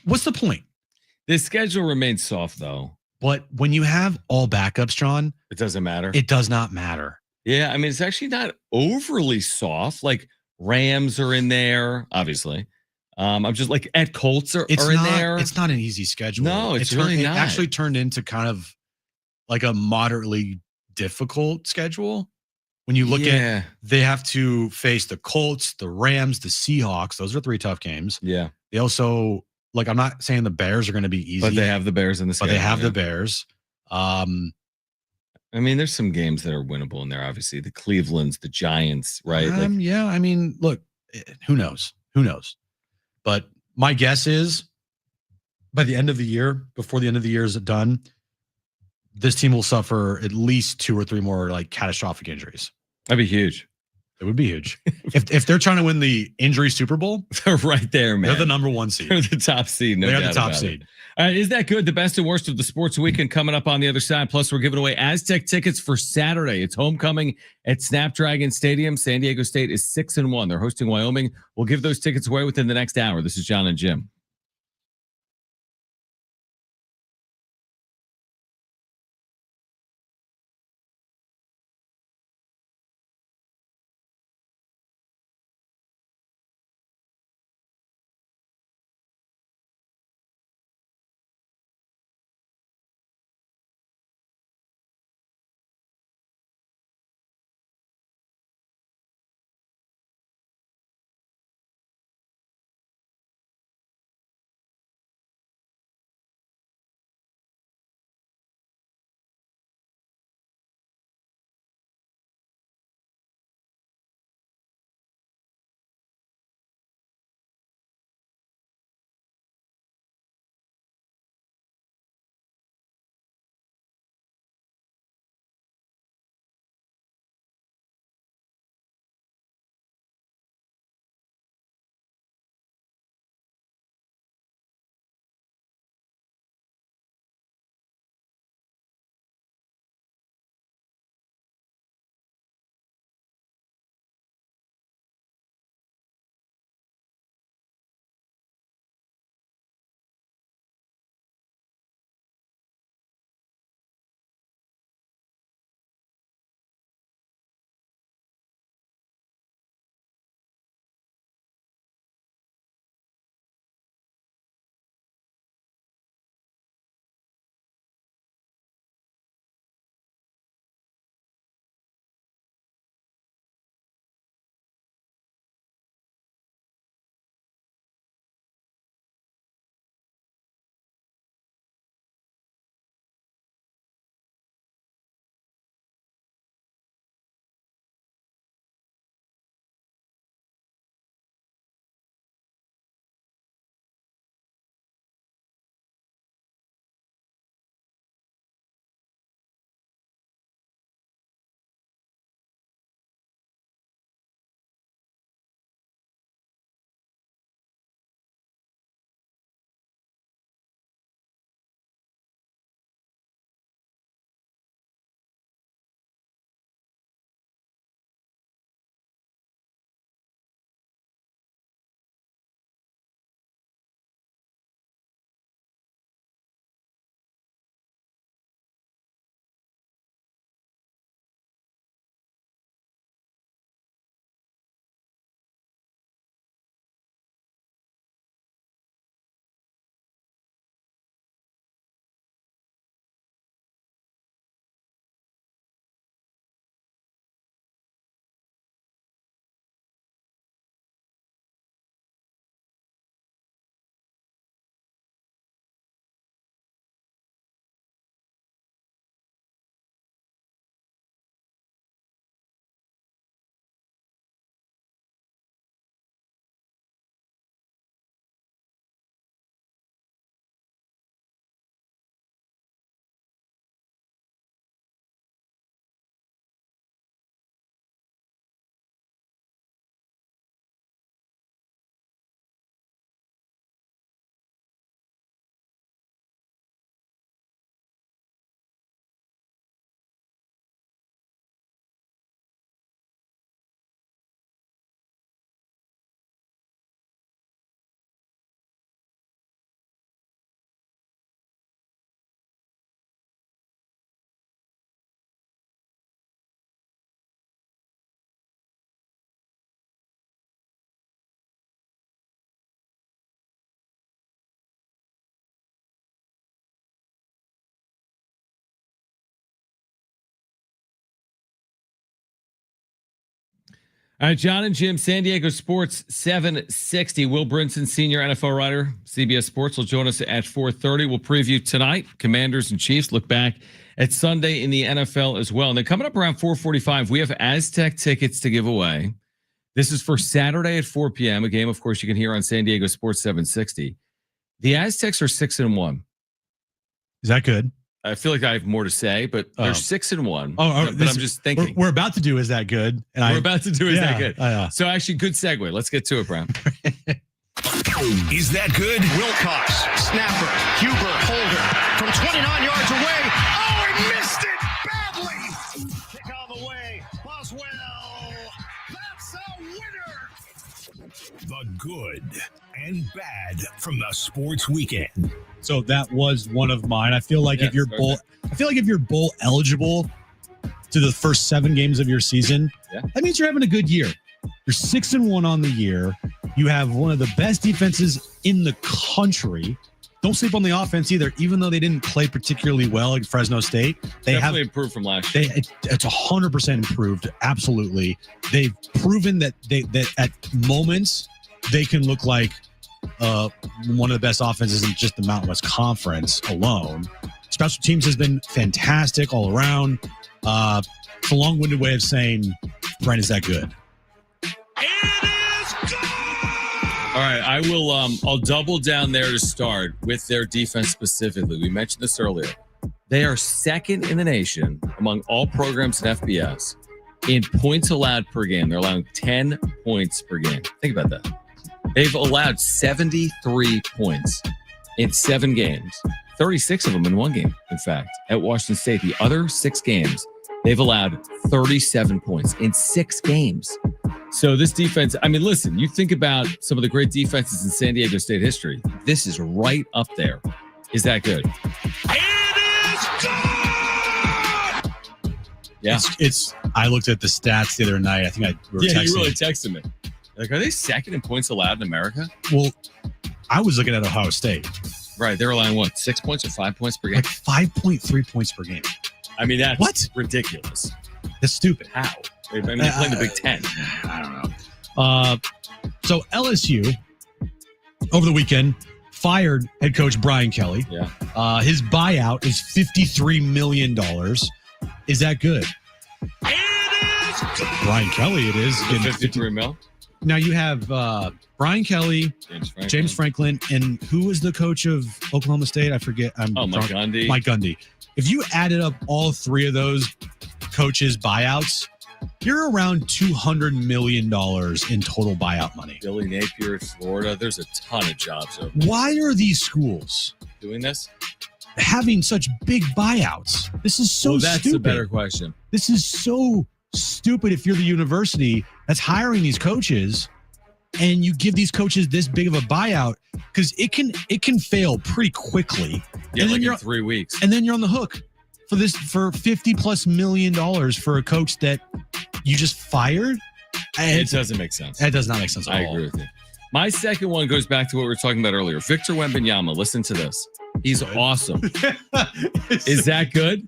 what's the point? The schedule remains soft, though. But when you have all backups, John, it doesn't matter. It does not matter. Yeah, I mean, it's actually not overly soft. Like Rams are in there, obviously. I'm just like at Colts are in there. It's not an easy schedule. No, it's really not. It actually turned into kind of like a moderately difficult schedule. When you look at, they have to face the Colts, the Rams, the Seahawks. Those are 3 tough games. Yeah. They also, like, I'm not saying the Bears are going to be easy. But they have the Bears in the schedule. But they have the Bears. I mean, there's some games that are winnable in there, obviously. The Clevelands, the Giants, right? I mean, look, who knows? Who knows? But my guess is by the end of the year, before the end of the year is done, this team will suffer at least 2 or 3 more like catastrophic injuries. That'd be huge. It would be huge. if they're trying to win the injury Super Bowl, they're right there, man. They're the number 1 seed. They're the top seed. They're the top seed. Is that good? The best and worst of the sports weekend coming up on the other side. Plus, we're giving away Aztec tickets for Saturday. It's homecoming at Snapdragon Stadium. San Diego State is 6-1. They're hosting Wyoming. We'll give those tickets away within the next hour. This is John and Jim. All right, John and Jim, San Diego Sports 760. Will Brinson, senior NFL writer, CBS Sports, will join us at 4:30. We'll preview tonight, Commanders and Chiefs. Look back at Sunday in the NFL as well. And then coming up around 4:45, we have Aztec tickets to give away. This is for Saturday at 4 p.m., a game, of course, you can hear on San Diego Sports 760. The Aztecs are 6-1. Is that good? I feel like I have more to say, but they're 6-1. But I'm just thinking. We're about to do Is That Good? And we're about to do Is That Good? So actually, good segue. Let's get to it, Brown. Is that good? Wilcox, snapper, Huber, holder from 29 yards away. Oh, he missed it badly. Kick on the way. Boswell. That's a winner. The good and bad from the sports weekend. So that was one of mine. I feel like if you're bowl eligible to the first 7 games of your season, that means you're having a good year. You're 6-1 on the year. You have one of the best defenses in the country. Don't sleep on the offense either, even though they didn't play particularly well at Fresno State. They definitely have improved from last year. It's 100% improved. Absolutely. They've proven that at moments they can look like one of the best offenses in just the Mountain West Conference alone. Special teams has been fantastic all around. It's a long-winded way of saying, Brent, is that good? It is good. All right, I will. I'll double down there to start with their defense specifically. We mentioned this earlier. They are second in the nation among all programs in FBS in points allowed per game. They're allowing 10 points per game. Think about that. They've allowed 73 points in 7 games, 36 of them in 1 game, in fact, at Washington State. The other 6 games, they've allowed 37 points in 6 games. So this defense, I mean, listen, you think about some of the great defenses in San Diego State history. This is right up there. Is that good? It is good. Yeah. I looked at the stats the other night. I think you really texted me. Like, are they second in points allowed in America? Well, I was looking at Ohio State. Right. They're allowing what, 6 points or 5 points per game? Like 5.3 points per game. I mean, that's ridiculous. That's stupid. How? I mean, they're playing the Big Ten. I don't know. So LSU, over the weekend, fired head coach Brian Kelly. Yeah. His buyout is $53 million. Is that good? It is good. Brian Kelly, it is. 53 mil? Now you have Brian Kelly, James Franklin, and who was the coach of Oklahoma State? I forget. Mike Gundy. Mike Gundy. If you added up all 3 of those coaches' buyouts, you're around $200 million in total buyout money. Billy Napier at Florida. There's a ton of jobs open. Why are these schools doing this? Having such big buyouts? This is so that's stupid. a better question. This is so stupid if you're the university that's hiring these coaches and you give these coaches this big of a buyout, because it can fail pretty quickly. Yeah, like in 3 weeks. And then you're on the hook for $50+ million for a coach that you just fired. It doesn't make sense. It does not make sense at all. I agree with you. My second one goes back to what we were talking about earlier. Victor Wembanyama, listen to this. He's awesome. Is that good?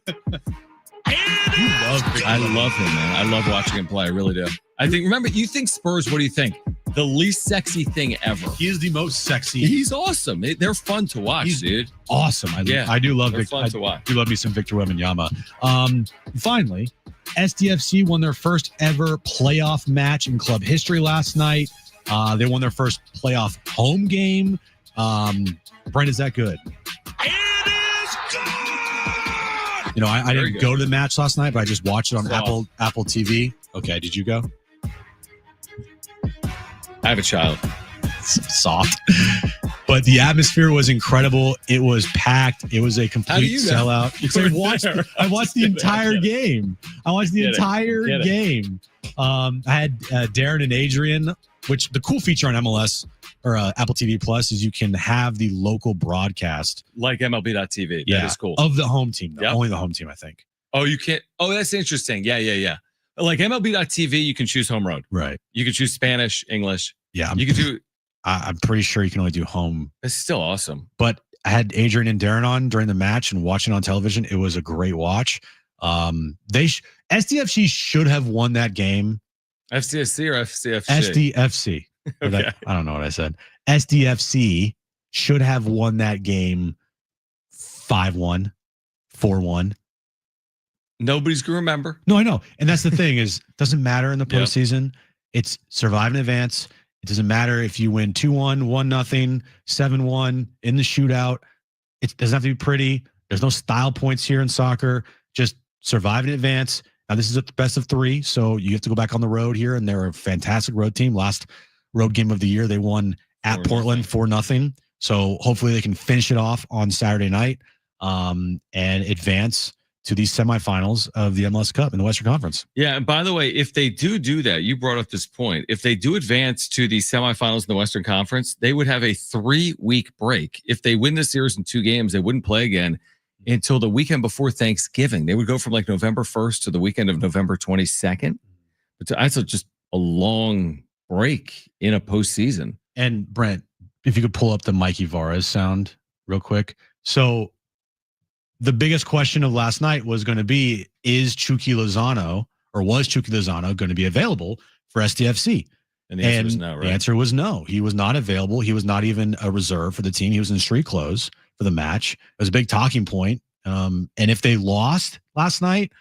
I love him, man. I love watching him play. I really do. I think, remember, you think Spurs, what do you think? The least sexy thing ever. He is the most sexy. He's awesome. They're fun to watch, dude. Awesome. I do love Victor. Fun to watch. I do love me some Victor Wembanyama. Finally, SDFC won their first ever playoff match in club history last night. They won their first playoff home game. Brent, is that good? It is good. You know, I didn't go to the match last night, but I just watched it on Apple TV. Okay, did you go? I have a child. Soft. But the atmosphere was incredible. It was packed. It was a complete sellout. I watched the entire game. I watched the entire game. I had Darren and Adrian, which the cool feature on MLS or Apple TV Plus is you can have the local broadcast. Like MLB.TV. That is cool. Of the home team. Yep. Only the home team, I think. Oh, you can't. Oh, that's interesting. Yeah. Like MLB.TV, you can choose home road. Right. You can choose Spanish, English. Yeah. You can do. I'm pretty sure you can only do home. It's still awesome. But I had Adrian and Darren on during the match and watching on television. It was a great watch. SDFC should have won that game FCSC or FCFC? SDFC. Okay. I don't know what I said. SDFC should have won that game 5-1, 4-1. Nobody's going to remember. No, I know. And that's the thing is, it doesn't matter in the postseason. Yep. It's survive in advance. It doesn't matter if you win 2-1, 1-0, 7-1 in the shootout. It doesn't have to be pretty. There's no style points here in soccer. Just survive in advance. Now, this is at the best of 3, so you have to go back on the road here, and they're a fantastic road team. Last road game of the year, they won at Portland 4-0. So hopefully they can finish it off on Saturday night and advance to these semifinals of the MLS Cup in the Western Conference. Yeah, and by the way, if they do that, you brought up this point. If they do advance to the semifinals in the Western Conference, they would have a 3-week break. If they win the series in 2 games, they wouldn't play again until the weekend before Thanksgiving. They would go from like November 1st to the weekend of November 22nd. But that's just a long break in a postseason. And Brent, if you could pull up the Mikey Varas sound real quick. So the biggest question of last night was going to be, was Chucky Lozano going to be available for SDFC? And the answer was no, right? The answer was no. He was not available. He was not even a reserve for the team. He was in street clothes for the match. It was a big talking point. And if they lost last night,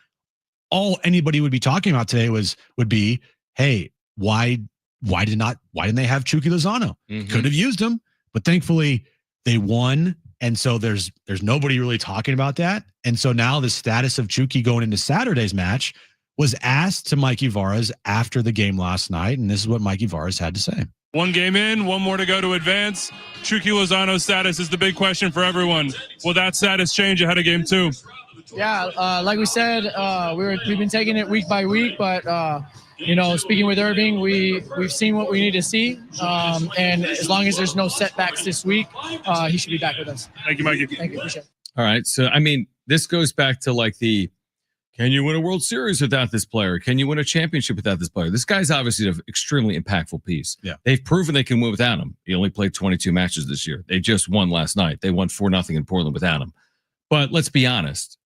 all anybody would be talking about today would be, hey, why didn't they have Chucky Lozano? Mm-hmm. Could have used him, but thankfully they won. And so there's nobody really talking about that. And so now the status of Chucky going into Saturday's match was asked to Mikey Varas after the game last night. And this is what Mikey Varas had to say. 1 game in, 1 more to go to advance. Chucky Lozano's status is the big question for everyone. Will that status change ahead of game 2? Yeah, like we said, we've been taking it week by week, but speaking with Irving, we've seen what we need to see, and as long as there's no setbacks this week, he should be back with us. Thank you, Mikey. Thank you. Appreciate it. All right, so I mean, this goes back to like can you win a World Series without this player? Can you win a championship without this player? This guy's obviously an extremely impactful piece. Yeah, they've proven they can win without him. He only played 22 matches this year. They just won last night. They won 4-0 in Portland without him. But let's be honest.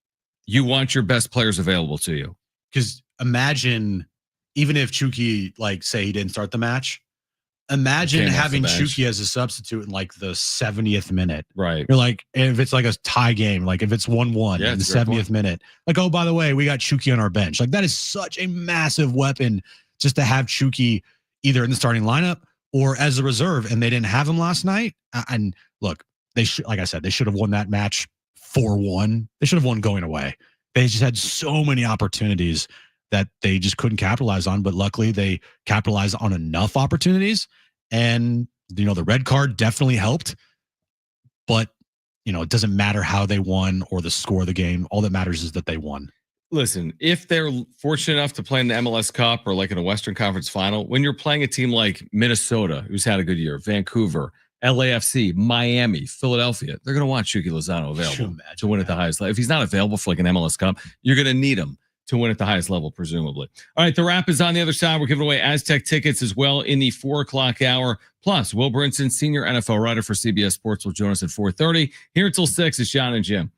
You want your best players available to you. Because imagine, even if Chucky, say he didn't start the match, imagine having Chucky as a substitute in like the 70th minute. Right. You're like, if it's like a tie game, like if it's 1-1 in the 70th minute, like, oh, by the way, we got Chucky on our bench. Like that is such a massive weapon just to have Chucky either in the starting lineup or as a reserve. And they didn't have him last night. And look, like I said, they should have won that match 4-1. They should have won going away. They just had so many opportunities that they just couldn't capitalize on, but luckily they capitalized on enough opportunities. And the red card definitely helped, but it doesn't matter how they won or the score of the game. All that matters is that they won. Listen, if they're fortunate enough to play in the MLS Cup or like in a Western Conference final, when you're playing a team like Minnesota, who's had a good year, Vancouver, LAFC, Miami, Philadelphia, they're going to want Chucky Lozano available to win at the highest level. If he's not available for like an MLS Cup, you're going to need him to win at the highest level, presumably. All right, the wrap is on the other side. We're giving away Aztec tickets as well in the 4:00 hour. Plus, Will Brinson, senior NFL writer for CBS Sports, will join us at 4:30. Here until 6 is John and Jim.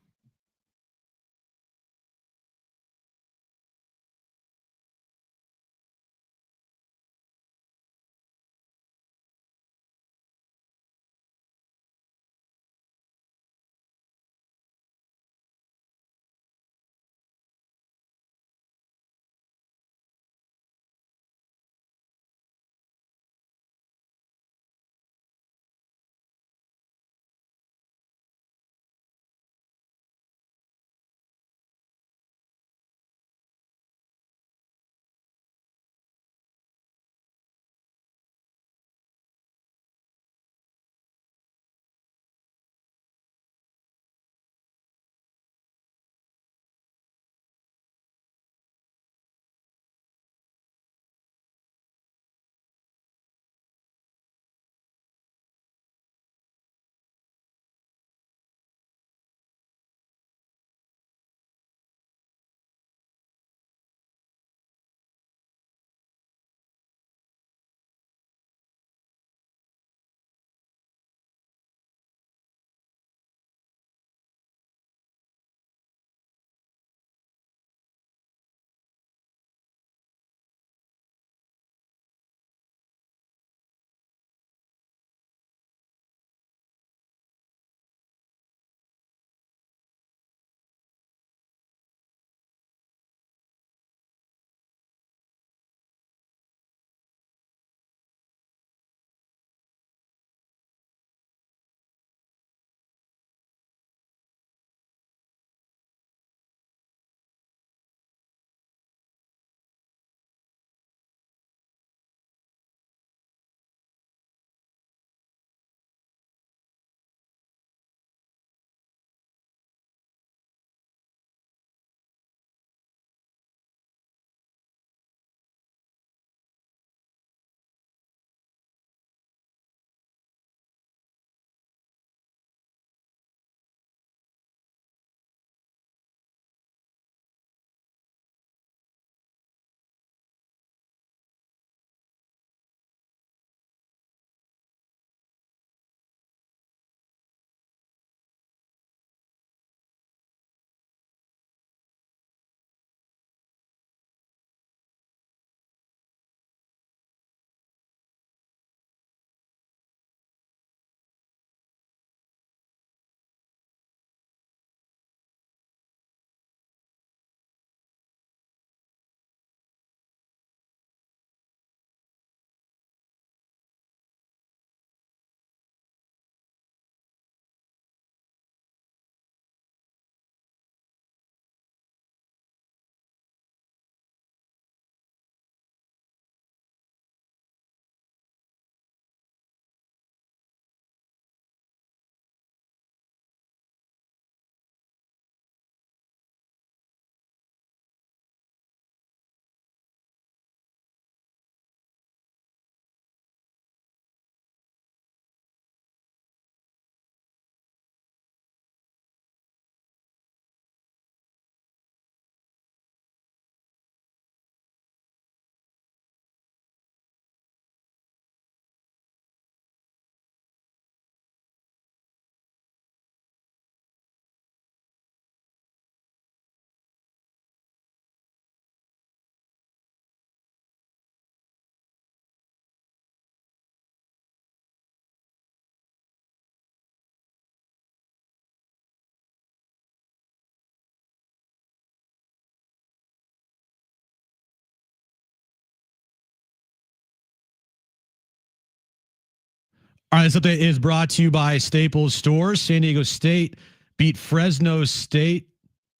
All right, this update is brought to you by Staples Stores. San Diego State beat Fresno State.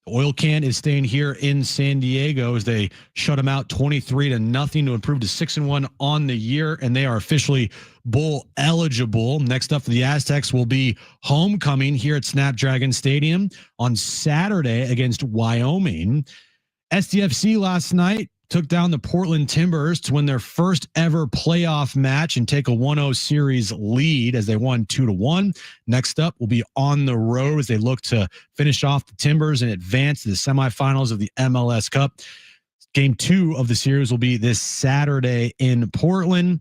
The oil can is staying here in San Diego as they shut them out 23-0 to improve to 6-1 on the year, and they are officially bowl eligible. Next up for the Aztecs will be homecoming here at Snapdragon Stadium on Saturday against Wyoming. SDFC last night took down the Portland Timbers to win their first ever playoff match and take a 1-0 series lead as they won 2-1. Next up will be on the road as they look to finish off the Timbers and advance to the semifinals of the MLS Cup. Game 2 of the series will be this Saturday in Portland.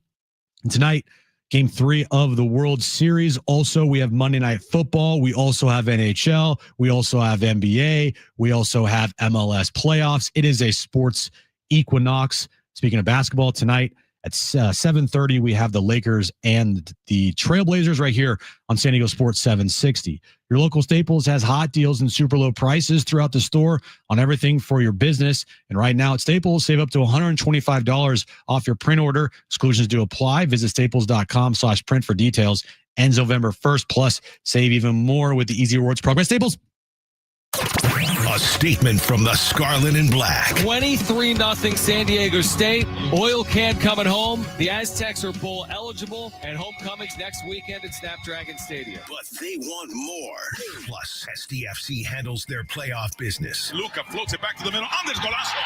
And tonight, Game 3 of the World Series. Also, we have Monday Night Football. We also have NHL. We also have NBA. We also have MLS playoffs. It is a sports equinox. Speaking of basketball, tonight at 7:30, we have the Lakers and the Trailblazers right here on San Diego Sports 760. Your local Staples has hot deals and super low prices throughout the store on everything for your business. And right now at Staples, save up to $125 off your print order. Exclusions do apply. Visit staples.com/print for details. Ends November 1st. Plus, save even more with the Easy Rewards program. Staples. A statement from the Scarlet and Black. 23-0 San Diego State. Oil can coming home. The Aztecs are bowl eligible, and homecoming's next weekend at Snapdragon Stadium. But they want more. Plus, SDFC handles their playoff business. Luca floats it back to the middle. Andres golazo.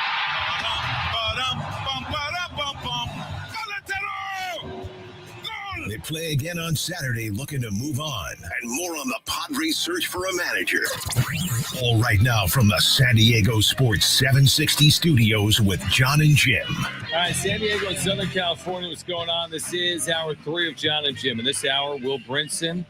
They play again on Saturday, looking to move on. And more on the Padres search for a manager. All right now from the San Diego Sports 760 studios with John and Jim. All right, San Diego and Southern California, what's going on? This is hour 3 of John and Jim. In this hour, Will Brinson,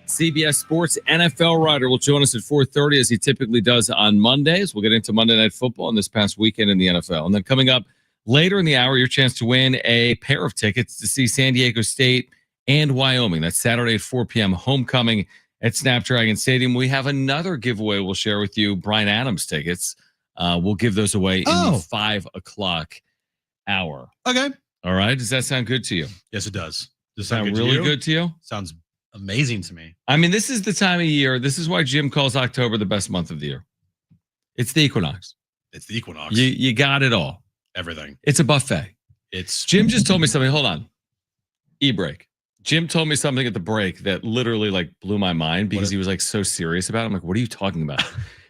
CBS Sports NFL writer, will join us at 4:30 as he typically does on Mondays. We'll get into Monday Night Football and this past weekend in the NFL. And then coming up later in the hour, your chance to win a pair of tickets to see San Diego State and Wyoming. That's Saturday at 4 p.m. homecoming at Snapdragon Stadium. We have another giveaway we'll share with you, Bryan Adams tickets. We'll give those away in the 5 o'clock hour. Okay. All right. Does that sound good to you? Yes, it does. Does that sound really good to you? Sounds amazing to me. I mean, this is the time of year. This is why Jim calls October the best month of the year. It's the equinox. It's the equinox. You got it all. Everything. It's a buffet. Jim just told me something. Hold on. E-break. Jim told me something at the break that literally like blew my mind because he was like so serious about it. I'm like, what are you talking about?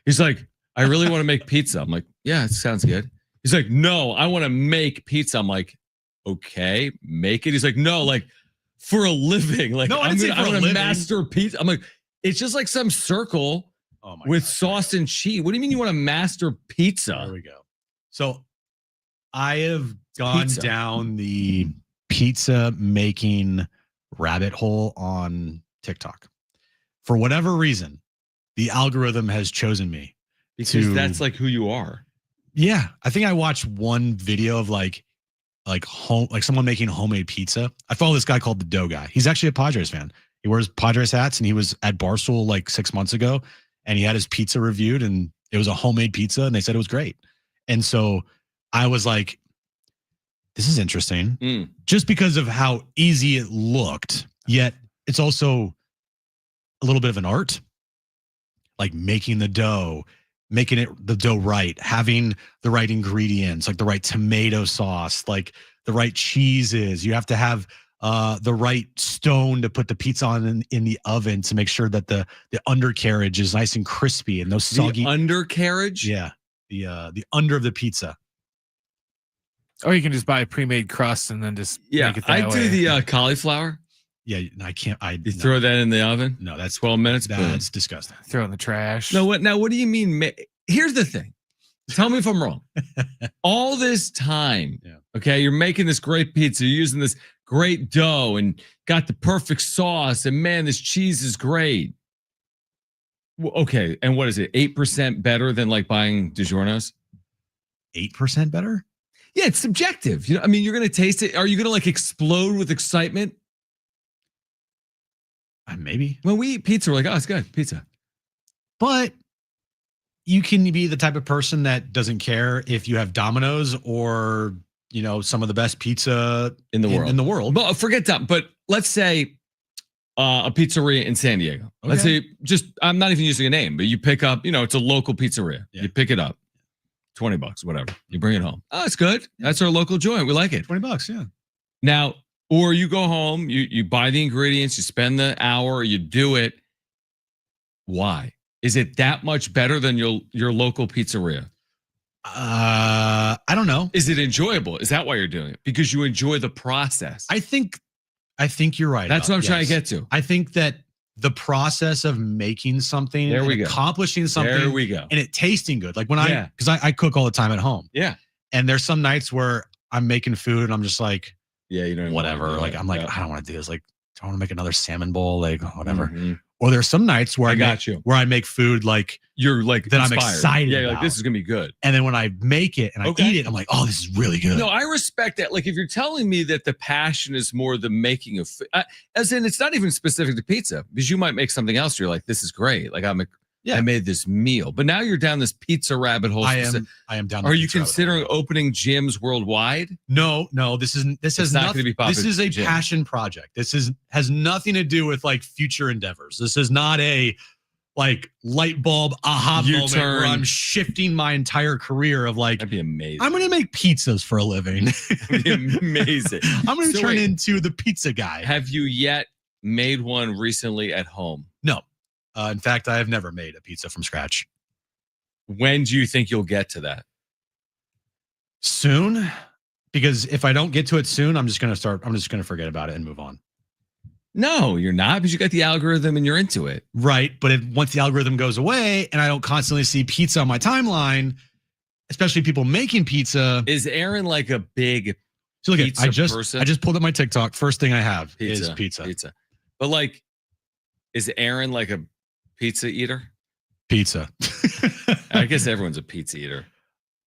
He's like, I really want to make pizza. I'm like, yeah, it sounds good. He's like, no, I want to make pizza. I'm like, okay, make it. He's like, no, like for a living. Like, no, I'm going to master pizza. I'm like, it's just like some circle with sauce and cheese. What do you mean you want to master pizza? There we go. So I have gone down the pizza making rabbit hole on TikTok. For whatever reason, the algorithm has chosen me. Because that's like who you are. Yeah. I think I watched one video of like someone making homemade pizza. I follow this guy called the Dough Guy. He's actually a Padres fan. He wears Padres hats and he was at Barstool like 6 months ago and he had his pizza reviewed and it was a homemade pizza and they said it was great. And so I was like, this is interesting just because of how easy it looked, yet it's also a little bit of an art, like making the dough, making the dough right, having the right ingredients, like the right tomato sauce, like the right cheeses. You have to have the right stone to put the pizza on in the oven to make sure that the undercarriage is nice and crispy and those soggy. The undercarriage? Yeah. The under of the pizza. Or you can just buy a pre-made crust and then just make it that way. Do the cauliflower. Yeah, I can't. You throw that in the oven? No, that's 12 minutes. That's disgusting. Throw it in the trash. No, what? Now, what do you mean? Here's the thing. Tell me if I'm wrong. All this time, okay, you're making this great pizza. You're using this great dough and got the perfect sauce. And man, this cheese is great. Okay, and what is it? 8% better than like buying DiGiorno's? 8% better? Yeah, it's subjective. I mean, you're going to taste it. Are you going to like explode with excitement? Maybe. When we eat pizza, we're like, oh, it's good. Pizza. But you can be the type of person that doesn't care if you have Domino's or, some of the best pizza in the world. In the world. But forget that. But let's say a pizzeria in San Diego. Okay. Let's say I'm not even using a name, but you pick up, it's a local pizzeria. Yeah. You pick it up, $20, whatever. You bring it home. Oh, it's good. That's our local joint. We like it. $20, yeah. Now, or you go home, you buy the ingredients, you spend the hour, you do it. Why? Is it that much better than your local pizzeria? I don't know. Is it enjoyable? Is that why you're doing it? Because you enjoy the process. I think you're right. That's what I'm trying to get to. I think that the process of making something and accomplishing something there we go. And it tasting good. Like when because I cook all the time at home. Yeah. And there's some nights where I'm making food and I'm just like, whatever. Like I'm like, I don't want to do this. Like, I want to make another salmon bowl, like whatever. Mm-hmm. Or there's some nights where I make food like you're like that I'm excited. Yeah, like this is gonna be good. And then when I make it and I eat it, I'm like, oh, this is really good. No, I respect that. Like if you're telling me that the passion is more the making of food, as in it's not even specific to pizza, because you might make something else. You're like, this is great. Like I made this meal, but now you're down this pizza rabbit hole. I am down. Are you considering opening gyms worldwide? No. This has nothing to be popular. This is a passion project. This has nothing to do with like future endeavors. This is not a like light bulb aha moment where I'm shifting my entire career of like. That'd be amazing. I'm going to make pizzas for a living. That'd be amazing. I'm going to turn into the pizza guy. Have you yet made one recently at home? No. In fact, I have never made a pizza from scratch. When do you think you'll get to that? Soon, because if I don't get to it soon, I'm just going to forget about it and move on. No, you're not, because you got the algorithm and you're into it. Right, but once the algorithm goes away and I don't constantly see pizza on my timeline, especially people making pizza. Is Aaron like a big pizza person? I just pulled up my TikTok. First thing I have is pizza. But like, is Aaron like a pizza eater? Pizza. I guess everyone's a pizza eater.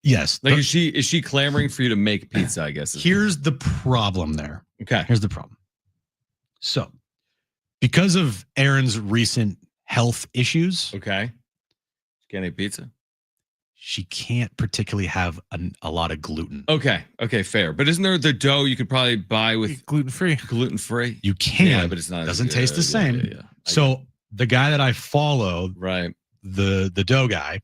Yes. Like, is she clamoring for you to make pizza, I guess? Here's the problem there. Okay. Here's the problem. So, because of Aaron's recent health issues. Okay. She can't eat pizza? She can't particularly have a lot of gluten. Okay, fair. But isn't there the dough you could probably buy with gluten-free? Gluten-free? You can. Yeah, but it's not. It doesn't taste the same. Yeah. So the guy that I follow, right, the dough guy,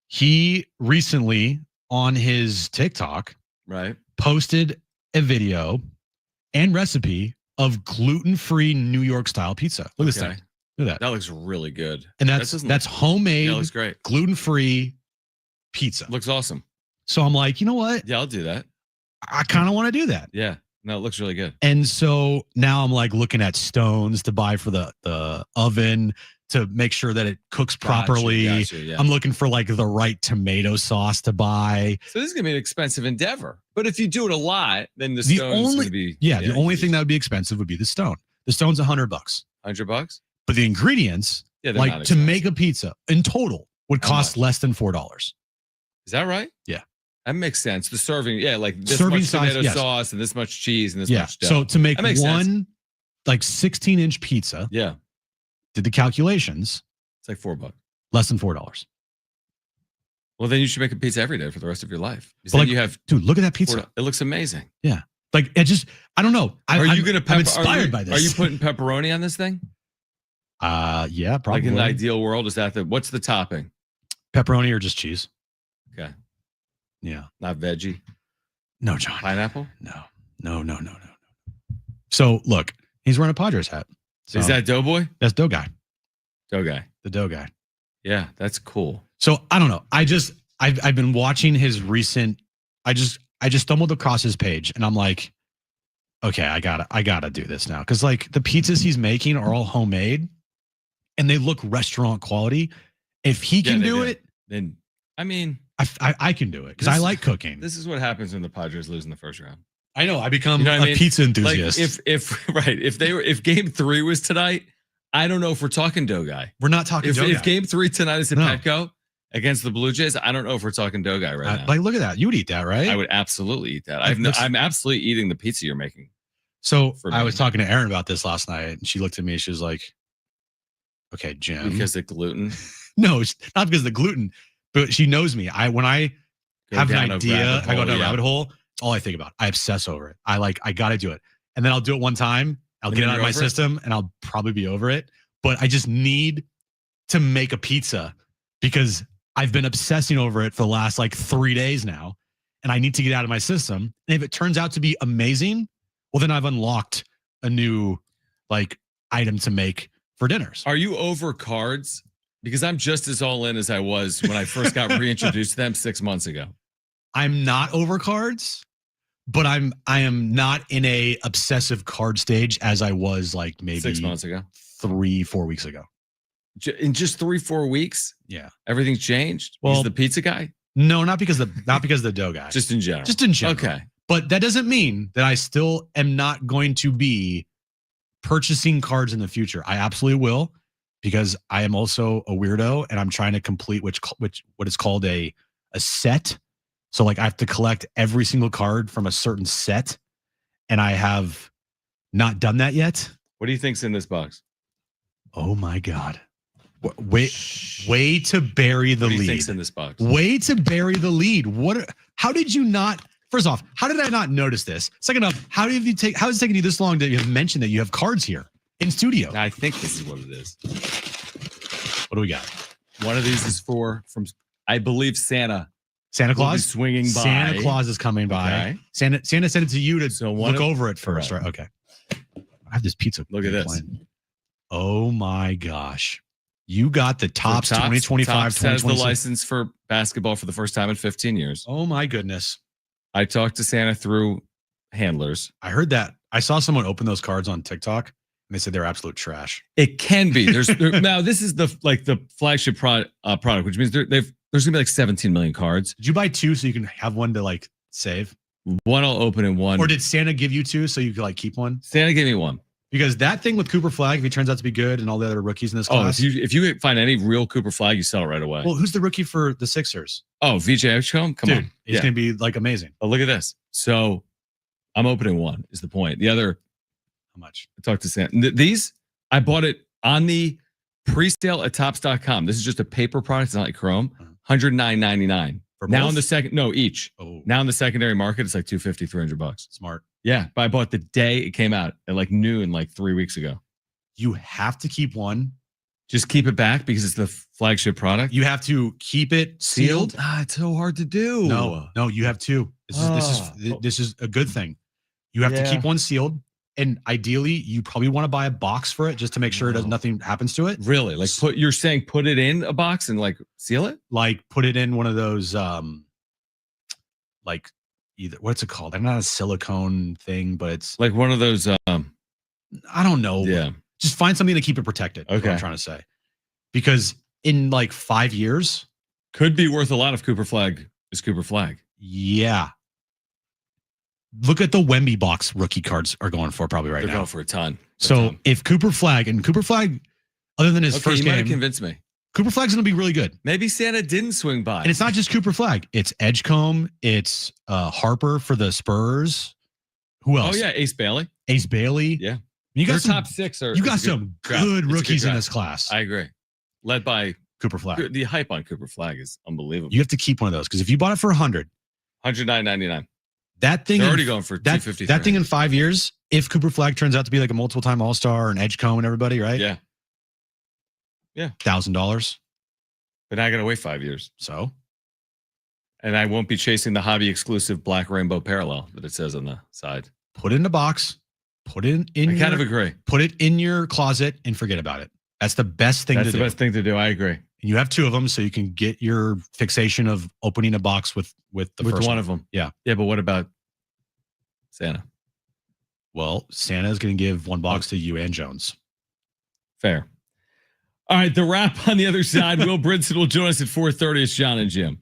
he recently on his TikTok, right, posted a video and recipe of gluten-free New York style pizza. Look at this thing. Look at that. That looks really good. And that's homemade, that looks great, gluten-free pizza. Looks awesome. So I'm like, you know what? Yeah, I'll do that. I kind of want to do that. Yeah. No, it looks really good. And so now I'm like looking at stones to buy for the oven to make sure that it cooks properly. Gotcha, yeah. I'm looking for like the right tomato sauce to buy. So this is gonna be an expensive endeavor. But if you do it a lot, then the stone's gonna be the only thing that would be expensive would be the stone. The stone's $100. $100? But the ingredients, like to make a pizza in total, would cost less than $4. Is that right? Yeah. That makes sense. The serving, like this much tomato sauce and this much cheese and this much dough. So to make one like 16-inch pizza, did the calculations. It's like $4. Less than $4. Well, then you should make a pizza every day for the rest of your life. But like, you have, dude, look at that pizza. It looks amazing. Yeah. Like I don't know. I'm inspired by this. Are you putting pepperoni on this thing? Yeah, probably. Like in the ideal world, is that what's the topping? Pepperoni or just cheese? Okay. Yeah. Not veggie? No, John. Pineapple? No. So look, he's wearing a Padres hat. So is that Doughboy? That's Dough Guy. Dough Guy. The Dough Guy. Yeah, that's cool. So I don't know. I've been watching his recent. I just stumbled across his page and I'm like, okay, I gotta do this now. Cause like the pizzas he's making are all homemade and they look restaurant quality. If he can do it, then I mean, I can do it because I like cooking. This is what happens when the Padres lose in the first round. I know. I become a pizza enthusiast. Like if game 3 was tonight, I don't know if we're talking Dough Guy. We're not talking Dough Guy. If game 3 tonight is at Petco against the Blue Jays, I don't know if we're talking Dough Guy right now. Like, look at that. You would eat that, right? I would absolutely eat that. I'm absolutely eting the pizza you're making. So I was talking to Erin about this last night, and she looked at me. She was like, "Okay, Jim." Because of gluten? No, it's not because of the gluten. But she knows me. When I have an idea, I go down a rabbit hole. It's all I think about. I obsess over it. I got to do it. And then I'll do it one time I'll get it out of my system and I'll probably be over it. But I just need to make a pizza because I've been obsessing over it for the last like 3 days now. And I need to get out of my system. And if it turns out to be amazing, well, then I've unlocked a new like item to make for dinners. Are you over cards? Because I'm just as all in as I was when I first got reintroduced to them 6 months ago. I'm not over cards, but I am not in a obsessive card stage as I was like maybe 6 months ago, 3-4 weeks ago. In just 3-4 weeks, yeah, everything's changed. Well, he's the pizza guy. No, not because of the dough guy. Just in general. Just in general. Okay, but that doesn't mean that I still am not going to be purchasing cards in the future. I absolutely will, because I am also a weirdo and I'm trying to complete which what is called a set. So like I have to collect every single card from a certain set, and I have not done that yet. What do you think's in this box? Oh my God. Way to bury the lead. What do you think's in this box? Way to bury the lead. How did you not? First off, how did I not notice this? Second off, how is it taking you this long to have mentioned that you have cards here in studio? I think this is what it is. What do we got? One of these is from I believe Santa. Santa Claus swinging by. Santa Claus is coming by. Okay. Santa sent it to you to look over it first, right? Okay. I have this pizza. Look at this. Line. Oh my gosh. You got the Topps 2025. Topps has the license for basketball for the first time in 15 years. Oh my goodness. I talked to Santa through handlers. I heard that. I saw someone open those cards on TikTok and they said they're absolute trash. It can be. Now this is the flagship product, which means there's gonna be like 17 million cards. Did you buy 2 so you can have one to like save? One I'll open in one. Or did Santa give you 2 so you could like keep one? Santa gave me one. Because that thing with Cooper Flag, if he turns out to be good and all the other rookies in this class. If you find any real Cooper Flag, you sell it right away. Well, who's the rookie for the Sixers? Oh, VJ Edgecombe? Come on. He's going to be like amazing. But look at this. So I'm opening one is the point. The other, how much? I talked to Santa. These, I bought it on the pre-sale at Topps.com. This is just a paper product. It's not like Chrome. $109.99. Now in the second, no, each. Oh. Now in the secondary market, it's like $250, $300. Smart. Yeah, but I bought the day it came out at like noon, like 3 weeks ago. You have to keep one. Just keep it back because it's the flagship product. You have to keep it sealed. It's so hard to do. No, you have 2. This is a good thing. You have to keep one sealed, and ideally, you probably want to buy a box for it just to make sure nothing happens to it. Really? Like you're saying put it in a box and like seal it? Like put it in one of those like either what's it called? I'm not a silicone thing, but it's like one of those I don't know. Yeah. Just find something to keep it protected. Okay. What I'm trying to say. Because in like 5 years, could be worth a lot if Cooper Flag is Cooper Flag. Yeah. Look at the Wemby box rookie cards are going for probably right now. They're going for a ton. If Cooper Flag, other than his first game, might have convinced me. Cooper Flag's going to be really good. Maybe Santa didn't swing by. And it's not just Cooper Flag. It's Edgecombe. It's Harper for the Spurs. Who else? Oh, yeah. Ace Bailey. Yeah. You got top 6. You got some good rookies in this class. I agree. Led by Cooper Flag. The hype on Cooper Flag is unbelievable. You have to keep one of those because if you bought it for $109.99. That thing they're already going for $250. That thing in 5 years, if Cooper Flag turns out to be like a multiple-time All-Star and Edgecombe and everybody, right? Yeah. $1,000. But now I got to wait 5 years. So? And I won't be chasing the hobby exclusive Black Rainbow Parallel that it says on the side. Put it in a box. Put it in. I kind of agree. Put it in your closet and forget about it. That's the best thing to do. That's the best thing to do. I agree. And you have 2 of them, so you can get your fixation of opening a box with first one of them. Yeah. Yeah, but what about Santa? Well, Santa is going to give 1 box to you and Jones. Fair. All right, the wrap on the other side. Will Brinson will join us at 4:30. It's John and Jim.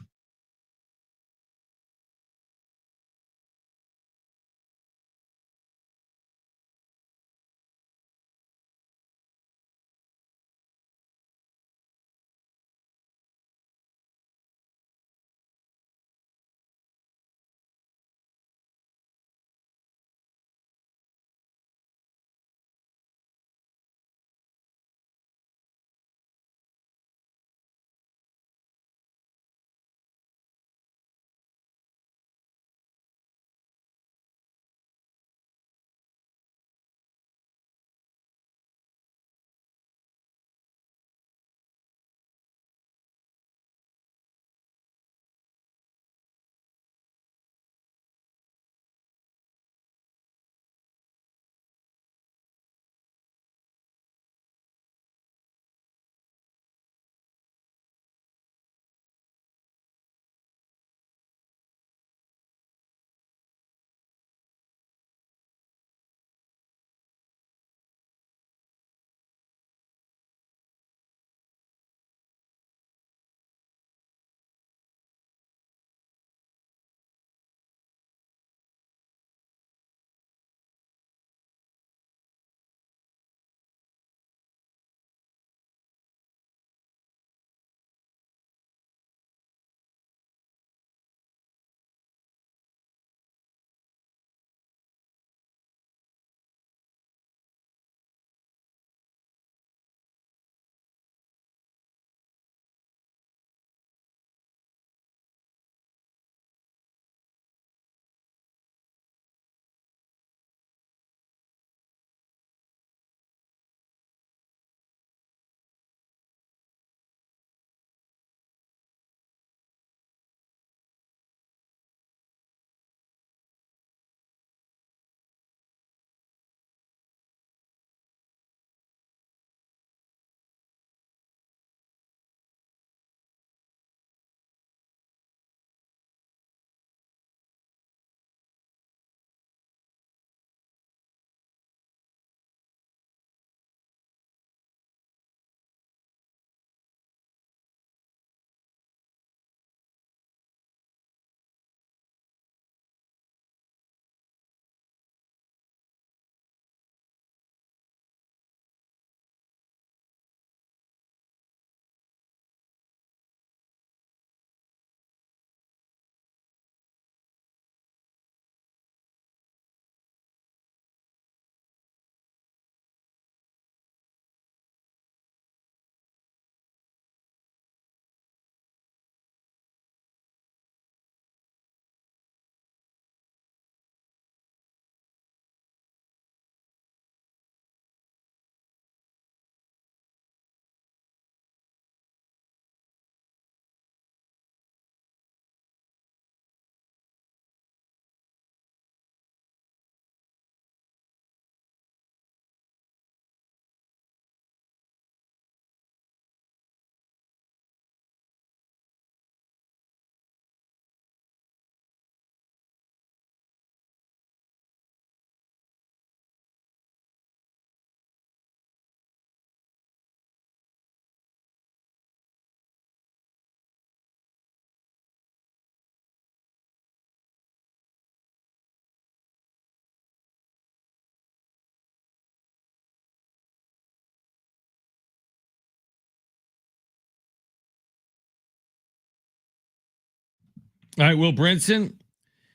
All right, Will Brinson,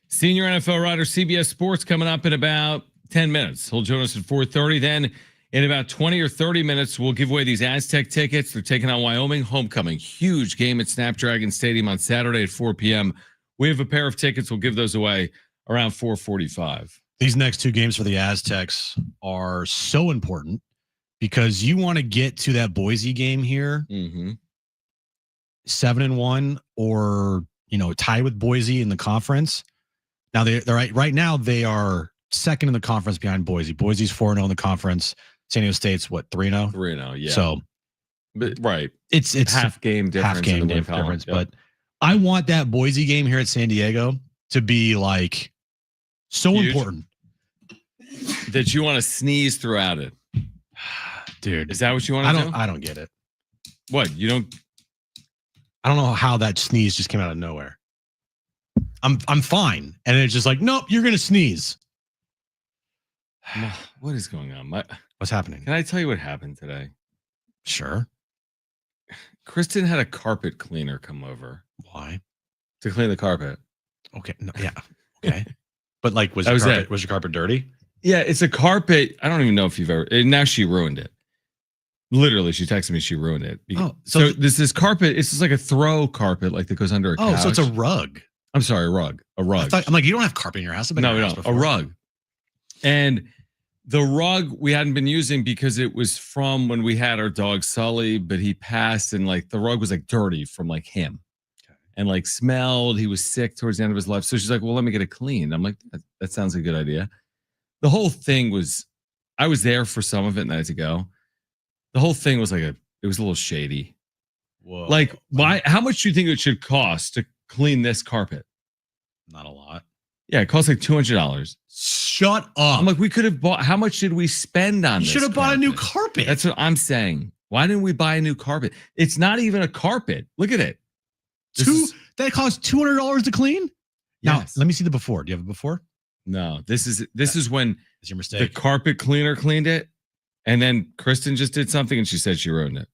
senior NFL writer, CBS Sports, coming up in about 10 minutes. He'll join us at 4:30. Then in about 20 or 30 minutes, we'll give away these Aztec tickets. They're taking on Wyoming homecoming. Huge game at Snapdragon Stadium on Saturday at 4 p.m. We have a pair of tickets. We'll give those away around 4:45. These next two games for the Aztecs are so important because you want to get to that Boise game here, 7-1, or tie with Boise in the conference. Now they're right now they are second in the conference behind Boise. Boise's 4-0 in the conference. San Diego State's what, 3-0? 3-0, yeah. So, right, it's half game difference. Yep. But I want that Boise game here at San Diego to be like so huge. Important that you want to sneeze throughout it, dude. Is that what you want to do? I don't get it. What, you don't? I don't know how that sneeze just came out of nowhere. I'm fine, and it's just like, nope, you're gonna sneeze. What is going on? What's happening? Can I tell you what happened today? Sure. Kristen had a carpet cleaner come over. Why? To clean the carpet. Okay. No, yeah. Okay. But like, was your carpet dirty? Yeah, it's a carpet. I don't even know if you've ever. Now she ruined it. Literally, she texted me. She ruined it. So this carpet. It's just like a throw carpet, like that goes under a couch. Oh, so it's a rug. I'm sorry, a rug. A rug. I'm like, you don't have carpet in your house. No, we don't. A rug. And the rug we hadn't been using because it was from when we had our dog Sully, but he passed, and like the rug was like dirty from like him, and like smelled. He was sick towards the end of his life, so she's like, "Well, let me get it cleaned." I'm like, "That sounds like a good idea." The whole thing was, I was there for some of it nights ago. The whole thing was like it was a little shady. Whoa! Like, why? How much do you think it should cost to clean this carpet? Not a lot. Yeah, it costs like $200. Shut up. I'm like, we could have bought. How much did we spend on this? You should have bought a new carpet. That's what I'm saying. Why didn't we buy a new carpet? It's not even a carpet. Look at it. That costs $200 to clean? Yes. Now, let me see the before. Do you have a before? No. This is when it's your mistake. The carpet cleaner cleaned it, and then Kristen just did something, and she said she ruined it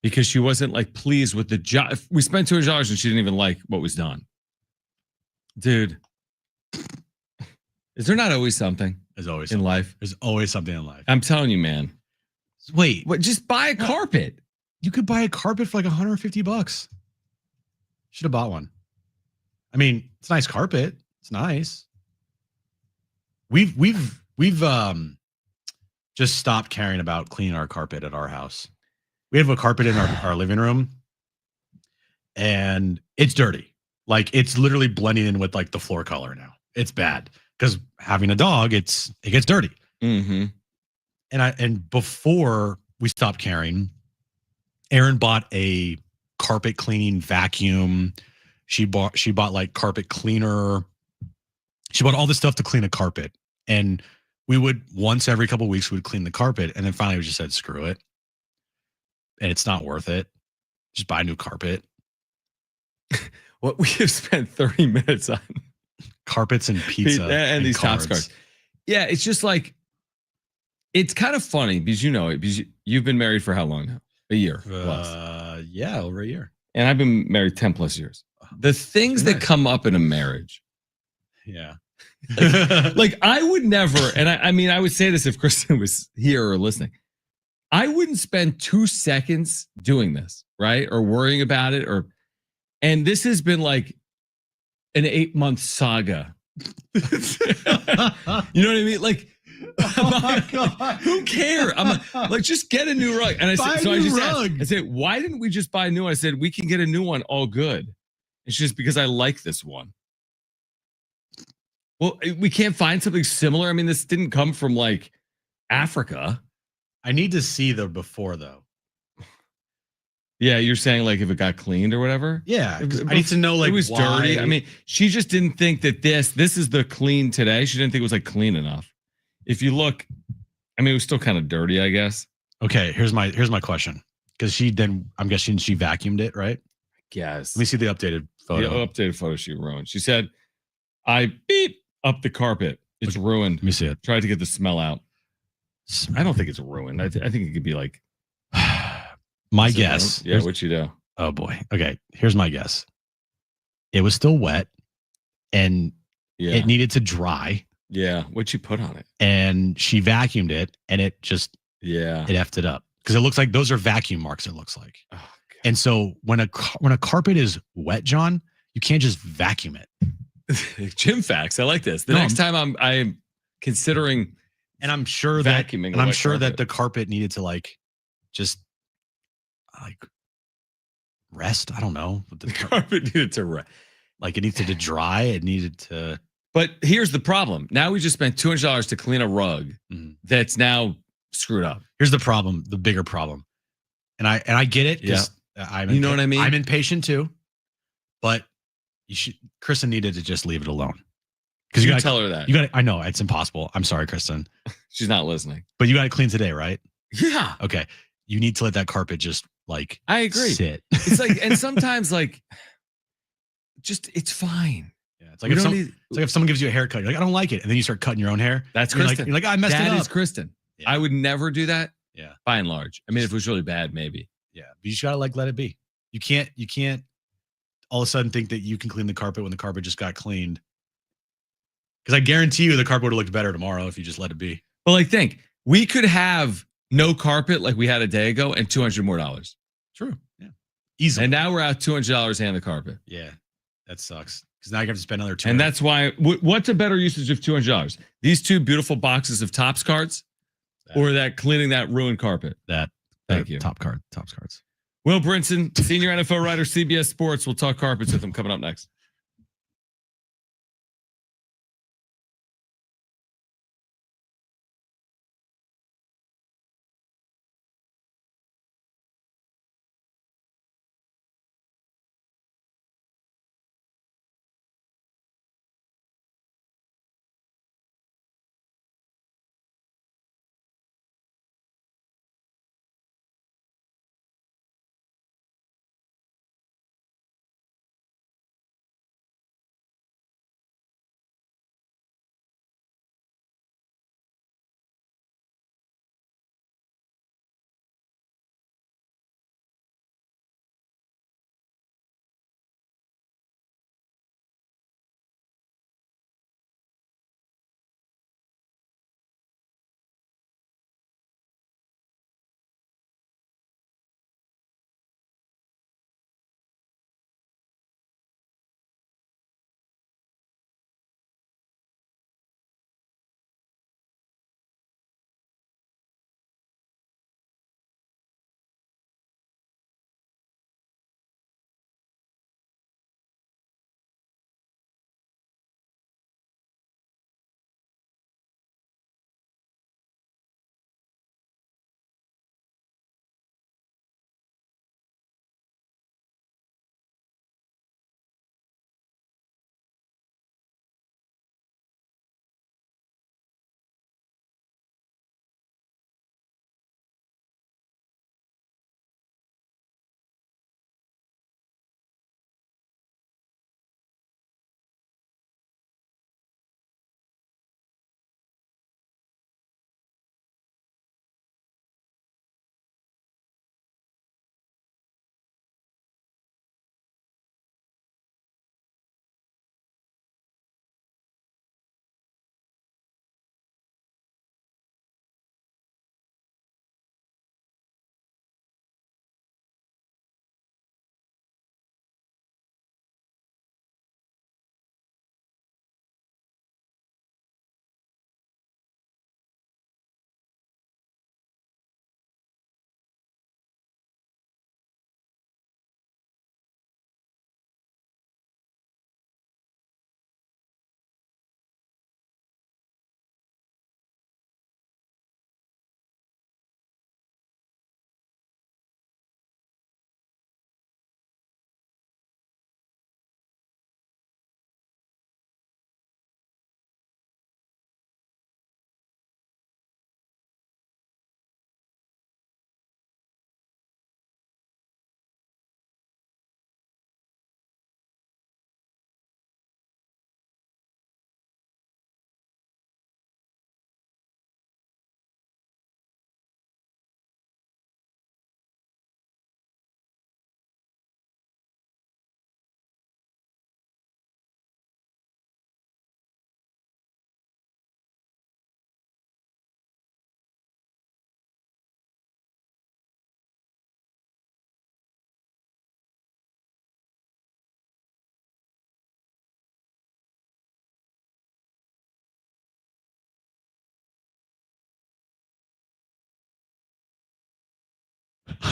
because she wasn't like pleased with the job. We spent $200, and she didn't even like what was done. Dude, is there not always something? There's always in life. There's always something in life. I'm telling you, man. Wait, just buy a carpet. You could buy a carpet for like $150. Should have bought one. I mean, it's a nice carpet. It's nice. We've just stopped caring about cleaning our carpet at our house. We have a carpet in our living room, and it's dirty. Like, it's literally blending in with like the floor color now. It's bad because having a dog, it gets dirty. Mm-hmm. And before we stopped caring, Erin bought a carpet cleaning vacuum. She bought like carpet cleaner. She bought all this stuff to clean a carpet. And we would once every couple of weeks, we would clean the carpet. And then finally we just said, screw it. And it's not worth it. Just buy a new carpet. What we have spent 30 minutes on carpets and pizza and these Topps cards. Yeah, it's just like, it's kind of funny because because you've been married for how long now? A year plus. Yeah, over a year. And I've been married 10 plus years. The things that come up in a marriage. Yeah. like I would never, and I mean, I would say this if Kristen was here or listening. I wouldn't spend 2 seconds doing this, right? Or worrying about it, and this has been like an 8-month saga. You know what I mean? Like, oh my God. Who cares? I'm like, just get a new rug. And I said, so I just asked, I said, why didn't we just buy a new one? I said, we can get a new one, all good. It's just because I like this one. Well, we can't find something similar. I mean, this didn't come from like Africa. I need to see the before though. Yeah, you're saying like if it got cleaned or whatever? Yeah, I need to know like it was why. dirty. I mean, she just didn't think that this is the clean today. She didn't think it was like clean enough. If you look, I mean, it was still kind of dirty, I guess. Okay, here's my question. Because I'm guessing she vacuumed it, right? Yes. Let me see the updated photo. The updated photo she ruined. She said, I beep up the carpet. It's ruined. Let me see it. Tried to get the smell out. I don't think it's ruined. I think it could be like. My guess. Yeah, what you do? Oh boy. Okay, here's my guess. it was still wet, and it needed to dry. Yeah. What'd you put on it? And she vacuumed it, and it just it effed it up because it looks like those are vacuum marks. It looks like. Oh, and so when a carpet is wet, John, you can't just vacuum it. Gym facts. I like this. The next time I'm considering, and I'm sure vacuuming, and I'm sure that the carpet needed to just rest. I don't know. The carpet needed to rest. Like it needed to dry. It needed to. But here's the problem. Now we just spent $200 to clean a rug that's now screwed up. Here's the problem. The bigger problem, and I get it. Yeah. You know what I mean? I'm impatient too, but Kristen needed to just leave it alone. Because you got to tell her that. I know it's impossible. I'm sorry, Kristen. She's not listening. But you got to clean today, right? Yeah. Okay. You need to let that carpet just I agree. Sit. It's and sometimes it's fine. Yeah. It's like if someone gives you a haircut, you're like, I don't like it. And then you start cutting your own hair. That's Kristen. You're like, I messed it up. That is Kristen. Yeah. I would never do that. Yeah. By and large. I mean, if it was really bad, maybe. Yeah. But you just gotta let it be. You can't all of a sudden think that you can clean the carpet when the carpet just got cleaned. Because I guarantee you the carpet would have looked better tomorrow if you just let it be. Well, think we could have no carpet like we had a day ago and $200 more. True. Yeah. Easily. And now we're out $200 and the carpet. Yeah. That sucks. Because now you have to spend another $200. And that's why, what's a better usage of $200? These two beautiful boxes of Topps cards or that cleaning that ruined carpet? Thank you. Topps cards. Will Brinson, senior NFL writer, CBS Sports. We'll talk carpets with him coming up next.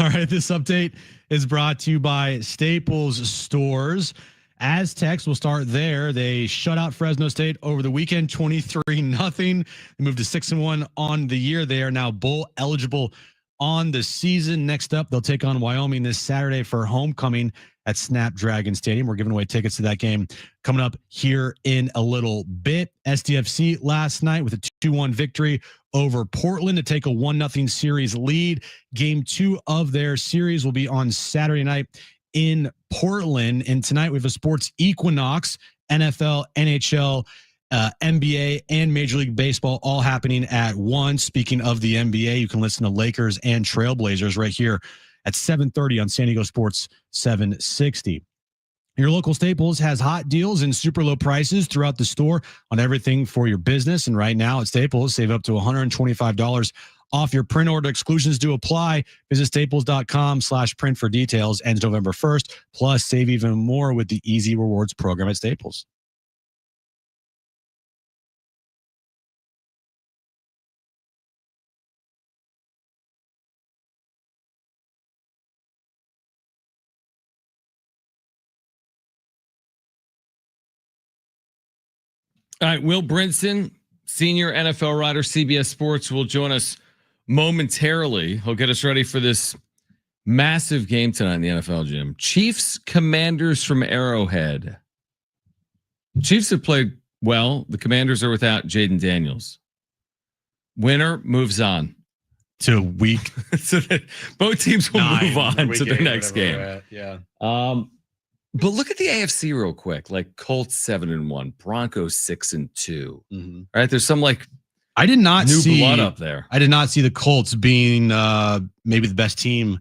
All right, this update is brought to you by Staples Stores. Aztecs will start there. They shut out Fresno State over the weekend, 23-0. They moved to 6-1 on the year. They are now bowl eligible on the season. Next up, they'll take on Wyoming this Saturday for homecoming at Snapdragon Stadium. We're giving away tickets to that game coming up here in a little bit. SDFC last night with a 2-1 victory over Portland to take a 1-0 series lead. Game 2 of their series will be on Saturday night in Portland. And tonight we have a sports equinox, NFL, NHL, NBA, and Major League Baseball all happening at once. Speaking of the NBA, you can listen to Lakers and Trailblazers right here at 7:30 on San Diego Sports 760. Your local Staples has hot deals and super low prices throughout the store on everything for your business. And right now at Staples, save up to $125 off your print order. Exclusions do apply. Visit staples.com/print for details. Ends November 1st. Plus, save even more with the Easy Rewards program at Staples. All right, Will Brinson, senior NFL writer, CBS Sports, will join us momentarily. He'll get us ready for this massive game tonight in the NFL, Jim. Chiefs Commanders from Arrowhead. Chiefs have played well. The Commanders are without Jaden Daniels. Winner moves on to week. So that both teams will move on to the next game. Yeah. But look at the AFC real quick. Like Colts 7-1, Broncos 6-2. Mm-hmm. All right, there's some like I did not new see blood up there. I did not see the Colts being maybe the best team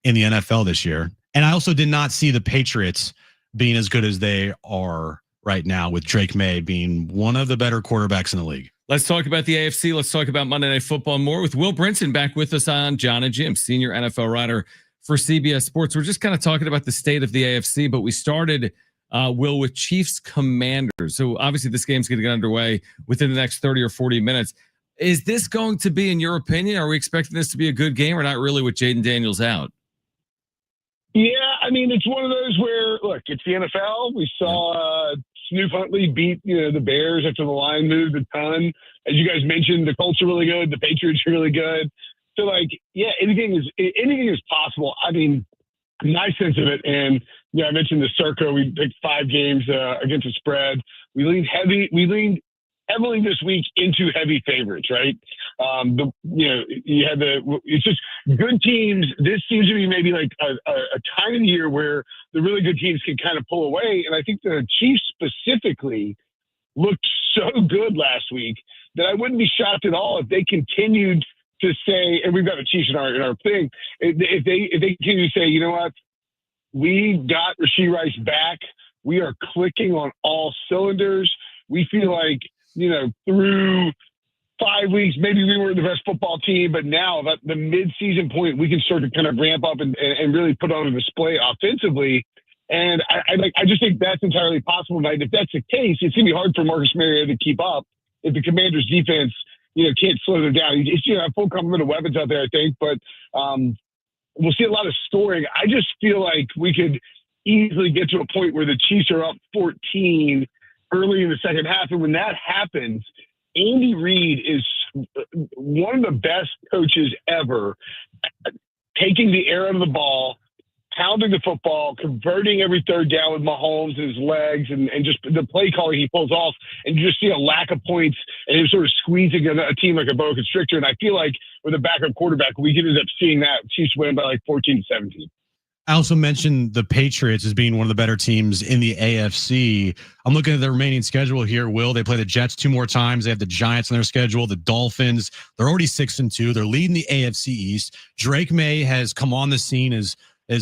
in the NFL this year, and I also did not see the Patriots being as good as they are right now, with Drake May being one of the better quarterbacks in the league. Let's talk about the AFC. Let's talk about Monday Night Football more with Will Brinson back with us on John and Jim, senior NFL writer for CBS Sports. We're just kind of talking about the state of the AFC, but we started, Will, with Chiefs Commanders. So obviously this game's going to get underway within the next 30 or 40 minutes. Is this going to be, in your opinion, are we expecting this to be a good game or not really with Jaden Daniels out? Yeah, I mean, it's one of those where, look, it's the NFL. We saw Snoop Huntley beat the Bears after the line moved a ton. As you guys mentioned, the Colts are really good. The Patriots are really good. So, like, yeah, anything is possible. I mean, my sense of it, and I mentioned the Circa. We picked 5 games against the spread. We leaned heavily this week into heavy favorites, right? You had it's just good teams. This seems to be maybe like a time of the year where the really good teams can kind of pull away. And I think the Chiefs specifically looked so good last week that I wouldn't be shocked at all if they continued to say, and we've got the Chiefs in our thing, if they continue to say, you know what, we got Rashee Rice back. We are clicking on all cylinders. We feel like, through 5 weeks, maybe we weren't the best football team, but now at the mid-season point, we can start to kind of ramp up and really put on a display offensively. And I just think that's entirely possible tonight. If that's the case, it's going to be hard for Marcus Mariota to keep up if the Commanders' defense can't slow them down. It's a full complement of weapons out there, I think, but we'll see a lot of scoring. I just feel like we could easily get to a point where the Chiefs are up 14 early in the second half. And when that happens, Andy Reid is one of the best coaches ever, taking the air out of the ball, pounding the football, converting every third down with Mahomes and his legs, and just the play calling he pulls off, and you just see a lack of points, and him sort of squeezing a team like a boa constrictor. And I feel like with a backup quarterback, we could end up seeing that Chiefs win by like 14-17. I also mentioned the Patriots as being one of the better teams in the AFC. I'm looking at the remaining schedule here, Will. They play the Jets 2 more times. They have the Giants on their schedule, the Dolphins. They're already 6-2. They're leading the AFC East. Drake May has come on the scene as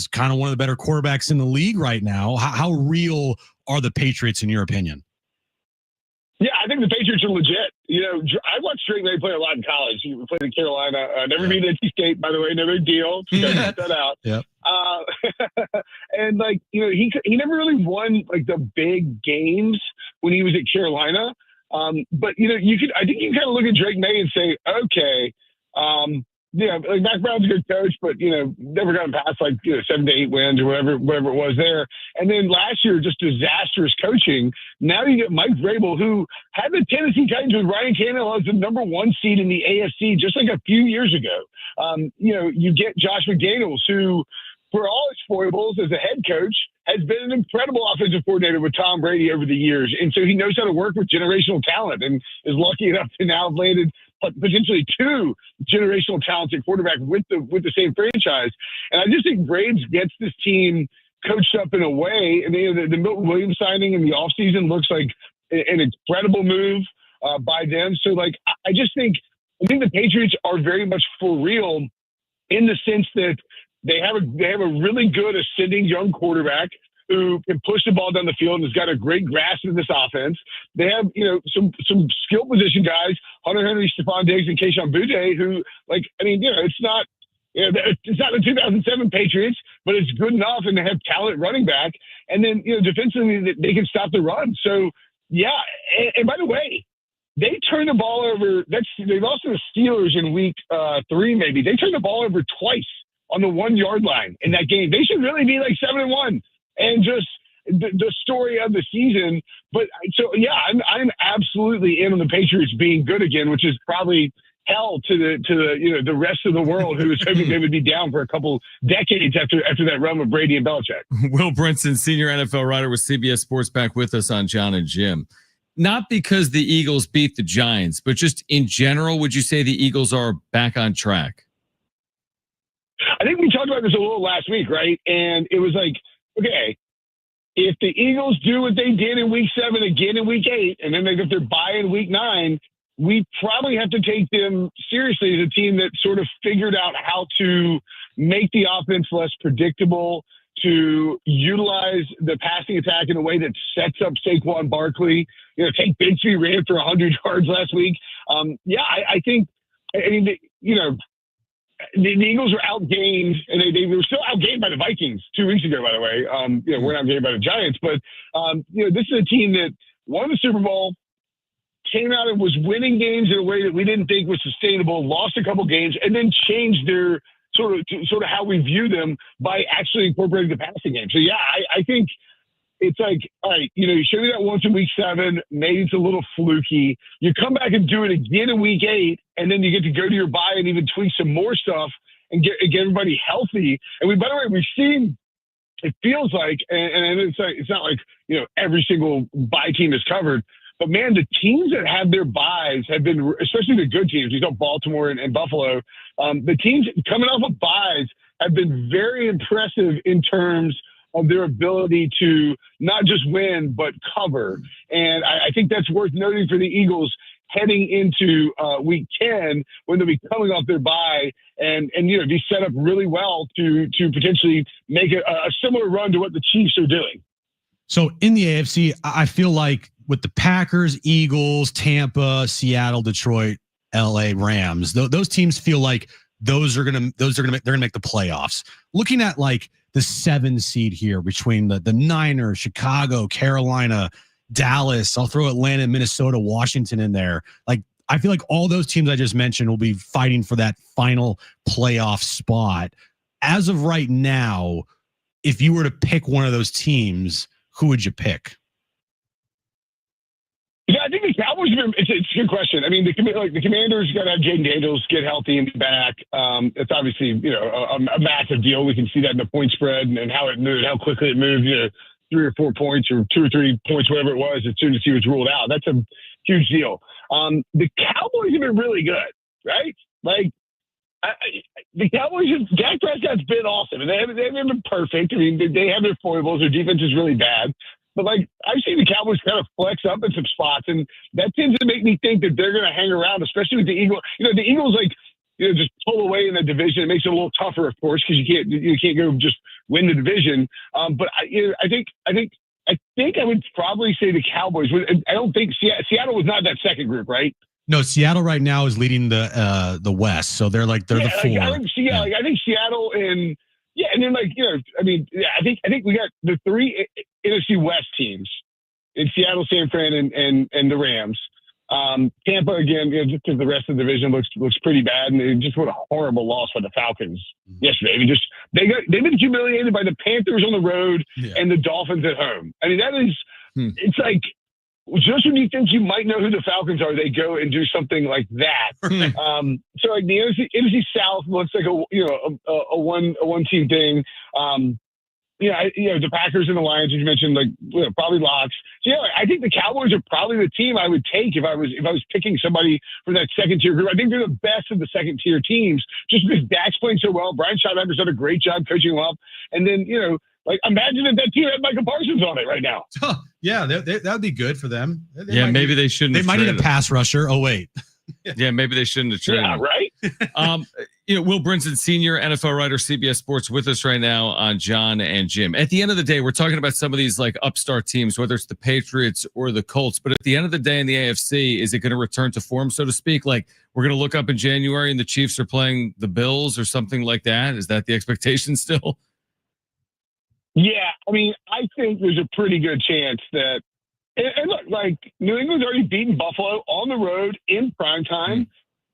kind of one of the better quarterbacks in the league right now. How real are the Patriots in your opinion? Yeah, I think the Patriots are legit. I watched Drake May play a lot in college. He played in Carolina. Never beat NC State, by the way. No big deal. Just got that out. Yep. And he never really won like the big games when he was at Carolina. But I think you can kind of look at Drake May and say, okay, like Mac Brown's a good coach, but never gotten past 7 to 8 wins or whatever it was there. And then last year, just disastrous coaching. Now you get Mike Vrabel, who had the Tennessee Titans with Ryan Tannehill as the number 1 seed in the AFC just like a few years ago. You get Josh McDaniels, who, for all his foibles as a head coach, has been an incredible offensive coordinator with Tom Brady over the years. And so he knows how to work with generational talent and is lucky enough to now have landed potentially 2 generational talents at quarterback with the same franchise. And I just think Braves gets this team coached up in a way. And the Milton Williams signing in the offseason looks like an incredible move by them. So I think the Patriots are very much for real in the sense that they have a really good ascending young quarterback who can push the ball down the field and has got a great grasp of this offense. They have, some skill position guys, Hunter Henry, Stephon Diggs, and Kayshon Boutte, who, it's not, it's not the 2007 Patriots, but it's good enough, and they have talent running back. And then, defensively, they can stop the run. So, yeah. And by the way, they turned the ball over. They lost to the Steelers in week 3, maybe. They turned the ball over twice on the 1-yard line in that game. They should really be 7-1 and just the story of the season. But so, yeah, I'm absolutely in on the Patriots being good again, which is probably hell to the rest of the world who was hoping they would be down for a couple decades after that run with Brady and Belichick. Will Brinson, senior NFL writer with CBS Sports, back with us on John and Jim. Not because the Eagles beat the Giants, but just in general, would you say the Eagles are back on track? I think we talked about this a little last week, right? And it was okay, if the Eagles do what they did in week 7 again in week 8, and then they get their bye in week 9, we probably have to take them seriously as a team that sort of figured out how to make the offense less predictable, to utilize the passing attack in a way that sets up Saquon Barkley. Tank Bigsby ran for 100 yards last week. I think, the Eagles were outgained, and they were still outgained by the Vikings 2 weeks ago, by the way. We're not outgained by the Giants, but, this is a team that won the Super Bowl, came out and was winning games in a way that we didn't think was sustainable, lost a couple games, and then changed their sort of how we view them by actually incorporating the passing game. So, yeah, I think it's all right, you show me that once in week 7, maybe it's a little fluky. You come back and do it again in week 8, and then you get to go to your bye and even tweak some more stuff and get everybody healthy. And by the way, we've seen, it feels like, and it's not like, every single bye team is covered, but man, the teams that have their byes have been, especially the good teams, Baltimore and Buffalo, the teams coming off of byes have been very impressive in terms of their ability to not just win, but cover. And I think that's worth noting for the Eagles heading into week 10, when they'll be coming off their bye and be set up really well to potentially make a similar run to what the Chiefs are doing. So in the AFC, I feel like with the Packers, Eagles, Tampa, Seattle, Detroit, LA, Rams, those teams feel like they're gonna make the playoffs. Looking at the 7 seed here between the Niners, Chicago, Carolina, Dallas, I'll throw Atlanta, Minnesota, Washington in there. I feel like all those teams I just mentioned will be fighting for that final playoff spot. As of right now, if you were to pick one of those teams, who would you pick? Yeah, I think the Cowboys. It's a good question. I mean, the Commanders got to have Jaden Daniels get healthy and be back. It's obviously a massive deal. We can see that in the point spread and how it moved, how quickly it moved. 3 or 4 points or 2 or 3 points, whatever it was, as soon as he was ruled out. That's a huge deal. The Cowboys have been really good, right? The Cowboys, Dak Prescott's been awesome, and they haven't been perfect. I mean, they have their foibles. Their defense is really bad. But I've seen the Cowboys kind of flex up in some spots, and that tends to make me think that they're going to hang around, especially with the Eagles. The Eagles just pull away in the division. It makes it a little tougher, of course, because you can't go just win the division. But I think I would probably say the Cowboys. I don't think Seattle was not that second group, right? No, Seattle right now is leading the West, so they're the 4. I think Seattle and. Yeah, and then I think we got the 3 NFC West teams in Seattle, San Fran, and the Rams. Tampa again, just because the rest of the division looks pretty bad, and just what a horrible loss by the Falcons yesterday. I mean, they've been humiliated by the Panthers on the road and the Dolphins at home. I mean, that is it's like just when you think you might know who the Falcons are, they go and do something like that. So like the NFC South looks like a one team thing. The Packers and the Lions, as you mentioned, probably locks. So I think the Cowboys are probably the team I would take if I was picking somebody from that second tier group. I think they're the best of the second tier teams, just because Dak's playing so well. Brian Schottenheimer's done a great job coaching them up, and then imagine if that team had Michael Parsons on it right now. Yeah, that would be good for them. Maybe they shouldn't. They might need a pass rusher. Oh wait. Yeah, maybe they shouldn't have traded. Yeah, right. Will Brinson, senior NFL writer, CBS Sports, with us right now on John and Jim. At the end of the day, we're talking about some of these upstart teams, whether it's the Patriots or the Colts. But at the end of the day, in the AFC, is it going to return to form, so to speak? Like we're going to look up in January and the Chiefs are playing the Bills or something like that. Is that the expectation still? Yeah, I mean, I think there's a pretty good chance that. And look, New England's already beaten Buffalo on the road in prime time.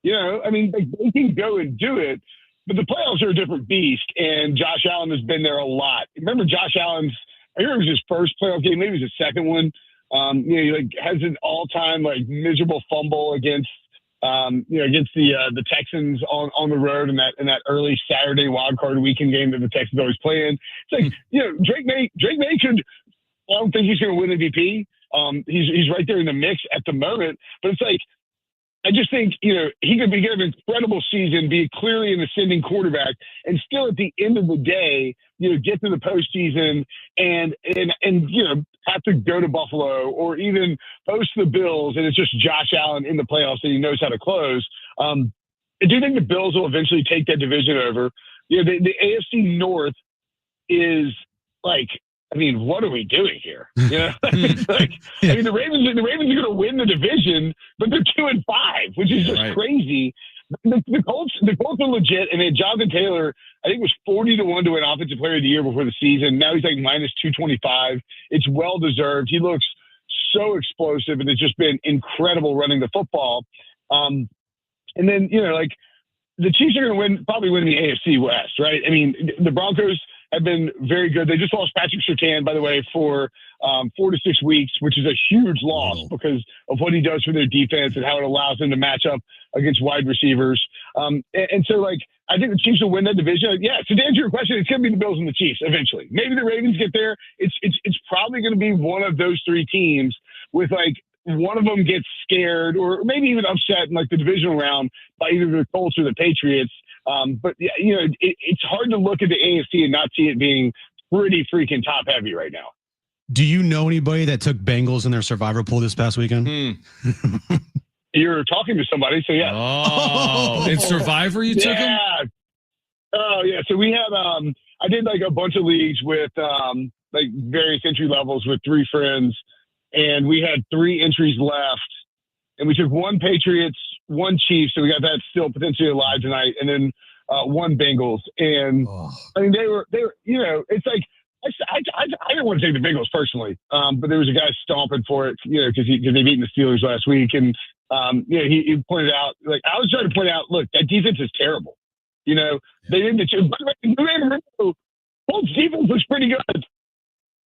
I mean, they can go and do it, but the playoffs are a different beast, and Josh Allen has been there a lot. Remember Josh Allen's, I heard it was his first playoff game, maybe it was his second one. He has an all-time miserable fumble against the Texans on the road in that early Saturday wild card weekend game that the Texans always play in. It's Drake May could. I don't think he's going to win MVP. He's right there in the mix at the moment, but it's I just think, he could be an incredible season, be clearly an ascending quarterback, and still at the end of the day, get to the postseason and have to go to Buffalo or even host the Bills, and it's just Josh Allen in the playoffs and he knows how to close. I do think the Bills will eventually take that division over. The AFC North is I mean, what are we doing here? I mean, the Ravens are going to win the division, but they're 2-5, which is just crazy. The Colts are legit, and then Jonathan Taylor, I think, was 40-1 to win Offensive Player of the Year before the season. Now he's minus 225. It's well deserved. He looks so explosive, and it's just been incredible running the football. And then the Chiefs are going to probably win the AFC West, right? I mean, the Broncos have been very good. They just lost Patrick Surtain, by the way, for 4 to 6 weeks, which is a huge loss because of what he does for their defense and how it allows them to match up against wide receivers. And so, I think the Chiefs will win that division. So to answer your question, it's going to be the Bills and the Chiefs eventually. Maybe the Ravens get there. It's probably going to be one of those three teams with one of them gets scared or maybe even upset in the divisional round by either the Colts or the Patriots. But it's hard to look at the AFC and not see it being pretty freaking top heavy right now. Do you know anybody that took Bengals in their survivor pool this past weekend? You're talking to somebody, so yeah. Oh, in Survivor you took him? Oh yeah. So we had I did a bunch of leagues with various entry levels with 3 friends, and we had 3 entries left, and we took 1 Patriots, 1 Chiefs, so we got that still potentially alive tonight, and then 1 Bengals. And I mean, they were it's I didn't want to take the Bengals personally, but there was a guy stomping for it, because they beat the Steelers last week, and he pointed out, I was trying to point out, look, that defense is terrible. They didn't. By the way, Colts defense looks pretty good.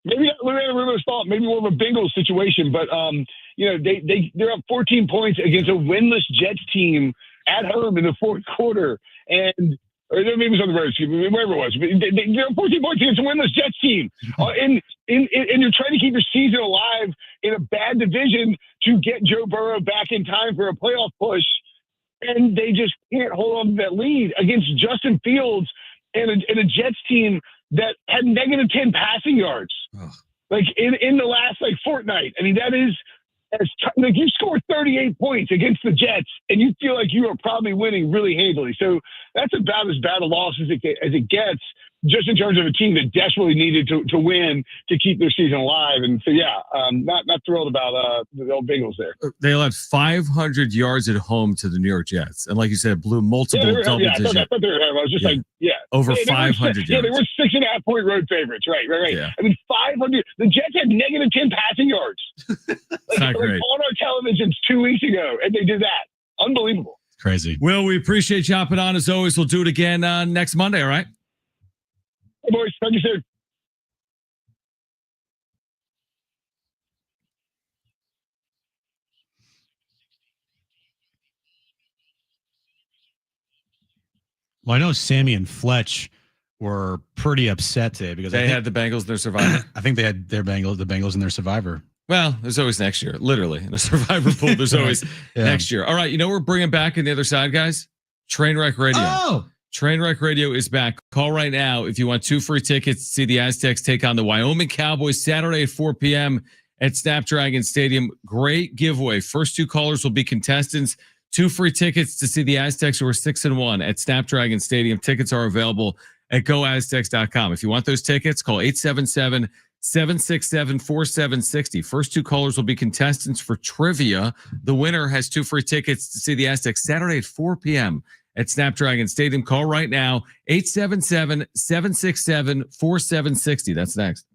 Maybe not Lou Anarumo's fault. Maybe more of a Bengals situation, but they're up 14 points against a winless Jets team at home in the fourth quarter, or maybe it was on the road, wherever it was. But they're 14 points against a winless Jets team, and you're trying to keep your season alive in a bad division to get Joe Burrow back in time for a playoff push, and they just can't hold on to that lead against Justin Fields and a Jets team that had negative 10 passing yards, in the last fortnight. I mean, that is you scored 38 points against the Jets, and you feel like you are probably winning really handily. So that's about as bad a loss as it gets. just in terms of a team that desperately needed to win to keep their season alive. And so, not thrilled about the old Bengals there. They allowed 500 yards at home to the New York Jets. And like you said, blew multiple double digit. I thought they were, I was just over 500 yards. Yeah, they were 6.5 point road favorites. Right. Yeah. I mean, 500. The Jets had negative 10 passing yards. Not great. On our televisions 2 weeks ago, and they did that. Unbelievable. Crazy. Will, we appreciate you hopping on as always. We'll do it again next Monday. All right. Hey, boys. Talk to you soon. Well, I know Sammy and Fletch were pretty upset today because they had the Bengals in their survivor. I think they had the Bengals in their survivor. Well, there's always next year. Literally, in a survivor pool, there's always next year. All right, you know we're bringing back on the other side, guys? Trainwreck Radio. Oh! Trainwreck Radio is back. Call right now if you want 2 free tickets to see the Aztecs take on the Wyoming Cowboys Saturday at 4 p.m. at Snapdragon Stadium. Great giveaway. First 2 callers will be contestants. 2 free tickets to see the Aztecs, who are 6-1 at Snapdragon Stadium. Tickets are available at goaztecs.com. If you want those tickets, call 877-767-4760. First 2 callers will be contestants for trivia. The winner has 2 free tickets to see the Aztecs Saturday at 4 p.m. at Snapdragon Stadium. Call right now, 877-767-4760. That's next.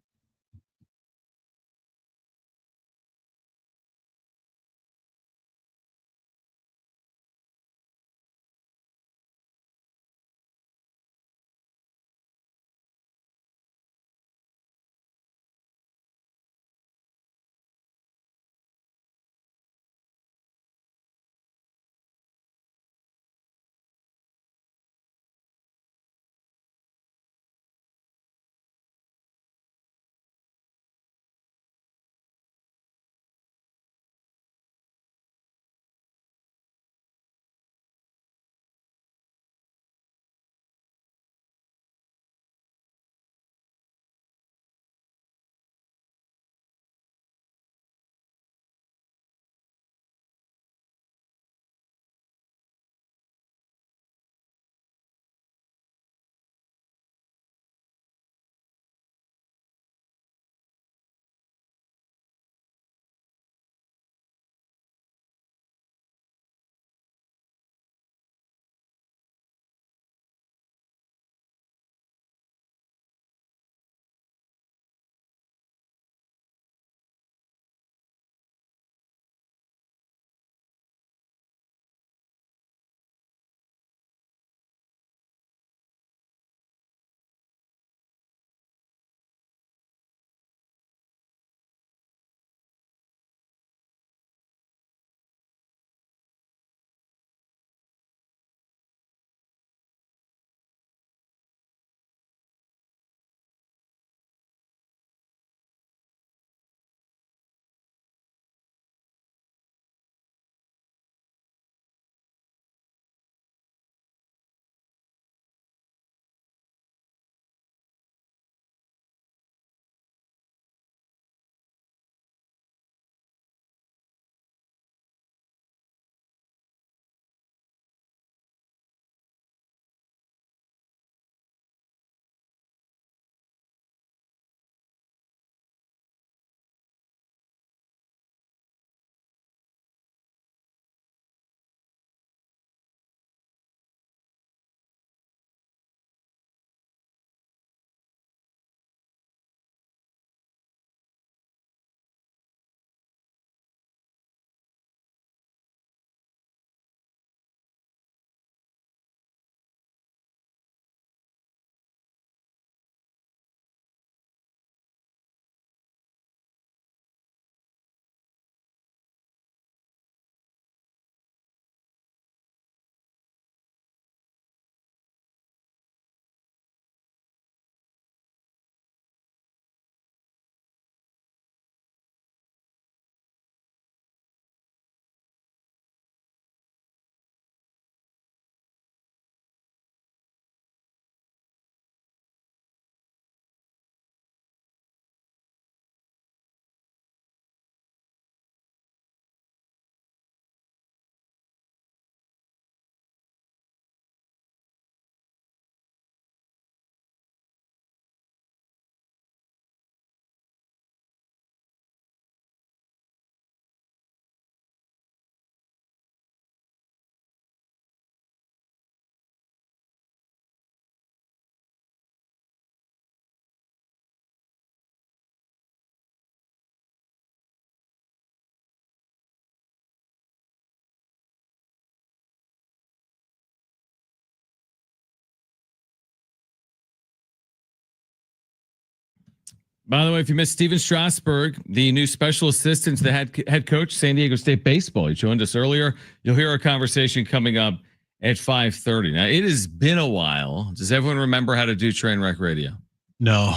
By the way, if you missed Steven Strasburg, the new special assistant to the head coach, San Diego State Baseball, he joined us earlier. You'll hear our conversation coming up at 5:30. Now, it has been a while. Does everyone remember how to do Trainwreck Radio? No.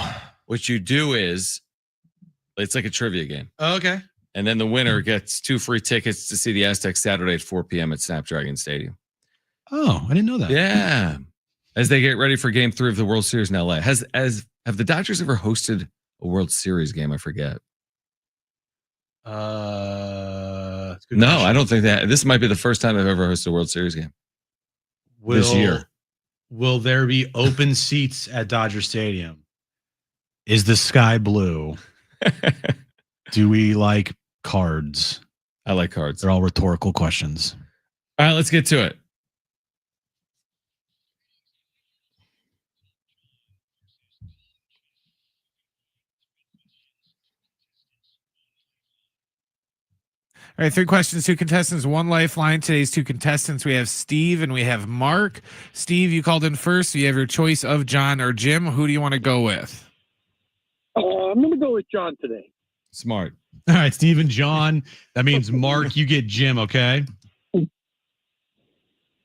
What you do is, it's like a trivia game. Okay. And then the winner gets 2 free tickets to see the Aztecs Saturday at 4 p.m. at Snapdragon Stadium. Oh, I didn't know that. Yeah. As they get ready for Game 3 of the World Series in LA. Have the Dodgers ever hosted a World Series game? I forget. No, question. I don't think that. This might be the first time I've ever hosted a World Series game. This year. Will there be open seats at Dodger Stadium? Is the sky blue? Do we like cards? I like cards. They're all rhetorical questions. All right, let's get to it. All right, 3 questions, 2 contestants, 1 lifeline. Today's 2 contestants, we have Steve and we have Mark. Steve, you called in first. So you have your choice of John or Jim. Who do you want to go with? I'm going to go with John today. Smart. All right, Steve and John. That means Mark, you get Jim, okay?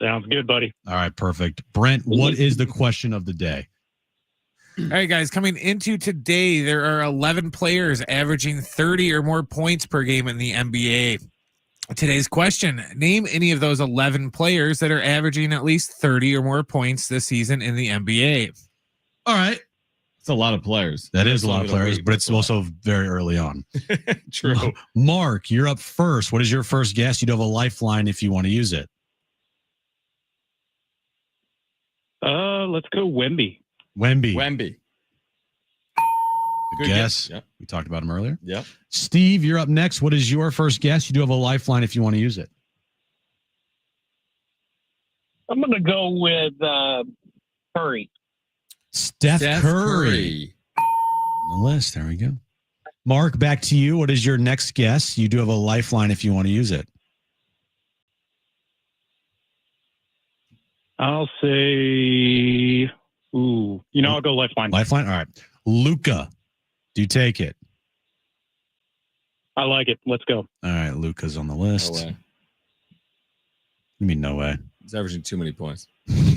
Sounds good, buddy. All right, perfect. Brent, what is the question of the day? All right, guys, coming into today, there are 11 players averaging 30 or more points per game in the NBA. Today's question, name any of those 11 players that are averaging at least 30 or more points this season in the NBA. All right. It's a lot of players. That is a lot of players, but it's also very early on. True. Mark, you're up first. What is your first guess? You'd have a lifeline if you want to use it. Let's go Wemby. Wemby. Good guess. Yep. We talked about him earlier. Yep. Steve, you're up next. What is your first guess? You do have a lifeline if you want to use it. I'm going to go with Curry. Steph Curry. On the list. There we go. Mark, back to you. What is your next guess? You do have a lifeline if you want to use it. I'll say, I'll go lifeline. Lifeline? All right. Luka, do you take it? I like it. Let's go. All right. Luka's on the list. No way. You mean no way? He's averaging too many points.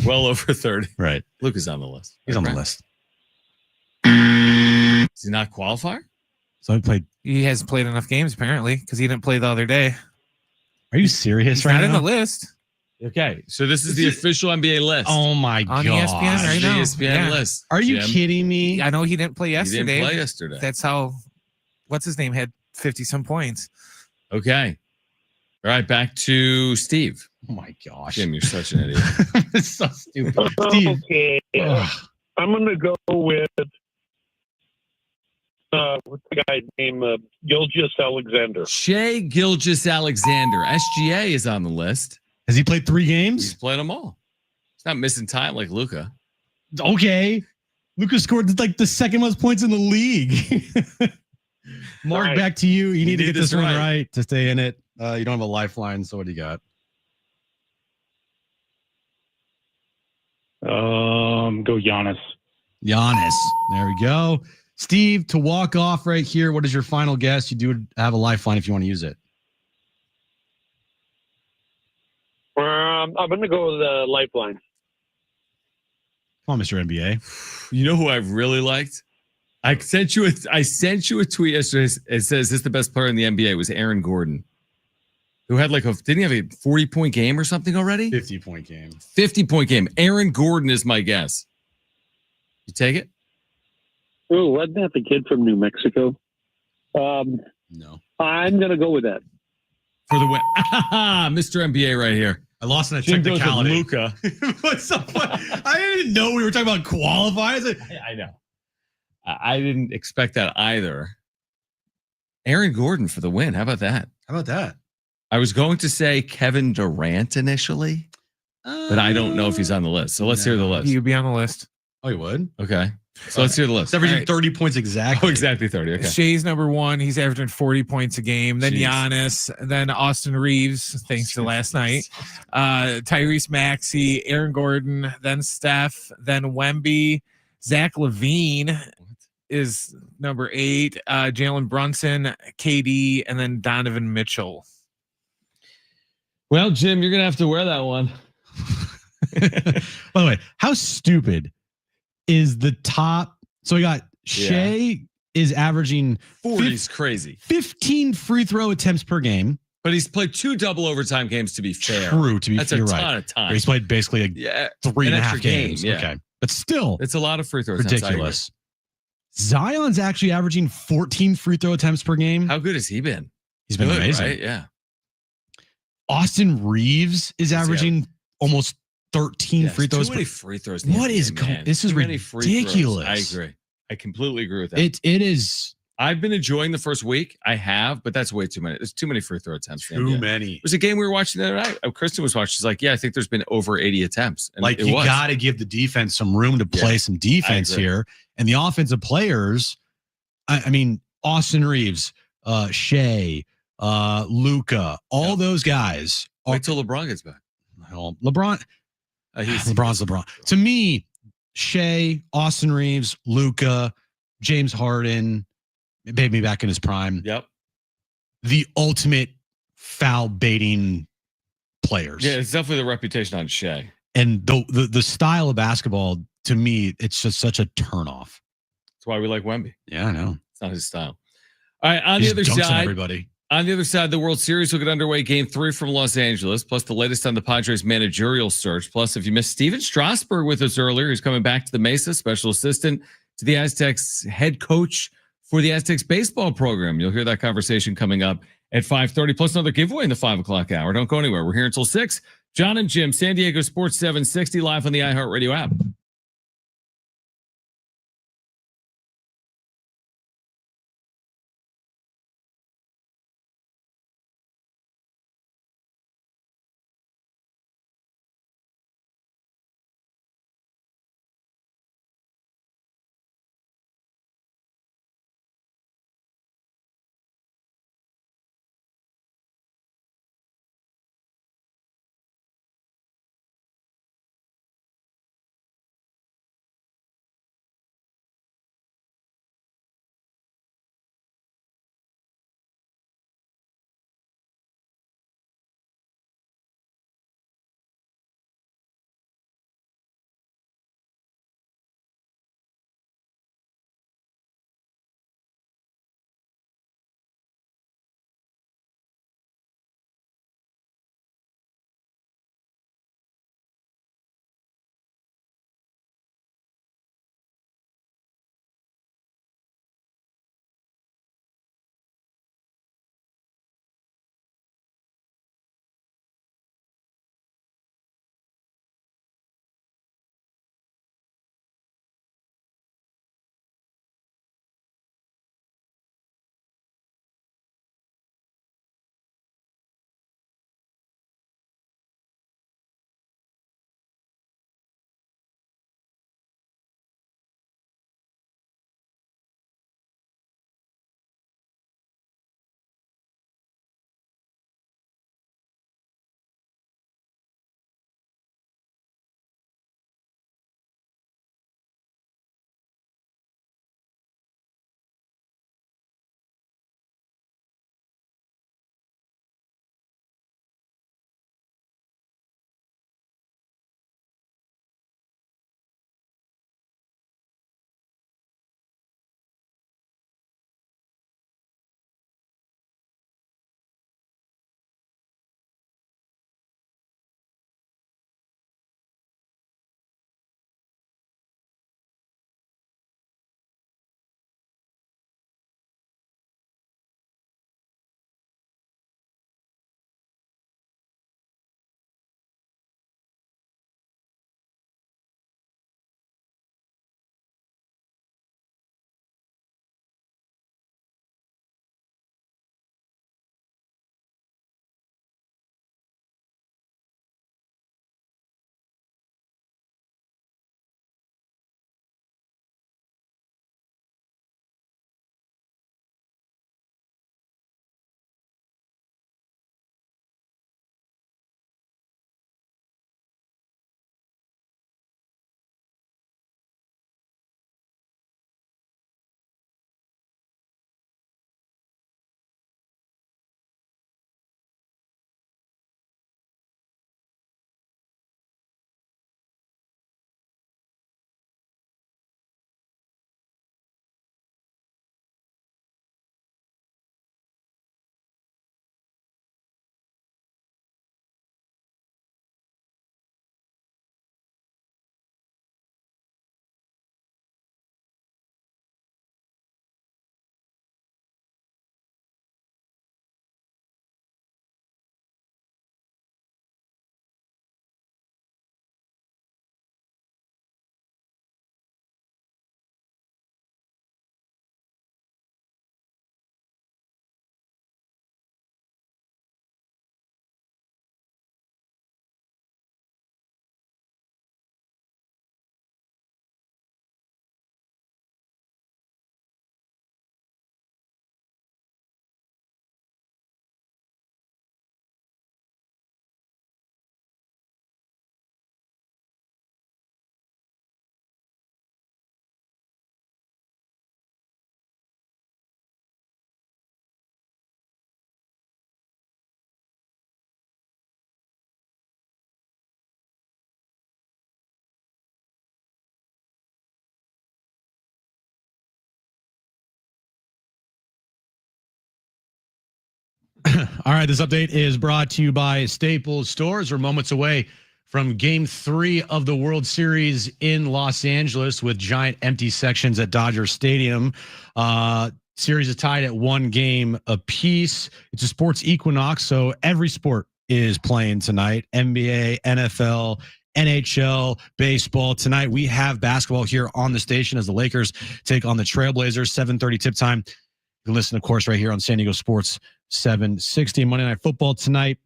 Well over 30. Right. Luka's on the list. He's on the list. Is he not qualifier? So He hasn't played enough games, apparently, because he didn't play the other day. Are you serious He's right not now? in the list. Okay, so this is the official NBA list. Oh my god! On ESPN right now. The ESPN list. Are you Jim. kidding me? I know he didn't play yesterday. He didn't play yesterday. That's how, what's his name, had 50-some points. Okay. All right, back to Steve. Oh my gosh. Jim, you're such an idiot. It's so stupid. Steve. Okay. I'm going to go with what's the guy's name? Gilgeous Alexander. Shai Gilgeous-Alexander. SGA is on the list. Has he played 3 games? He's played them all. He's not missing time like Luka. Okay. Luka scored like the second most points in the league. Mark, Right. back to you. You need to get this one right. right to stay in it. You don't have a lifeline, so what do you got? Go Giannis. Giannis. There we go. Steve, to walk off right here, what is your final guess? You do have a lifeline if you want to use it. I'm going to go with the lifeline. Come on, Mr. NBA. You know who I really liked? I sent you a tweet yesterday. It says, "This is the best player in the NBA." It was Aaron Gordon, who had didn't he have a 40-point game or something already? 50-point game. 50-point game. Aaron Gordon is my guess. You take it? Oh, wasn't that the kid from New Mexico? No. I'm going to go with that. For the win. Mr. NBA right here. I lost in a Jim goes with technicality. Luka. What's the point? I didn't know we were talking about qualifiers. I know. I didn't expect that either. Aaron Gordon for the win. How about that? How about that? I was going to say Kevin Durant initially, but I don't know if he's on the list. So let's hear the list. He'd be on the list. Oh, you would? Okay. So let's hear the list. It's averaging All right. 30 points exactly. Oh, exactly 30. Okay. Shai's number 1. He's averaging 40 points a game. Then Jeez. Giannis. Then Austin Reeves, thanks to last night. Tyrese Maxey, Aaron Gordon. Then Steph. Then Wemby. Zach LaVine is number 8. Jalen Brunson, KD, and then Donovan Mitchell. Well, Jim, you're gonna have to wear that one. By the way, how stupid is the top? So we got Shea is averaging 40's crazy. 15 free throw attempts per game. But he's played 2 double overtime games to be fair. True, to be fair. That's a ton of time. He's played basically 3.5 games. Yeah. Okay. But still, it's a lot of free throw attempts. Ridiculous. Zion's actually averaging 14 free throw attempts per game. How good has he been? He's been amazing. Right? Yeah. Austin Reeves is averaging almost 13 free throws. Too many free throws. What is going? This is ridiculous. I agree. I completely agree with that. It is. I've been enjoying the first week. I have, but that's way too many. There's too many free throw attempts. Too many. It was a game we were watching the other night. Kristen was watching. She's like, "Yeah, I think there's been over 80 attempts." And like you got to give the defense some room to play some defense here, and the offensive players. I mean, Austin Reeves, Shea, Luka, all those guys. Wait till LeBron gets back. Well, LeBron's LeBron. To me, Shea, Austin Reeves, Luka, James Harden. Maybe back in his prime. Yep. The ultimate foul baiting players. Yeah, it's definitely the reputation on Shea. And the style of basketball, to me, it's just such a turnoff. That's why we like Wemby. Yeah, I know. It's not his style. All right, on the other side, on the other side, the World Series will get underway. Game 3 from Los Angeles, plus the latest on the Padres managerial search. Plus, if you missed Steven Strasburg with us earlier, he's coming back to the Mesa, special assistant to the Aztecs head coach for the Aztecs baseball program. You'll hear that conversation coming up at 5:30, plus another giveaway in the 5 o'clock hour. Don't go anywhere. We're here until 6. John and Jim, San Diego Sports 760, live on the iHeartRadio app. All right, this update is brought to you by Staples Stores. We're moments away from Game 3 of the World Series in Los Angeles with giant empty sections at Dodger Stadium. Series is tied at 1 game apiece. It's a sports equinox, so every sport is playing tonight. NBA, NFL, NHL, baseball. Tonight we have basketball here on the station as the Lakers take on the Trailblazers. 7:30 tip time. You can listen, of course, right here on San Diego Sports 760. Monday Night Football tonight.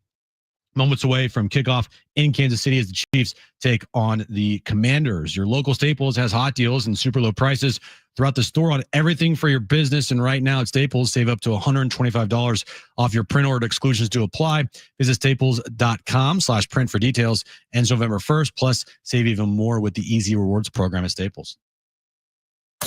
Moments away from kickoff in Kansas City as the Chiefs take on the Commanders. Your local Staples has hot deals and super low prices throughout the store on everything for your business. And right now at Staples, save up to $125 off your print order. Exclusions to apply. Visit staples.com/print for details. Ends November 1st. Plus, save even more with the Easy Rewards program at Staples.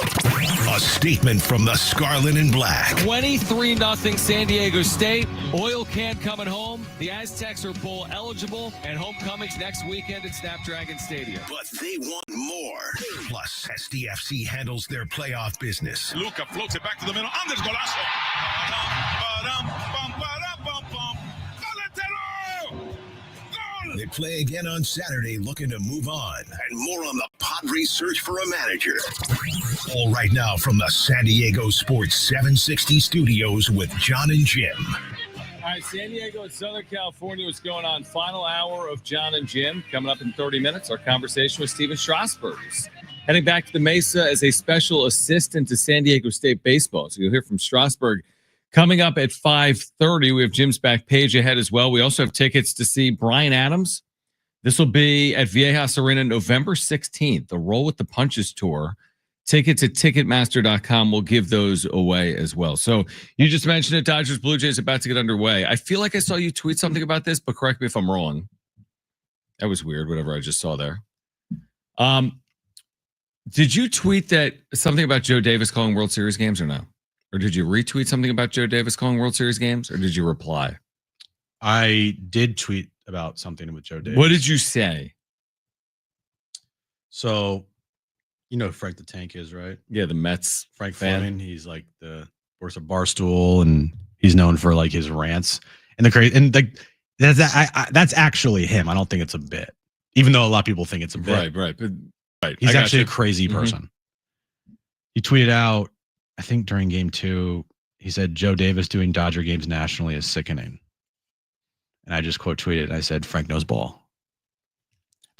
A statement from the Scarlet and Black. 23-0 San Diego State. Oil can coming home. The Aztecs are bowl eligible, and homecoming's next weekend at Snapdragon Stadium. But they want more. Plus, SDFC handles their playoff business. Luca floats it back to the middle. Anders golazo. They play again on Saturday, looking to move on. And more on the Padres search for a manager. All right now from the San Diego Sports 760 studios with John and Jim. All right, San Diego and Southern California, what's going on? Final hour of John and Jim. Coming up in 30 minutes, our conversation with Steven Strasburg. Heading back to the Mesa as a special assistant to San Diego State baseball. So you'll hear from Strasburg coming up at 5:30. We have Jim's back page ahead as well. We also have tickets to see Bryan Adams. This will be at Viejas Arena November 16th, the Roll with the Punches tour. Tickets at Ticketmaster.com. We'll give those away as well. So you just mentioned it, Dodgers Blue Jays about to get underway. I feel like I saw you tweet something about this, but correct me if I'm wrong. That was weird, whatever I just saw there. Did you tweet that something about Joe Davis calling World Series games or no? Or did you retweet something about Joe Davis calling World Series games, or did you reply? I did tweet about something with Joe Davis. What did you say? So, you know who Frank the Tank is, right? Yeah, the Mets Frank fan. Fleming. He's like works at Barstool, and he's known for like his rants and the crazy. And like that's actually him. I don't think it's a bit, even though a lot of people think it's a bit. Right. He's actually a crazy person. He tweeted out, I think during game 2, he said Joe Davis doing Dodger games nationally is sickening. And I just quote tweeted, I said, Frank knows ball.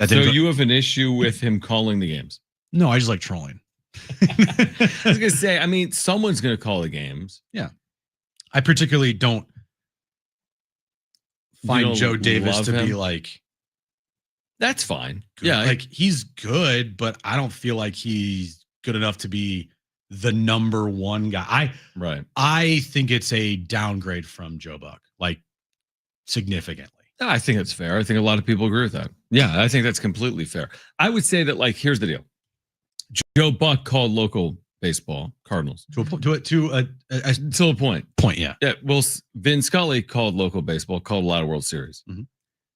So you have an issue with him calling the games? No, I just like trolling. I was going to say, I mean, someone's going to call the games. Yeah. I particularly don't find Joe Davis to be like. That's fine. Good. Yeah. Like he's good, but I don't feel like he's good enough to be the number one guy. I think it's a downgrade from Joe Buck, like significantly. I think it's fair. I think a lot of people agree with that. Yeah, I think that's completely fair. I would say that, like, here's the deal. Joe Buck called local baseball, Cardinals. To a point. Yeah. Well, Vin Scully called local baseball, called a lot of World Series,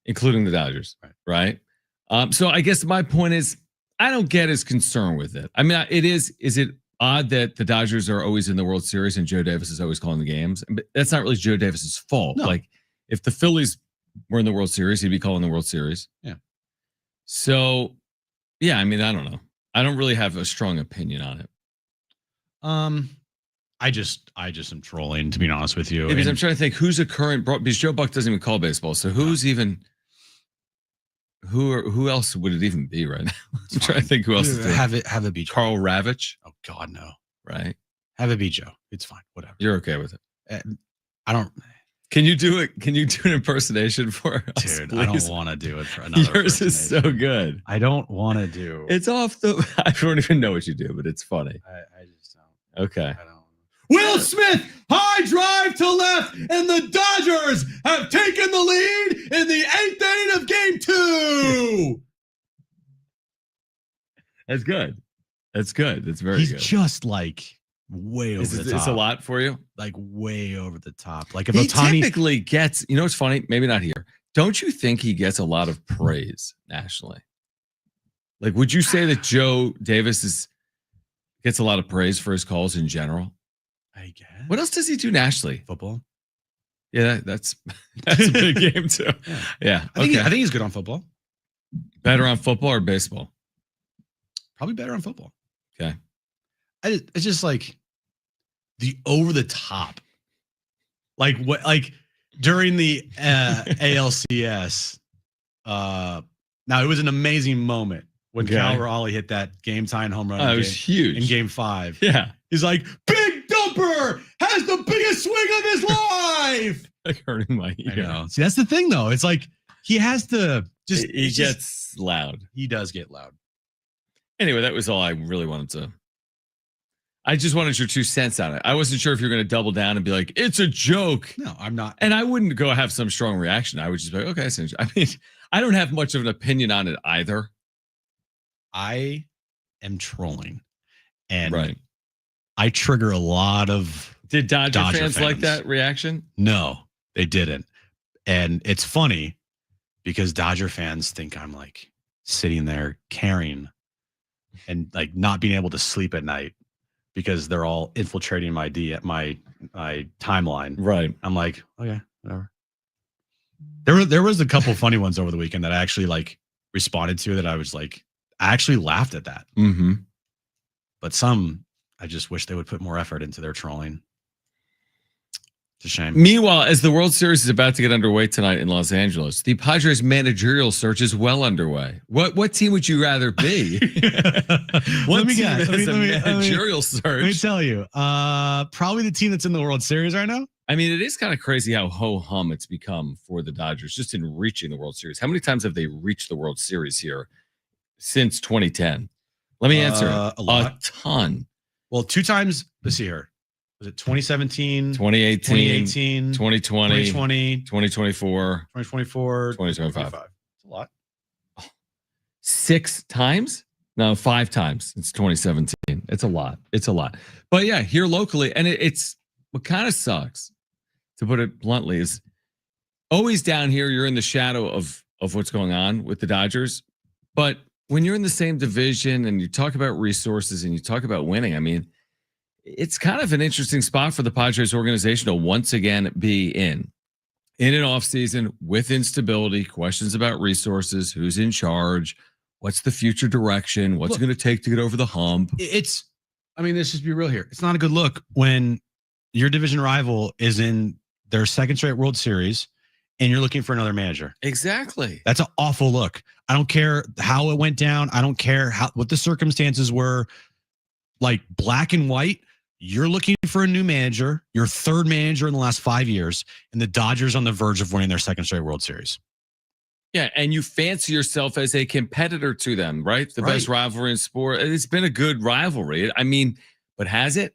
including the Dodgers. Right. So I guess my point is, I don't get his concern with it. I mean, is it odd that the Dodgers are always in the World Series and Joe Davis is always calling the games? But that's not really Joe Davis's fault. No. Like, if the Phillies were in the World Series, he'd be calling the World Series. Yeah. So, yeah, I mean, I don't know. I don't really have a strong opinion on it. I just am trolling, to be honest with you. Yeah, because I'm trying to think who's a current, because Joe Buck doesn't even call baseball. So who's even, who else would it even be right now? I'm trying to think who else is doing. Have it be Joe. Carl Ravitch? Oh God, no. Right. Have it be Joe. It's fine. Whatever. You're okay with it. I don't. Can you do it? Can you do an impersonation for us? Dude, please? I don't want to do it for another. Yours is so good. I don't want to do. It's off the. I don't even know what you do, but it's funny. I just don't. Okay. I don't. Will Smith, high drive to left, and the Dodgers have taken the lead in the 8th inning of Game 2. That's good. That's good. That's very good. He's just like way over the top. It's a lot for you? Like way over the top. Like if he Ohtani typically gets, you know what's funny? Maybe not here. Don't you think he gets a lot of praise nationally? Like, would you say that Joe Davis gets a lot of praise for his calls in general? I guess. What else does he do nationally? Football. Yeah, that's a big game too. Yeah. I think he's good on football. Better on football or baseball? Probably better on football. Okay. It's just like the over the top. Like what? Like during the ALCS. Now it was an amazing moment when Cal Raleigh hit that game tying home run. It was huge in Game 5. Yeah, he's like, "Big Dumper has the biggest swing of his life." Like hurting my ear. I know. See, that's the thing, though. It's like he has to just. He gets loud. He does get loud. Anyway, that was all I really wanted to. I just wanted your 2 cents on it. I wasn't sure if you're going to double down and be like, "It's a joke." No, I'm not. And I wouldn't go have some strong reaction. I would just be like, "Okay." I mean, I don't have much of an opinion on it either. I am trolling, and I trigger a lot of. Did Dodger fans like that reaction? No, they didn't. And it's funny because Dodger fans think I'm like sitting there caring and like not being able to sleep at night because they're all infiltrating my timeline. Right. I'm like, okay, whatever. There was a couple funny ones over the weekend that I actually like responded to that I was like, I actually laughed at that. Mm-hmm. But some, I just wish they would put more effort into their trolling. It's a shame. Meanwhile, as the World Series is about to get underway tonight in Los Angeles, the Padres managerial search is well underway. What team would you rather be? Let me guess. Managerial search. Let me tell you. Probably the team that's in the World Series right now. I mean, it is kind of crazy how ho-hum it's become for the Dodgers just in reaching the World Series. How many times have they reached the World Series here since 2010? Let me answer it. A ton. Well, 2 times. Let's see here. Was it 2017, 2018, 2020, 2020, 2024, 2024, 2025? It's a lot. 6 times? No, 5 times since 2017. It's a lot. It's a lot. But yeah, here locally, and it's what kind of sucks, to put it bluntly, is always down here, you're in the shadow of what's going on with the Dodgers. But when you're in the same division and you talk about resources and you talk about winning, I mean, it's kind of an interesting spot for the Padres organization to once again be in an offseason with instability, questions about resources, who's in charge, what's the future direction, what's it going to take to get over the hump. Let's just be real here. It's not a good look when your division rival is in their second straight World Series and you're looking for another manager. Exactly. That's an awful look. I don't care how it went down. I don't care what the circumstances were. Like black and white, you're looking for a new manager, your third manager in the last 5 years, and the Dodgers on the verge of winning their second straight World Series. Yeah, and you fancy yourself as a competitor to them, right? The best rivalry in sport. It's been a good rivalry. I mean, but has it?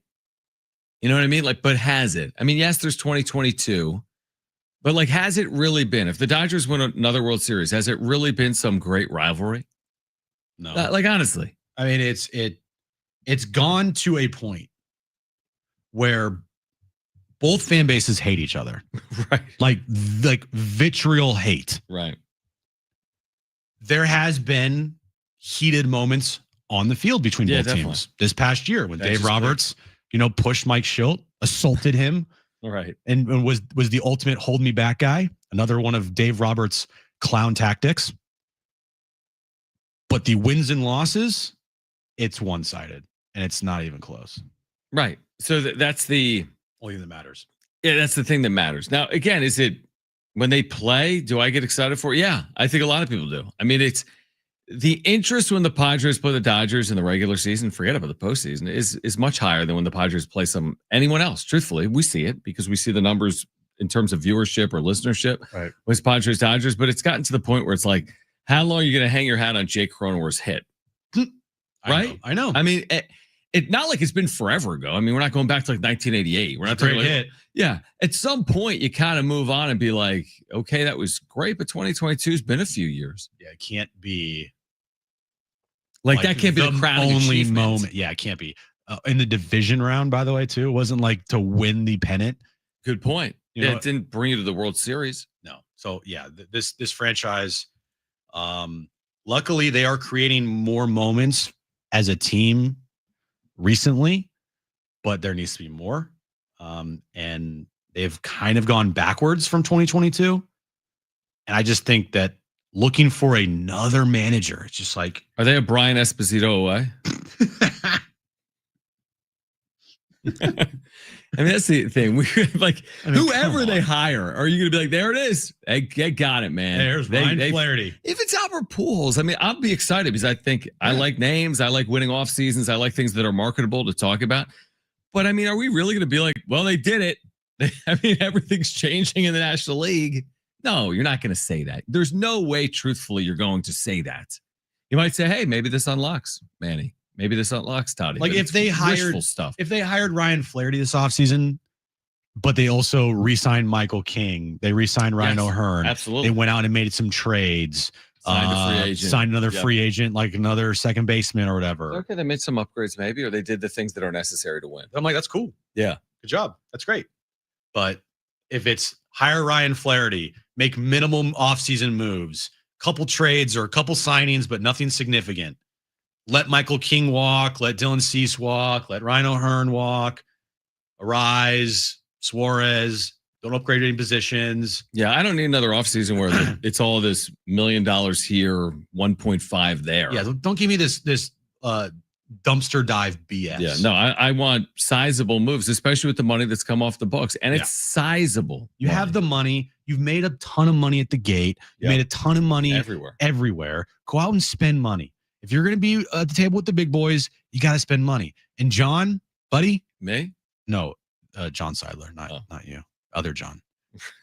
You know what I mean? Like, but has it? I mean, yes, there's 2022, but like, has it really been? If the Dodgers win another World Series, has it really been some great rivalry? No. Like, honestly. I mean, it's gone to a point where both fan bases hate each other. Right. Like vitriol hate. Right. There has been heated moments on the field between both teams this past year when Dave Roberts, pushed Mike Schilt, assaulted him. Right. And was the ultimate hold me back guy. Another one of Dave Roberts' clown tactics. But the wins and losses, it's one-sided and it's not even close. Right. So that's the only thing that matters. Yeah, that's the thing that matters. Now, again, is it when they play, do I get excited for it? Yeah, I think a lot of people do. I mean, it's the interest when the Padres play the Dodgers in the regular season, forget about the postseason, is much higher than when the Padres play anyone else. Truthfully, we see it because we see the numbers in terms of viewership or listenership. Right. With Padres Dodgers, but it's gotten to the point where it's like, how long are you going to hang your hat on Jake Cronenworth's hit? Right? I know. I mean, it's not like it's been forever ago. I mean, we're not going back to like 1988. We're not talking like, yeah. At some point, you kind of move on and be like, okay, that was great, but 2022 has been a few years. Yeah, it can't be like that. Can't be the crowning only achievement. Moment. Yeah, it can't be in the division round. By the way, too, it wasn't like to win the pennant. Good point. It didn't bring you to the World Series. No. So yeah, this franchise. Luckily, they are creating more moments as a team recently, but there needs to be more. And they've kind of gone backwards from 2022. And I just think that looking for another manager, it's just like, are they a Brian Esposito away? I mean, that's the thing. Whoever they hire, are you going to be like, there it is? They got it, man. There's Ryan Flaherty. If it's Albert Pujols, I mean, I'll be excited because I like names. I like winning off seasons. I like things that are marketable to talk about. But I mean, are we really going to be like, well, they did it? I mean, everything's changing in the National League. No, you're not going to say that. There's no way, truthfully, you're going to say that. You might say, hey, maybe this unlocks Manny. Maybe this unlocks Toddy. Like if they hired Ryan Flaherty this offseason, but they also re-signed Michael King. They re-signed Ryan O'Hearn. Absolutely. They went out and made some trades. Signed a free agent. Signed another free agent, like another second baseman or whatever. Okay, they made some upgrades maybe, or they did the things that are necessary to win. I'm like, that's cool. Yeah. Good job. That's great. But if it's hire Ryan Flaherty, make minimum offseason moves, couple trades or a couple signings, but nothing significant. Let Michael King walk. Let Dylan Cease walk. Let Ryan O'Hearn walk. Arise, Suarez. Don't upgrade any positions. Yeah, I don't need another offseason where it's all this $1 million here, 1.5 there. Yeah, don't give me this dumpster dive BS. Yeah, no, I want sizable moves, especially with the money that's come off the books, and it's sizable. You have the money. You've made a ton of money at the gate. You made a ton of money everywhere. Go out and spend money. If you're going to be at the table with the big boys, you got to spend money. And John, buddy, me? No, John Seidler, not you. Other John.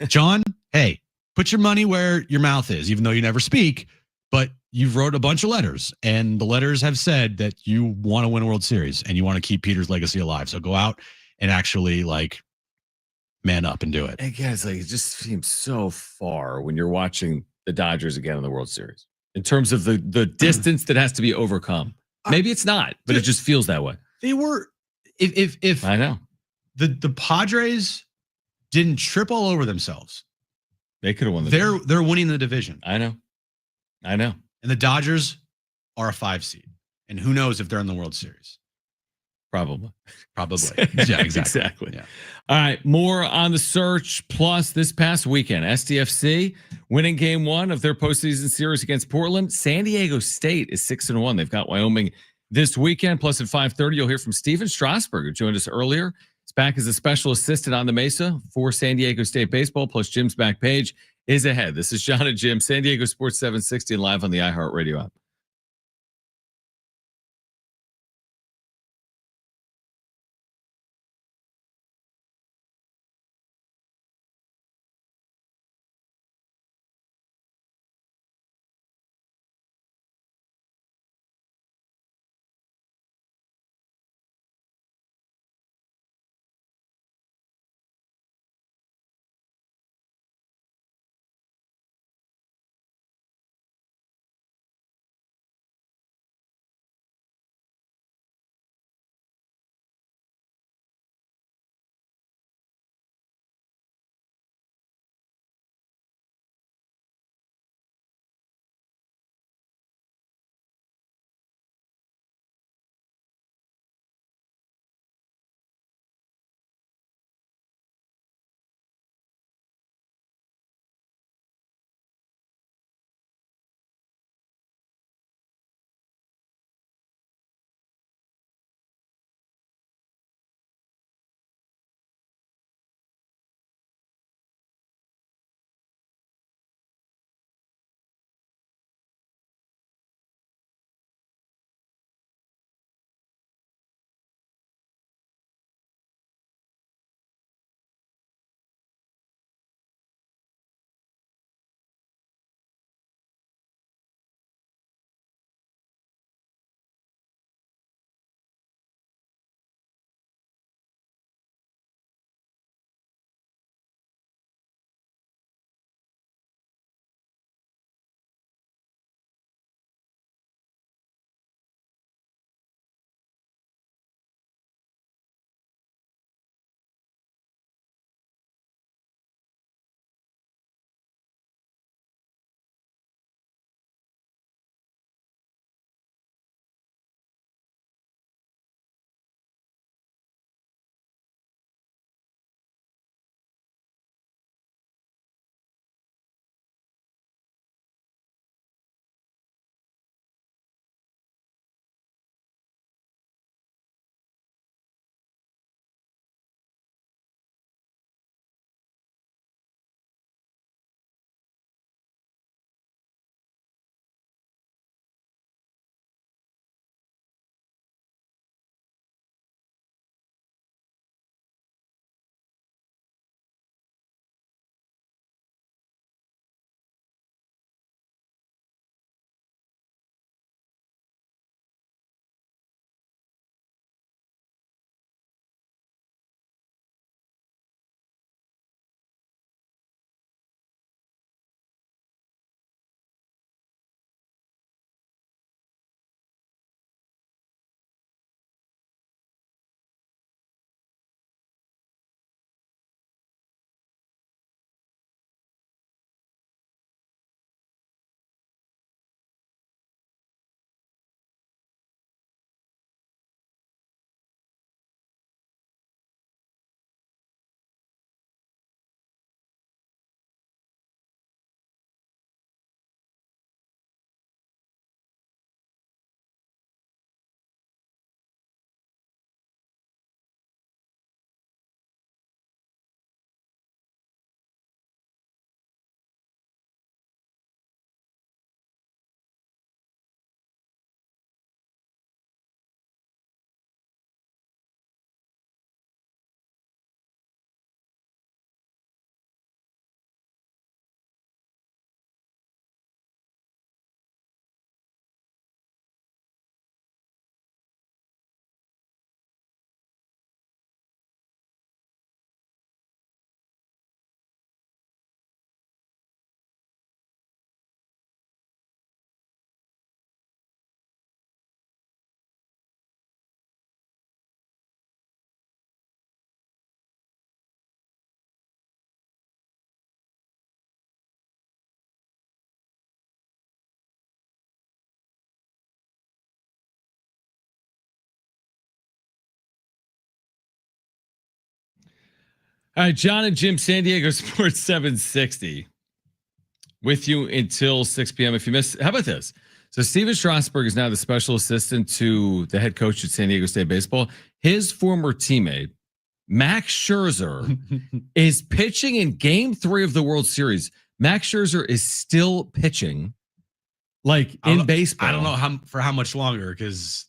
John, hey, put your money where your mouth is, even though you never speak. But you've wrote a bunch of letters, and the letters have said that you want to win a World Series and you want to keep Peter's legacy alive. So go out and actually man up and do it. Hey guys, it just seems so far when you're watching the Dodgers again in the World Series in terms of the distance that has to be overcome. Maybe it's not, but it just feels that way. They were, if I know the Padres didn't trip all over themselves, they could have won. They're winning the division. I know. And the Dodgers are a 5 seed, and who knows if they're in the World Series? Probably. Yeah, exactly. Yeah. All right. More on the search. Plus, this past weekend, SDFC winning game 1 of their postseason series against Portland. San Diego State is 6-1. They've got Wyoming this weekend. Plus, at 5:30, you'll hear from Steven Strasburg, who joined us earlier. He's back as a special assistant on the Mesa for San Diego State baseball. Plus, Jim's back page is ahead. This is John and Jim, San Diego Sports 760, and live on the iHeartRadio app. All right, John and Jim, San Diego Sports 760. With you until 6 p.m. If you miss, how about this? So Steven Strasburg is now the special assistant to the head coach at San Diego State Baseball. His former teammate, Max Scherzer, is pitching in Game 3 of the World Series. Max Scherzer is still pitching, like in baseball. I don't know for how much longer, because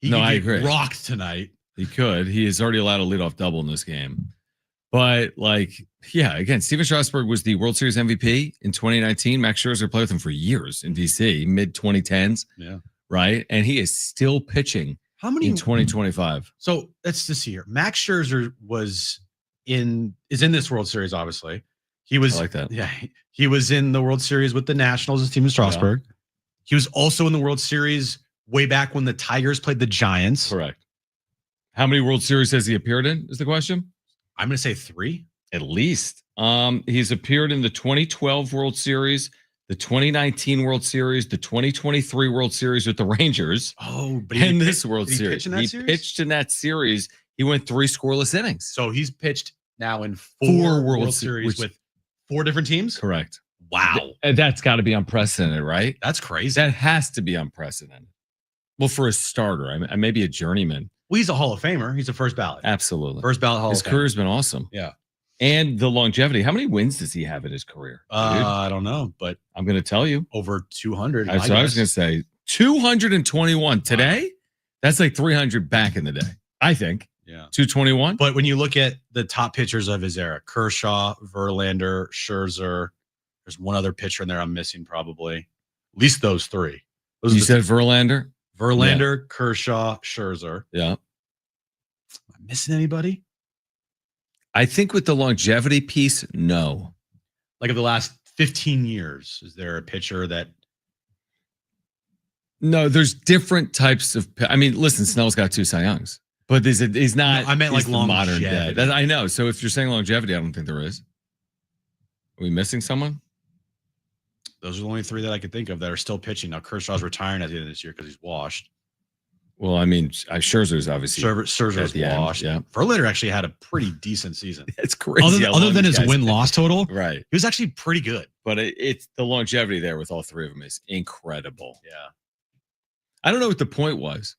I agree. Rocked tonight. He could. He is already allowed a leadoff double in this game. But again, Steven Strasburg was the World Series MVP in 2019. Max Scherzer played with him for years in DC, mid 2010s. Yeah. Right. And he is still pitching in 2025. So let's just see here. Max Scherzer is in this World Series, obviously. He was I like that. Yeah. He was in the World Series with the Nationals and Steven Strasburg. Yeah. He was also in the World Series way back when the Tigers played the Giants. Correct. How many World Series has he appeared in, is the question? I'm going to say 3. At least. He's appeared in the 2012 World Series, the 2019 World Series, the 2023 World Series with the Rangers. Oh, but in this World Series. He pitched in that series. He went 3 scoreless innings. So he's pitched now in 4 World Series with 4 different teams? Correct. Wow. That's got to be unprecedented, right? That's crazy. That has to be unprecedented. Well, for a starter, I may be a journeyman. Well, he's a Hall of Famer. He's a first ballot. Absolutely. First ballot Hall of Famer. His career's been awesome. Yeah. And the longevity. How many wins does he have in his career? I don't know, but I'm going to tell you. Over 200. That's what I was going to say. 221 today? Wow. That's like 300 back in the day, I think. Yeah. 221. But when you look at the top pitchers of his era, Kershaw, Verlander, Scherzer, there's one other pitcher in there I'm missing probably. At least those 3. You said Verlander? Verlander, yeah. Kershaw, Scherzer. Yeah. Am I missing anybody? I think with the longevity piece, no. Like of the last 15 years, is there a pitcher that? No, there's different types of. I mean, listen, Snell's got 2 Cy Youngs, but he's not. No, I meant like modern day. I know. So if you're saying longevity, I don't think there is. Are we missing someone? Those are the only 3 that I could think of that are still pitching. Now Kershaw's retiring at the end of this year because he's washed. Well, I mean, Scherzer's obviously Scherzer's washed. Yeah, Verlander actually had a pretty decent season. It's crazy. Other than his win-loss total, right? He was actually pretty good. But it's the longevity there with all 3 of them is incredible. Yeah. I don't know what the point was.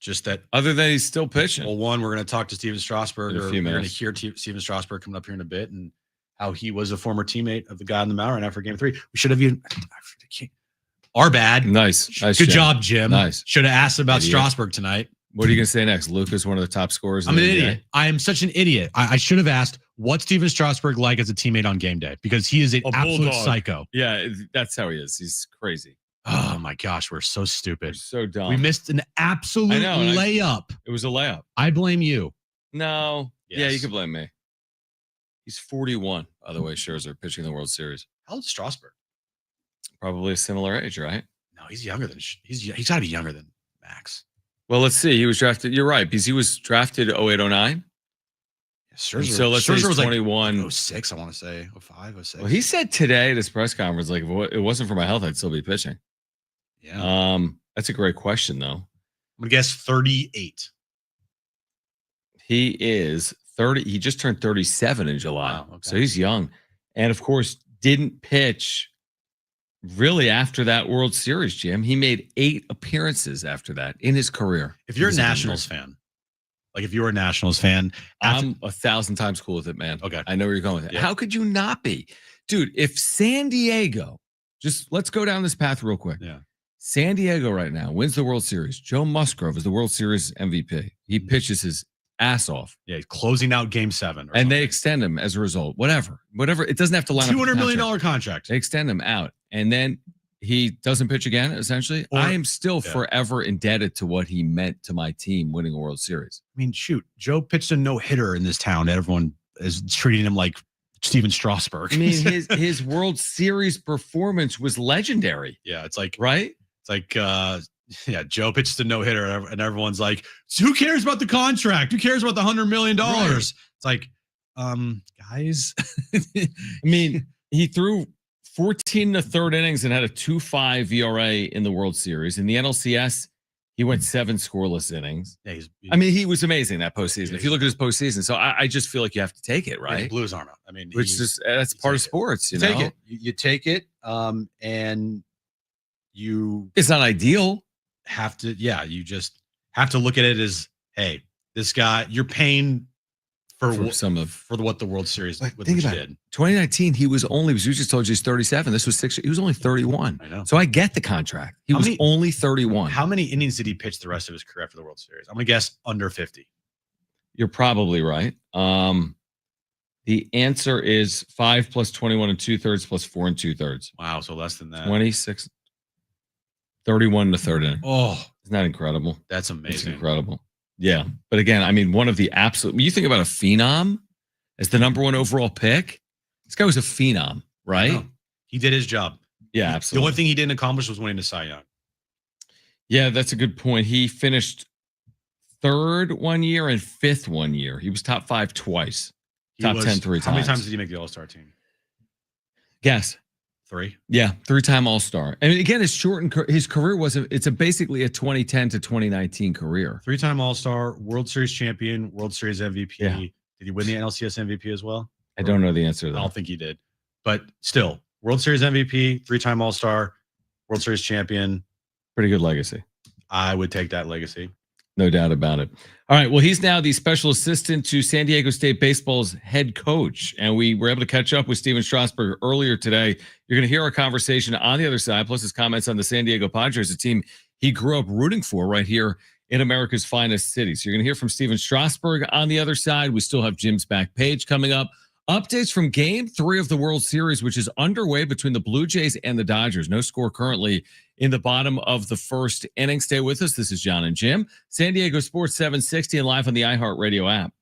Just that, other than he's still pitching. Well, one, we're going to talk to Steven Strasburg. We're going to hear Steven Strasburg coming up here in a bit, and how he was a former teammate of the guy on the mound right after Game 3. We should have even. Our bad. Nice. Good job, Jim. Nice. Should have asked about Strasburg tonight. What are you going to say next? Luke is one of the top scorers. I'm an idiot. I am such an idiot. I should have asked what's Steven Strasburg like as a teammate on game day, because he is an absolute psycho. Yeah, that's how he is. He's crazy. Oh my gosh, we're so stupid. We're so dumb. We missed an absolute layup. It was a layup. I blame you. No. Yes. Yeah, you can blame me. He's 41, by the way, Scherzer, pitching the World Series. How old is Strasburg? Probably a similar age, right? No, he's younger than he's got to be younger than Max. Well, let's see. He was drafted. You're right, because he was drafted 08-09. Scherzer, so let's say he's 21. Like 06, I want to say. 05, 06. Well, he said today at his press conference, like, if it wasn't for my health, I'd still be pitching. Yeah. That's a great question, though. I'm going to guess 38. He is 30. He just turned 37 in July. Wow, okay. So he's young. And of course, didn't pitch really after that World Series, Jim. He made 8 appearances after that in his career. If you're a Nationals fan, I'm 1,000 times cool with it, man. Okay. I know where you're going with it. Yeah. How could you not be? Dude, if San Diego, let's go down this path real quick. Yeah. San Diego right now wins the World Series. Joe Musgrove is the World Series MVP. He pitches his ass off. Yeah, he's closing out Game 7. And they extend him as a result. Whatever. It doesn't have to line up. $200 million contract. They extend him out. And then he doesn't pitch again, essentially. I am still forever indebted to what he meant to my team winning a World Series. I mean, shoot, Joe pitched a no-hitter in this town. Everyone is treating him like Steven Strasburg. I mean, his World Series performance was legendary. Yeah, it's like, right? It's like, Joe pitched a no-hitter, and everyone's like, who cares about the contract? Who cares about the $100 million? Right. It's like, guys. I mean, he threw 14 in the third innings and had a 2.5 ERA in the World Series. In the NLCS, He went 7 scoreless innings. Yeah, I mean, he was amazing that postseason. If you look at his postseason, so I just feel like you have to take it, right? Yeah, the Blues aren't. I mean, which is that's part of sports. You know, take it. You take it, and you. It's not ideal. Have to. Yeah, you just have to look at it as, hey, this guy, you're paying for what the World Series think about did. 2019, he was only, as you just told you, he's 37. This was 6. He was only 31. I know. So I get the contract. He was only 31. How many innings did he pitch the rest of his career after the World Series? I'm gonna guess under 50. You're probably right. The answer is 5 plus 21 2/3 plus 4 2/3. Wow, so less than that. 26, 31 in the third inning. Oh, isn't that incredible? That's amazing. It's incredible. Yeah. But again, I mean, one of the absolute, when you think about a phenom as the number 1 overall pick, this guy was a phenom, right? He did his job. Yeah, absolutely. The only thing he didn't accomplish was winning the Cy Young. Yeah, that's a good point. He finished 3rd one year and 5th one year. He was top 5 twice. Top 10 3 times. How many times did he make the All-Star team? Guess. 3. Yeah, 3-time All-Star. I mean, again, his career it's basically a 2010 to 2019 career. 3-time All-Star, World Series champion, World Series MVP. Yeah. Did he win the NLCS MVP as well? I don't know the answer to that. I don't think he did. But still, World Series MVP, 3-time All-Star, World Series champion. Pretty good legacy. I would take that legacy. No doubt about it. All right. Well, he's now the special assistant to San Diego State Baseball's head coach. And we were able to catch up with Steven Strasburg earlier today. You're going to hear our conversation on the other side, plus his comments on the San Diego Padres, a team he grew up rooting for right here in America's finest city. So you're going to hear from Steven Strasburg on the other side. We still have Jim's back page coming up. Updates from Game 3 of the World Series, which is underway between the Blue Jays and the Dodgers. No score currently in the bottom of the first inning. Stay with us. This is John and Jim. San Diego Sports 760 and live on the iHeartRadio app.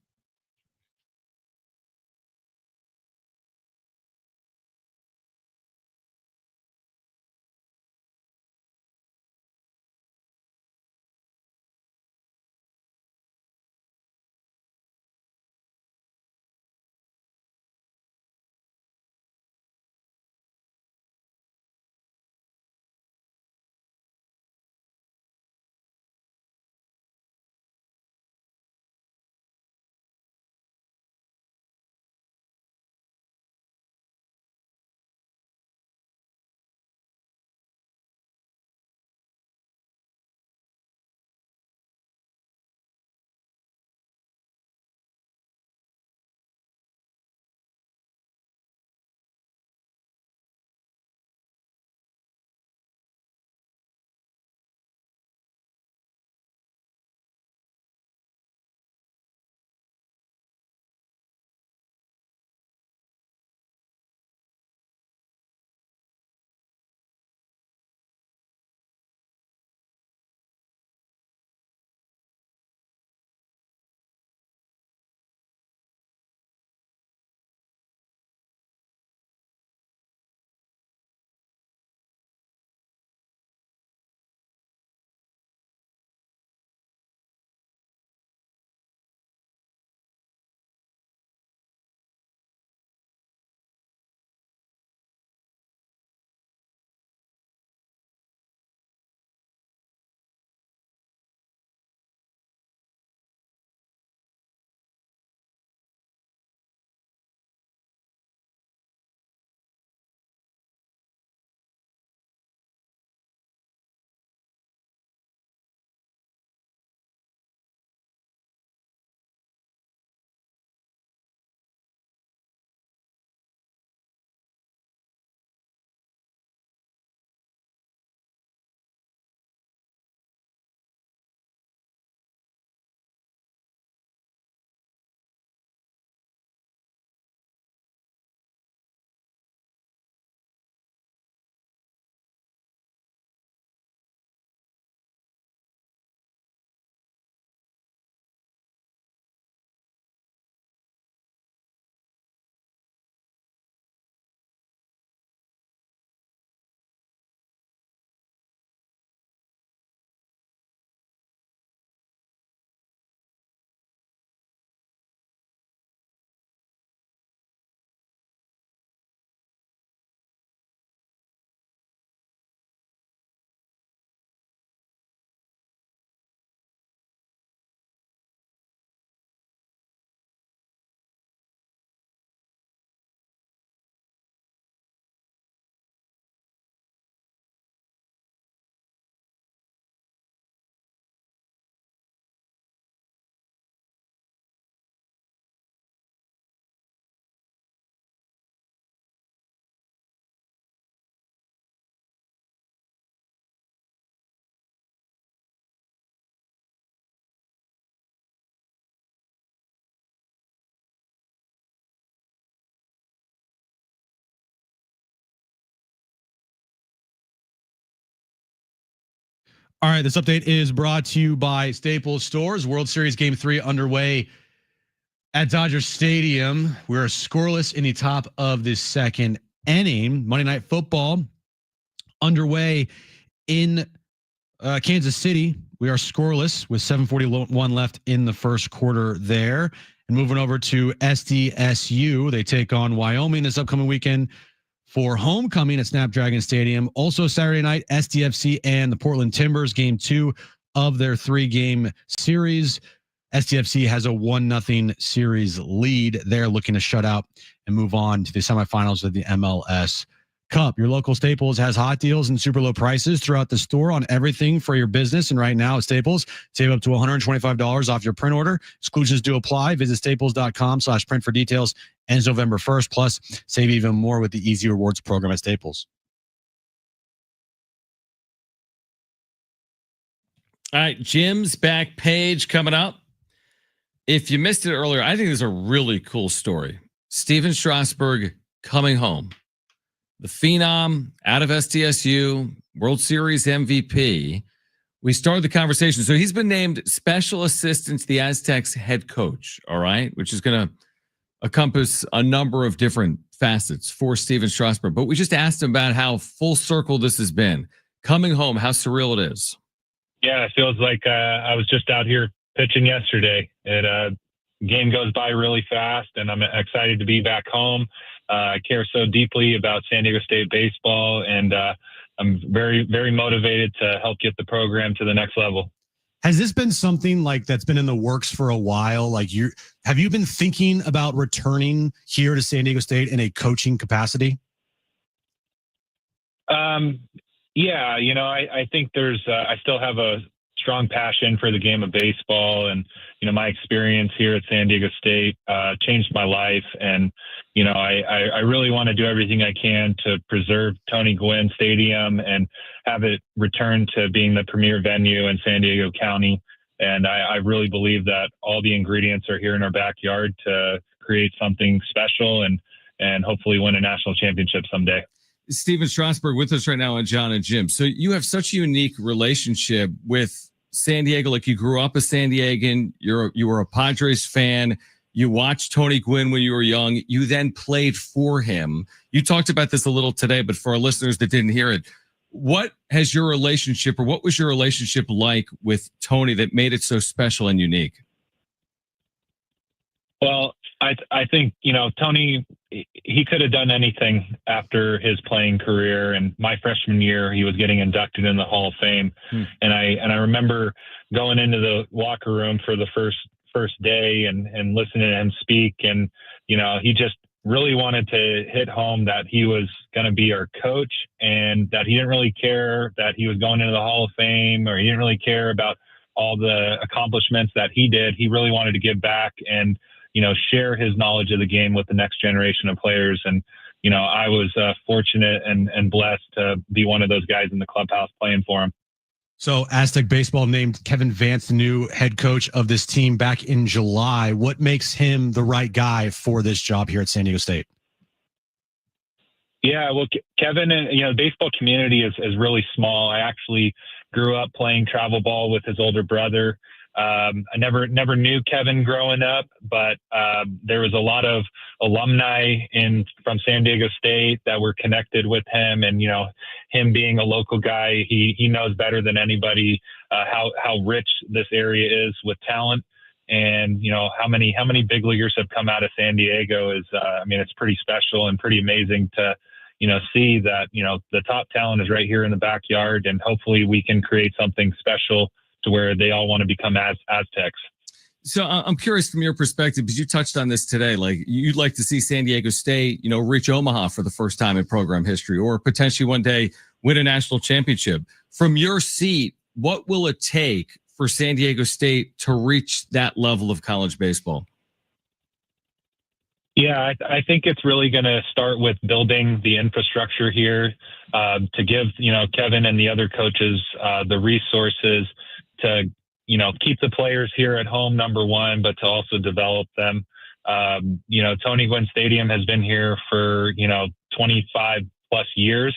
All right, this update is brought to you by Staples Stores. World Series Game 3 underway at Dodger Stadium. We're scoreless in the top of this second inning. Monday Night Football underway in Kansas City. We are scoreless with 7:41 left in the first quarter there. And moving over to SDSU, they take on Wyoming this upcoming weekend for homecoming at Snapdragon Stadium. Also Saturday night, SDFC and the Portland Timbers, game 2 of their 3-game series. SDFC has a 1-0 series lead. They're looking to shut out and move on to the semifinals of the MLS Cup. Your local Staples has hot deals and super low prices throughout the store on everything for your business. And right now at Staples, save up to $125 off your print order. Exclusions do apply. Visit staples.com/print for details. Ends November 1st. Plus, save even more with the Easy Rewards program at Staples. All right, Jim's back page coming up. If you missed it earlier, I think there's a really cool story. Steven Strasburg coming home. The phenom out of SDSU, World Series MVP. We started the conversation. So he's been named special assistant to the Aztecs head coach, all right, which is going to encompass a number of different facets for Steven Strasburg. But we just asked him about how full circle this has been. Coming home, how surreal it is. Yeah, it feels like I was just out here pitching yesterday. Game goes by really fast, and I'm excited to be back home. I care so deeply about San Diego State baseball, and I'm very, very motivated to help get the program to the next level. Has this been something like that's been in the works for a while? Like, have you been thinking about returning here to San Diego State in a coaching capacity? Yeah, I think I still have a strong passion for the game of baseball, and my experience here at San Diego State changed my life, and I really want to do everything I can to preserve Tony Gwynn Stadium and have it return to being the premier venue in San Diego County. And I really believe that all the ingredients are here in our backyard to create something special and hopefully win a national championship someday. Steven Strasburg with us right now on John and Jim. So you have such a unique relationship with San Diego. Like, you grew up a San Diegan. You were a Padres fan. You watched Tony Gwynn when you were young. You then played for him. You talked about this a little today, but for our listeners that didn't hear it, what was your relationship like with Tony that made it so special and unique? Well, I think, Tony, he could have done anything after his playing career. And my freshman year, he was getting inducted in the Hall of Fame. And I remember going into the locker room for the first day and listening to him speak. And, he just really wanted to hit home that he was going to be our coach, and that he didn't really care that he was going into the Hall of Fame, or he didn't really care about all the accomplishments that he did. He really wanted to give back and, share his knowledge of the game with the next generation of players. And, I was fortunate and blessed to be one of those guys in the clubhouse playing for him. So Aztec baseball named Kevin Vance the new head coach of this team back in July. What makes him the right guy for this job here at San Diego State? Yeah, well, Kevin, and the baseball community is really small. I actually grew up playing travel ball with his older brother. I never knew Kevin growing up, but there was a lot of alumni from San Diego State that were connected with him, and him being a local guy, he knows better than anybody how rich this area is with talent, and how many big leaguers have come out of San Diego is it's pretty special and pretty amazing to see that the top talent is right here in the backyard, and hopefully we can create something special to where they all want to become Aztecs. So I'm curious from your perspective, because you touched on this today, like you'd like to see San Diego State, reach Omaha for the first time in program history, or potentially one day win a national championship. From your seat, what will it take for San Diego State to reach that level of college baseball? Yeah, I think it's really going to start with building the infrastructure here to give, Kevin and the other coaches the resources to, keep the players here at home, number one, but to also develop them. Tony Gwynn Stadium has been here for, 25 plus years.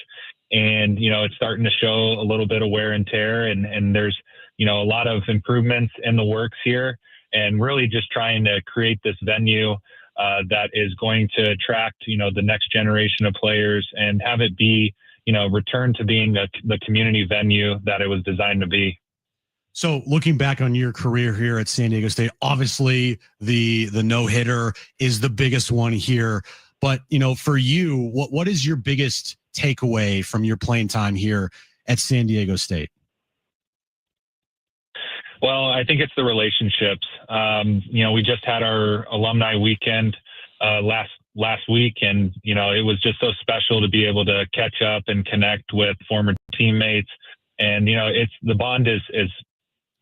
and, it's starting to show a little bit of wear and tear, and there's, a lot of improvements in the works here, and really just trying to create this venue that is going to attract, the next generation of players and have it be, return to being the community venue that it was designed to be. So looking back on your career here at San Diego State, obviously the no-hitter is the biggest one here. But, for you, what is your biggest takeaway from your playing time here at San Diego State? Well, I think it's the relationships. We just had our alumni weekend last week, and it was just so special to be able to catch up and connect with former teammates. And it's the bond is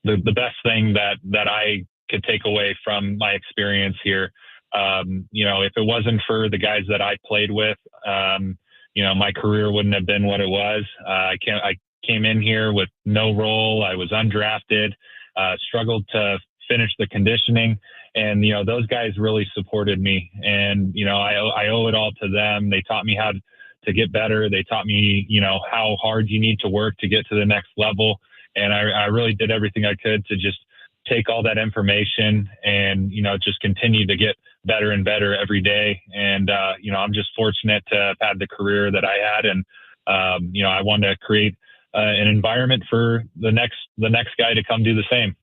the best thing that I could take away from my experience here. If it wasn't for the guys that I played with, my career wouldn't have been what it was. I came in here with no role. I was undrafted, struggled to finish the conditioning, and those guys really supported me. And I owe it all to them. They taught me how to get better. They taught me how hard you need to work to get to the next level. And I really did everything I could to just take all that information and just continue to get better and better every day. And I'm just fortunate to have had the career that I had, and I wanted to create an environment for the next guy to come do the same.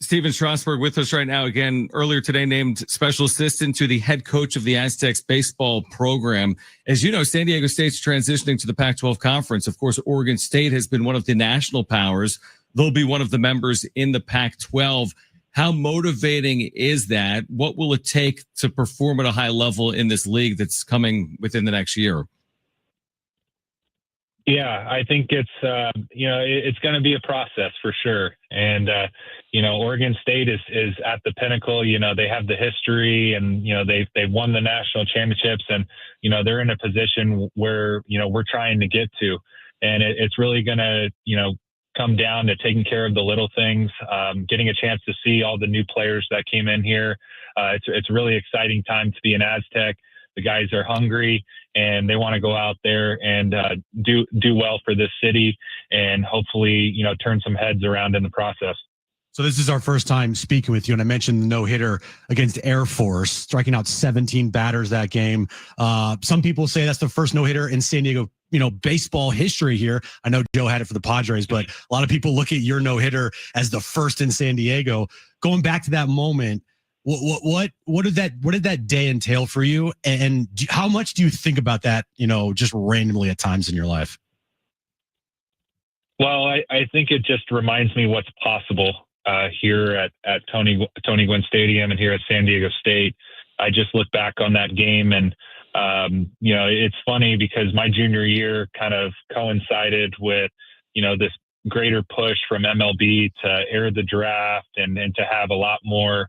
Steven Strasburg with us right now. Again, earlier today named special assistant to the head coach of the Aztecs baseball program. As you know, San Diego State's transitioning to the Pac-12 conference. Of course, Oregon State has been one of the national powers. They'll be one of the members in the Pac-12. How motivating is that? What will it take to perform at a high level in this league that's coming within the next year? Yeah, I think it's it's going to be a process for sure. And Oregon State is at the pinnacle. They have the history, and they've won the national championships, and they're in a position where we're trying to get to. And it's really going to come down to taking care of the little things, getting a chance to see all the new players that came in here. It's a really exciting time to be an Aztec. The guys are hungry, and they want to go out there and do well for this city, and hopefully, turn some heads around in the process. So this is our first time speaking with you, and I mentioned the no-hitter against Air Force, striking out 17 batters that game. Some people say that's the first no-hitter in San Diego, baseball history here. I know Joe had it for the Padres, but a lot of people look at your no-hitter as the first in San Diego. Going back to that moment, what did that day entail for you, and how much do you think about that, just randomly at times in your life? Well, I think it just reminds me what's possible here at Tony Gwynn Stadium and here at San Diego State. I just look back on that game, and it's funny because my junior year kind of coincided with this greater push from MLB to air the draft and to have a lot more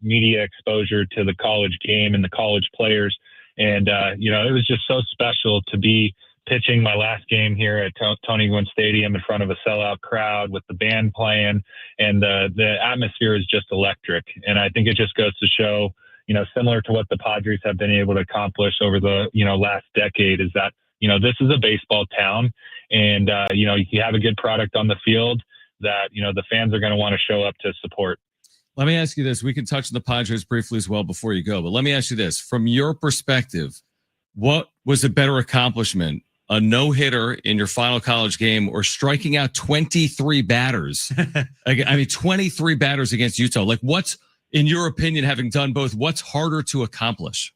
media exposure to the college game and the college players. And, it was just so special to be pitching my last game here at Tony Gwynn Stadium in front of a sellout crowd with the band playing, and the atmosphere is just electric. And I think it just goes to show, similar to what the Padres have been able to accomplish over the, last decade, is that, this is a baseball town, and, you have a good product on the field that, the fans are going to want to show up to support. Let me ask you this. We can touch on the Padres briefly as well before you go, but let me ask you this. From your perspective, what was a better accomplishment, a no-hitter in your final college game or striking out 23 batters? 23 batters against Utah. Like, what's, in your opinion, having done both, what's harder to accomplish?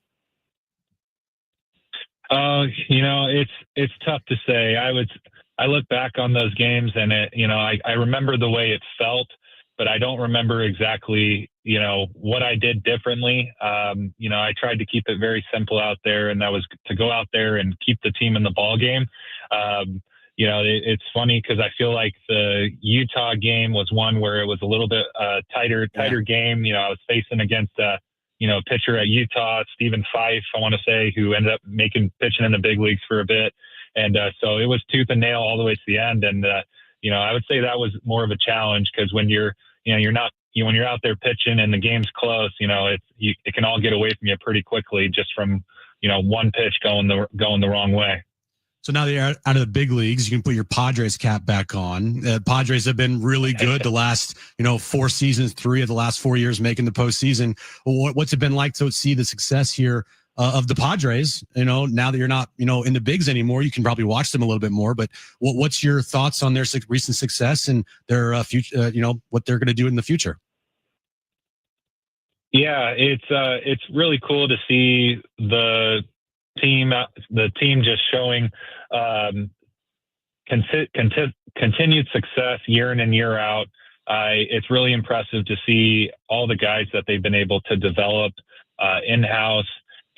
It's tough to say. I look back on those games, and I remember the way it felt, but I don't remember exactly, what I did differently. I tried to keep it very simple out there, and that was to go out there and keep the team in the ball game. It's funny because I feel like the Utah game was one where it was a little bit tighter game. I was facing against a pitcher at Utah, Stephen Fife, I want to say, who ended up pitching in the big leagues for a bit. And so it was tooth and nail all the way to the end. And, I would say that was more of a challenge because when you're out there pitching and the game's close, it can all get away from you pretty quickly just from, one pitch going the wrong way. So now that you're out of the big leagues, you can put your Padres cap back on. Padres have been really good the last, 4 seasons, 3 of the last 4 years making the postseason. What's it been like to see the success here of the Padres? Now that you're not, in the bigs anymore, you can probably watch them a little bit more. But what's your thoughts on their recent success and their future? What they're going to do in the future? Yeah, it's really cool to see the team just showing continued success year in and year out. It's really impressive to see all the guys that they've been able to develop in-house.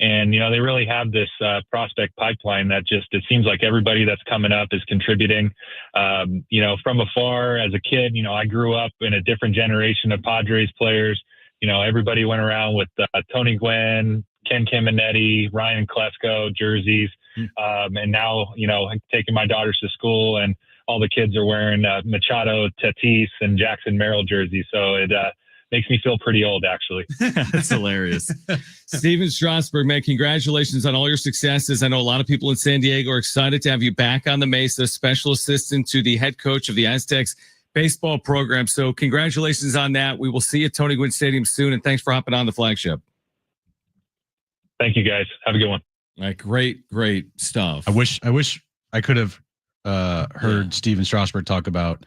And, they really have this prospect pipeline that it seems like everybody that's coming up is contributing. From afar as a kid, I grew up in a different generation of Padres players. Everybody went around with Tony Gwynn, Ken Caminetti, Ryan Klesko jerseys. And now, taking my daughters to school and all the kids are wearing Machado, Tatis, and Jackson Merrill jerseys. So it makes me feel pretty old, actually. That's hilarious. Steven Strasburg, man, congratulations on all your successes. I know a lot of people in San Diego are excited to have you back on the Mesa, special assistant to the head coach of the Aztecs baseball program. So congratulations on that. We will see you at Tony Gwynn Stadium soon, and thanks for hopping on the flagship. Thank you, guys. Have a good one. All right, great stuff. I wish I could have heard Steven Strasburg talk about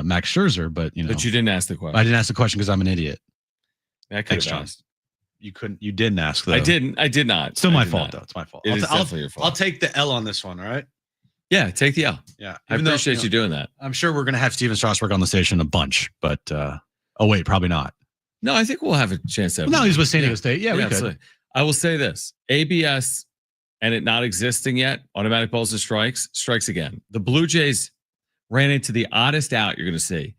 Max Scherzer, but But you didn't ask the question. I didn't ask the question because I'm an idiot. I could have asked. You couldn't. You didn't ask though. I did not. Still my fault though. It's my fault. It is definitely your fault. I'll take the L on this one. All right. Yeah, take the L. Yeah, I appreciate you doing that. I'm sure we're gonna have Steven Strasburg on the station a bunch, but oh wait, probably not. No, I think we'll have a chance to have no, he's with San Diego State. Yeah, we could. Absolutely. I will say this: ABS and it not existing yet, automatic balls and strikes again. The Blue Jays ran into the oddest out you're going to see.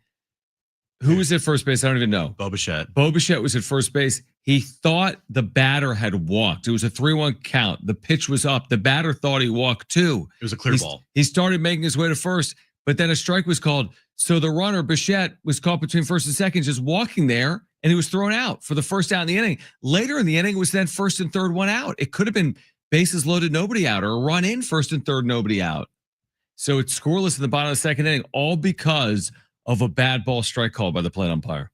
Who was at first base? I don't even know. Bo Bichette. Bo Bichette was at first base. He thought the batter had walked. It was a 3-1 count. The pitch was up. The batter thought he walked too. It was a clear ball. He started making his way to first, but then a strike was called. So the runner, Bichette, was caught between first and second, just walking there, and he was thrown out for the first out in the inning. Later in the inning, it was then first and third, one out. It could have been bases loaded, nobody out, or a run in first and third, nobody out. So it's scoreless in the bottom of the second inning, all because of a bad ball strike call by the plate umpire.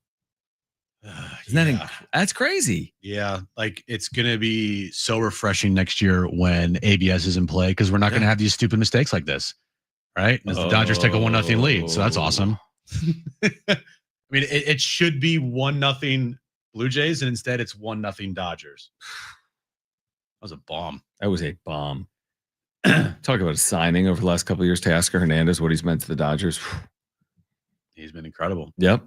That's crazy. Yeah, like it's going to be so refreshing next year when ABS is in play because we're not going to have these stupid mistakes like this, right? As the Dodgers take a 1-0 lead, so that's awesome. I mean, it should be 1-0 Blue Jays, and instead it's 1-0 Dodgers. That was a bomb. That was a bomb. Talk about a signing over the last couple of years. Teoscar Hernandez, what he's meant to the Dodgers. He's been incredible. Yep.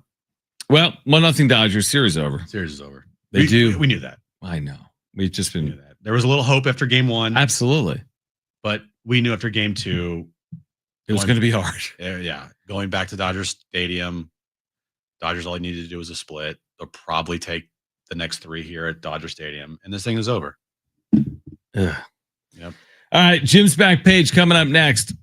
Well, 1-0 Dodgers. Series over. Series is over. We knew that. I know. We've just been. That. There was a little hope after game 1. Absolutely. But we knew after game 2. It was going to be hard. Yeah. Going back to Dodgers Stadium. Dodgers, all they needed to do was a split. They'll probably take the next 3 here at Dodger Stadium. And this thing is over. Ugh. Yep. All right. Jim's back page coming up next.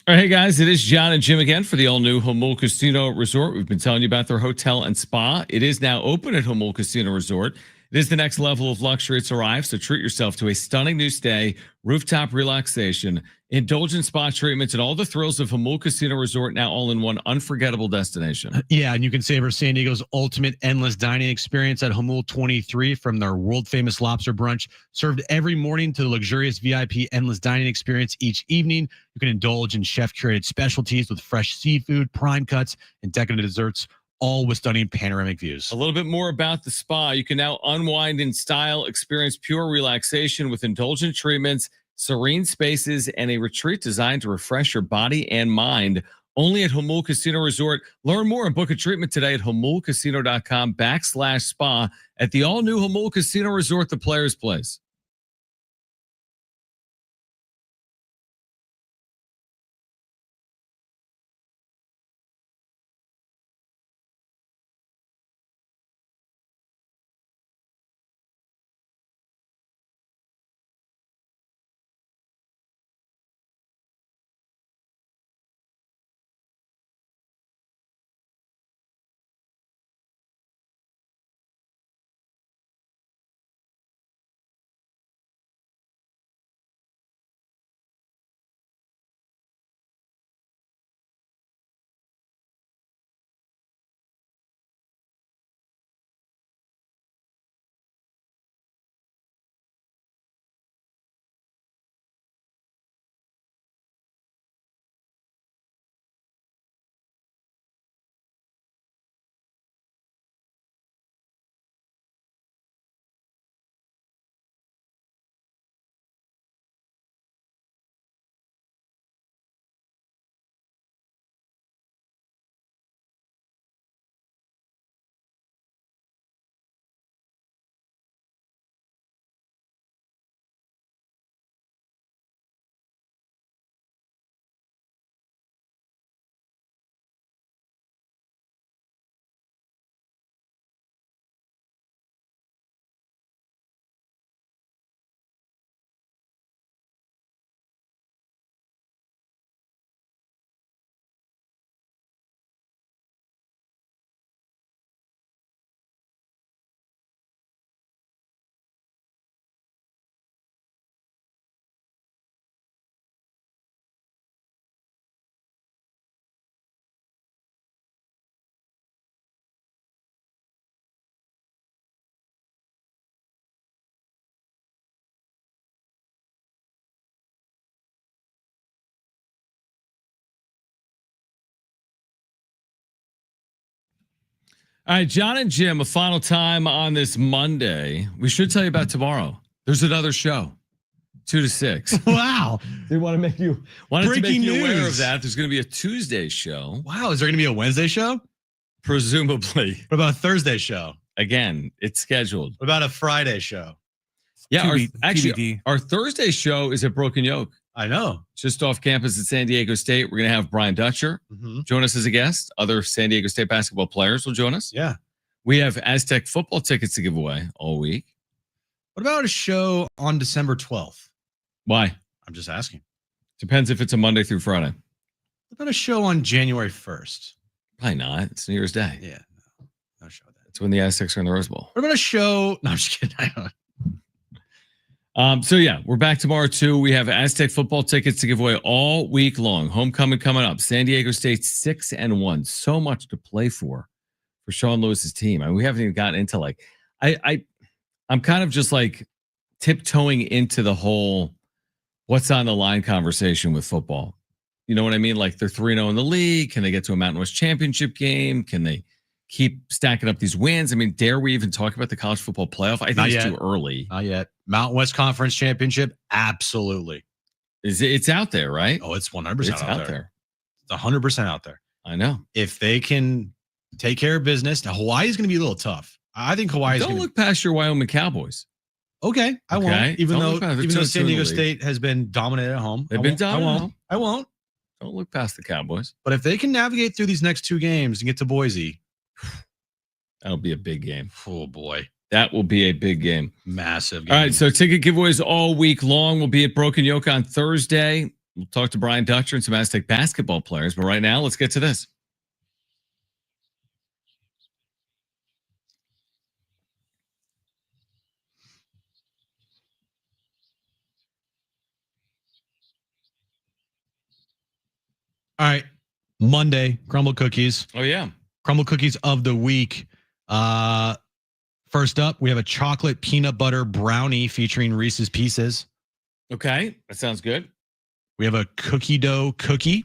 All right, hey guys, it is John and Jim again for the all-new Jamul Casino Resort. We've been telling you about their hotel and spa. It is now open at Jamul Casino Resort. It is the next level of luxury. It's arrived, so treat yourself to a stunning new stay, rooftop relaxation, indulgent spa treatments, and all the thrills of Jamul Casino Resort, now all in one unforgettable destination. Yeah, and you can savor San Diego's ultimate endless dining experience at Jamul 23 from their world-famous lobster brunch, served every morning, to the luxurious VIP endless dining experience each evening. You can indulge in chef-curated specialties with fresh seafood, prime cuts, and decadent desserts, all with stunning panoramic views. A little bit more about the spa. You can now unwind in style, experience pure relaxation with indulgent treatments, serene spaces, and a retreat designed to refresh your body and mind, only at Jamul Casino Resort. Learn more and book a treatment today at jamulcasino.com/spa at the all-new Jamul Casino Resort, the Players Place. All right, John and Jim, a final time on this Monday. We should tell you about tomorrow. There's another show, 2 to 6. Wow. They want to make you Breaking news. Aware of that. There's going to be a Tuesday show. Wow. Is there going to be a Wednesday show? Presumably. What about a Thursday show? Again, it's scheduled. What about a Friday show? Yeah, TBD. Our Thursday show is at Broken Yoke. I know. Just off campus at San Diego State. We're going to have Brian Dutcher join us as a guest. Other San Diego State basketball players will join us. Yeah. We have Aztec football tickets to give away all week. What about a show on December 12th? Why? I'm just asking. Depends if it's a Monday through Friday. What about a show on January 1st? Probably not. It's New Year's Day. Yeah. No show that. It's when the Aztecs are in the Rose Bowl. What about a show? No, I'm just kidding. I don't. So yeah, we're back tomorrow too. We have Aztec football tickets to give away all week long. Homecoming coming up. San Diego State 6-1. So much to play for Sean Lewis's team. I mean, we haven't even gotten into like I'm kind of just like tiptoeing into the whole what's on the line conversation with football. You know what I mean? Like they're 3-0 in the league. Can they get to a Mountain West championship game? Can they keep stacking up these wins? I mean, dare we even talk about the college football playoff? I think it's too early. Not yet. Mountain West Conference Championship? Absolutely. It's out there, right? Oh, it's 100% out there. It's 100% out there. I know. If they can take care of business. Now, Hawaii is going to be a little tough. I think Hawaii is going to look past your Wyoming Cowboys. Okay, I won't. Even though San Diego State has been dominated at home. They've been dominated. I won't. Don't look past the Cowboys. But if they can navigate through these next two games and get to Boise, that'll be a big game. Oh, boy. That will be a big game. Massive game. All right, so ticket giveaways all week long. We'll be at Broken Yoke on Thursday. We'll talk to Brian Dutcher and some Aztec basketball players. But right now, let's get to this. All right. Monday, crumble cookies. Oh, yeah. Crumble cookies of the week. First up, we have a chocolate peanut butter brownie featuring Reese's Pieces. Okay. That sounds good. We have a cookie dough cookie.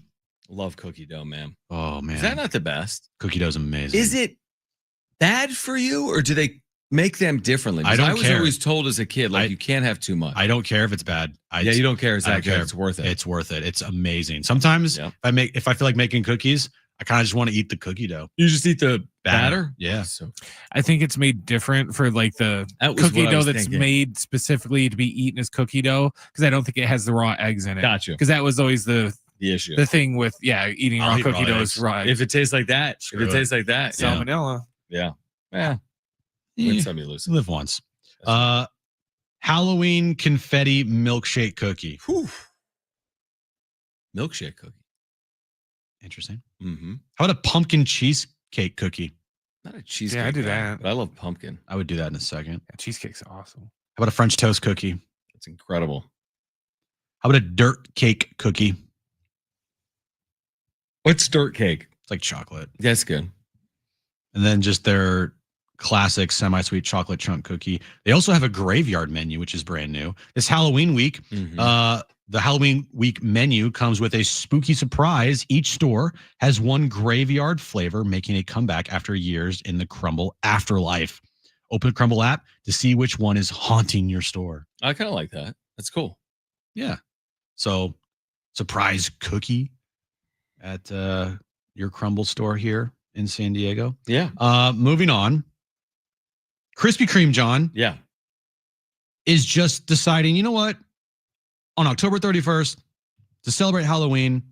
Love cookie dough, man. Oh, man. Is that not the best? Cookie dough's amazing. Is it bad for you, or do they Make them differently. I was always told as a kid, like, you can't have too much. I don't care if it's bad. You don't care. I don't care. It's worth it. It's worth it. It's amazing. Sometimes if I feel like making cookies, I kind of just want to eat the cookie dough. You just eat the batter? Yeah. So I think it's made different for like the cookie dough that's made specifically to be eaten as cookie dough, because I don't think it has the raw eggs in it. Gotcha. Because that was always the issue. The thing with eating raw cookie dough is raw. If it tastes like that, salmonella. Yeah. Win some, you lose. Live once. Halloween confetti milkshake cookie. Whew. Milkshake cookie. Interesting. Mm-hmm. How about a pumpkin cheesecake cookie? Not a cheesecake. Yeah, I do that. But I love pumpkin. I would do that in a second. Yeah, cheesecake's awesome. How about a French toast cookie? That's incredible. How about a dirt cake cookie? What's dirt cake? It's like chocolate. That's good. And then just their classic semi-sweet chocolate chunk cookie. They also have a graveyard menu, which is brand new. This Halloween week, the Halloween week menu comes with a spooky surprise. Each store has one graveyard flavor, making a comeback after years in the Crumble afterlife. Open the Crumble app to see which one is haunting your store. I kind of like that. That's cool. Yeah. So, surprise cookie at your Crumble store here in San Diego. Yeah. Moving on. Krispy Kreme, John. Yeah. Is just deciding, you know what? On October 31st, to celebrate Halloween,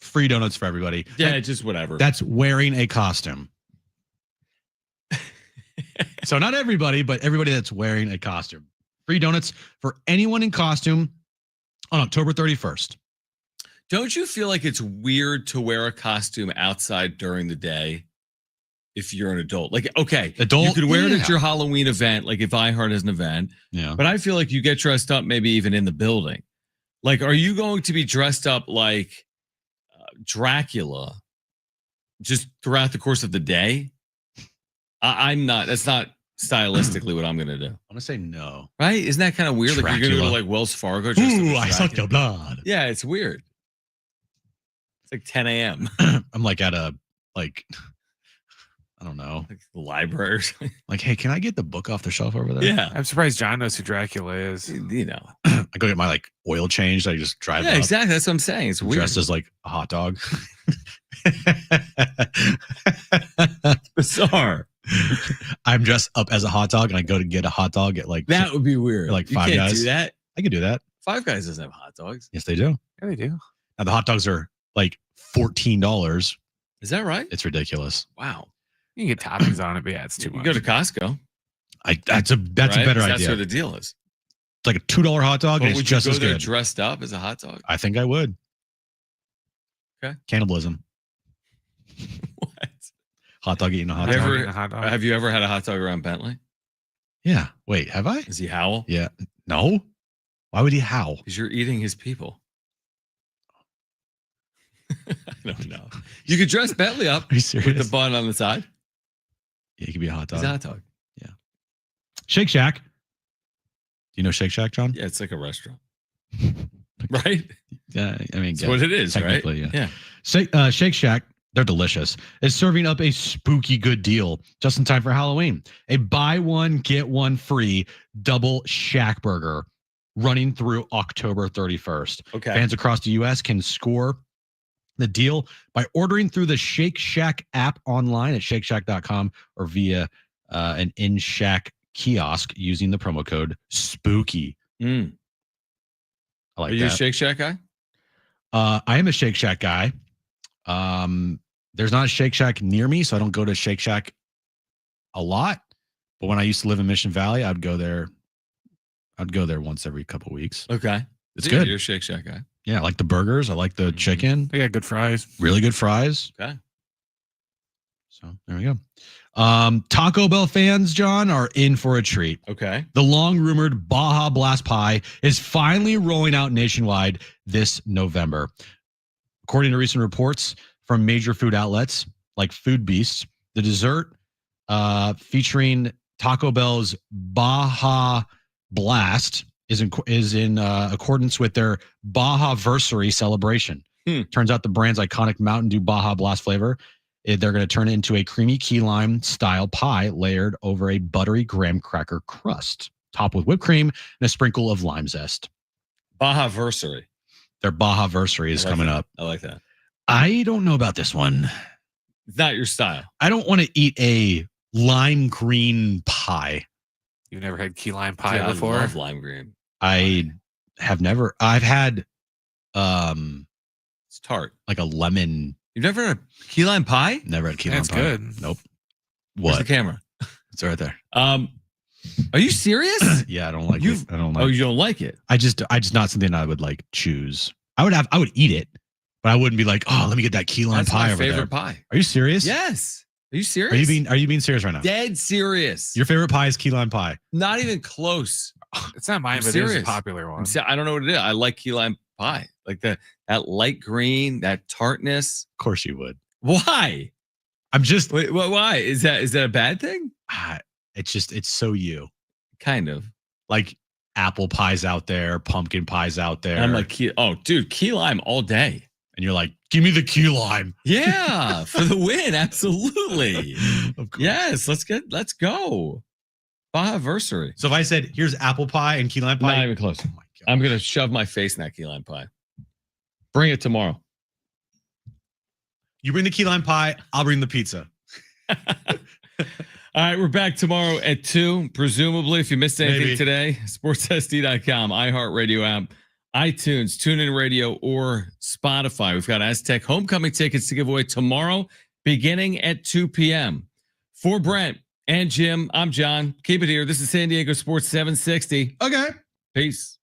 free donuts for everybody. Yeah, just whatever. That's wearing a costume. So not everybody, but everybody that's wearing a costume. Free donuts for anyone in costume on October 31st. Don't you feel like it's weird to wear a costume outside during the day if you're an adult? Like, okay, you could wear it at your Halloween event, like if iHeart has an event. Yeah. But I feel like you get dressed up maybe even in the building. Like, are you going to be dressed up like Dracula just throughout the course of the day? I'm not. That's not stylistically what I'm going to do. I'm going to say no. Right? Isn't that kind of weird? Dracula. Like you're going to go to like Wells Fargo. Ooh, I sucked your blood. Yeah, it's weird. It's like 10 a.m. I'm like at a, like, I don't know. Like the library or something. Like, hey, can I get the book off the shelf over there? Yeah. I'm surprised John knows who Dracula is. You know. I go get my like oil changed. I just drive up. Yeah, exactly. That's what I'm saying. It's weird. Dressed as like a hot dog. Bizarre. I'm dressed up as a hot dog and I go to get a hot dog at like that would be weird. Like you Five can't Guys. Do that. I can do that. Five Guys doesn't have hot dogs. Yes, they do. Yeah, they do. Now the hot dogs are like $14. Is that right? It's ridiculous. Wow. You can get toppings on it, but yeah, it's too You much. go to Costco. That's a better idea. That's where the deal is. It's like a $2 hot dog and But it's would just you go as there good. dressed up as a hot dog? I think I would. Okay. Cannibalism. What? Hot dog eating a hot dog. Have you ever had a hot dog around Bentley? Yeah. Wait, have I? Does he howl? Yeah. No. Why would he howl? Because you're eating his people. I don't know. You could dress Bentley up Are you serious? with the bun on the side. Yeah, it could be a hot dog. It's a hot dog. Yeah. Shake Shack. Do you know Shake Shack, John? Yeah, it's like a restaurant. Right? Yeah, I mean, That's what it is, right? technically, yeah. Shake Shack, they're delicious. Is serving up a spooky good deal just in time for Halloween. A buy one, get one free double Shack burger running through October 31st. Okay. Fans across the U.S. can score the deal by ordering through the Shake Shack app online at shakeshack.com or via an in-Shack kiosk using the promo code SPOOKY. Mm. I like Are you that. a Shake Shack guy? I am a Shake Shack guy. There's not a Shake Shack near me, so I don't go to Shake Shack a lot. But when I used to live in Mission Valley, I'd go there once every couple weeks. Okay. It's So good. You're a Shake Shack guy. Yeah, I like the burgers. I like the chicken. They got good fries. Really good fries. Okay. So there we go. Taco Bell fans, John, are in for a treat. Okay. The long-rumored Baja Blast Pie is finally rolling out nationwide this November. According to recent reports from major food outlets like Food Beasts, the dessert featuring Taco Bell's Baja Blast is in accordance with their Baja-versary celebration. Turns out the brand's iconic Mountain Dew Baja Blast flavor They're going to turn it into a creamy key lime style pie layered over a buttery graham cracker crust, topped with whipped cream and a sprinkle of lime zest. Baja-versary. Their Baja-versary is coming up. I like that. I don't know about this one. It's not your style. I don't want to eat a lime green pie. You've never had key lime pie before? I love lime green. I have never. I've had it's tart. Like a lemon. You've never had a key lime pie? Never had key lime That's pie. good. Nope. Where's the camera? It's right there. Are you serious? Yeah, I don't like it. I don't like. Oh, you don't like it? I just not something I would like choose. I would eat it, but I wouldn't be like, oh, let me get that key lime That's pie my over favorite there. pie. Are you serious? Yes. Are you serious? Are you being serious right now? Dead serious. Your favorite pie is key lime pie. Not even close. It's not mine, but it is a popular one. I don't know what it is. I like key lime pie. Like that light green, that tartness. Of course you would. Why? I'm just wait. Why is that a bad thing? It's so you. Kind of like apple pies out there, pumpkin pies out there. And I'm like, key lime all day. And you're like, give me the key lime. Yeah, for the win. Absolutely. Of course. Yes, let's go. Baja-versary. So if I said, here's apple pie and key lime pie. Not even close. Oh my God. I'm going to shove my face in that key lime pie. Bring it tomorrow. You bring the key lime pie, I'll bring the pizza. All right, we're back tomorrow at 2, presumably. If you missed anything today, sportssd.com, iHeartRadio app, iTunes, TuneIn Radio, or Spotify. We've got Aztec homecoming tickets to give away tomorrow, beginning at 2 p.m. For Brent and Jim, I'm John. Keep it here. This is San Diego Sports 760. Okay. Peace.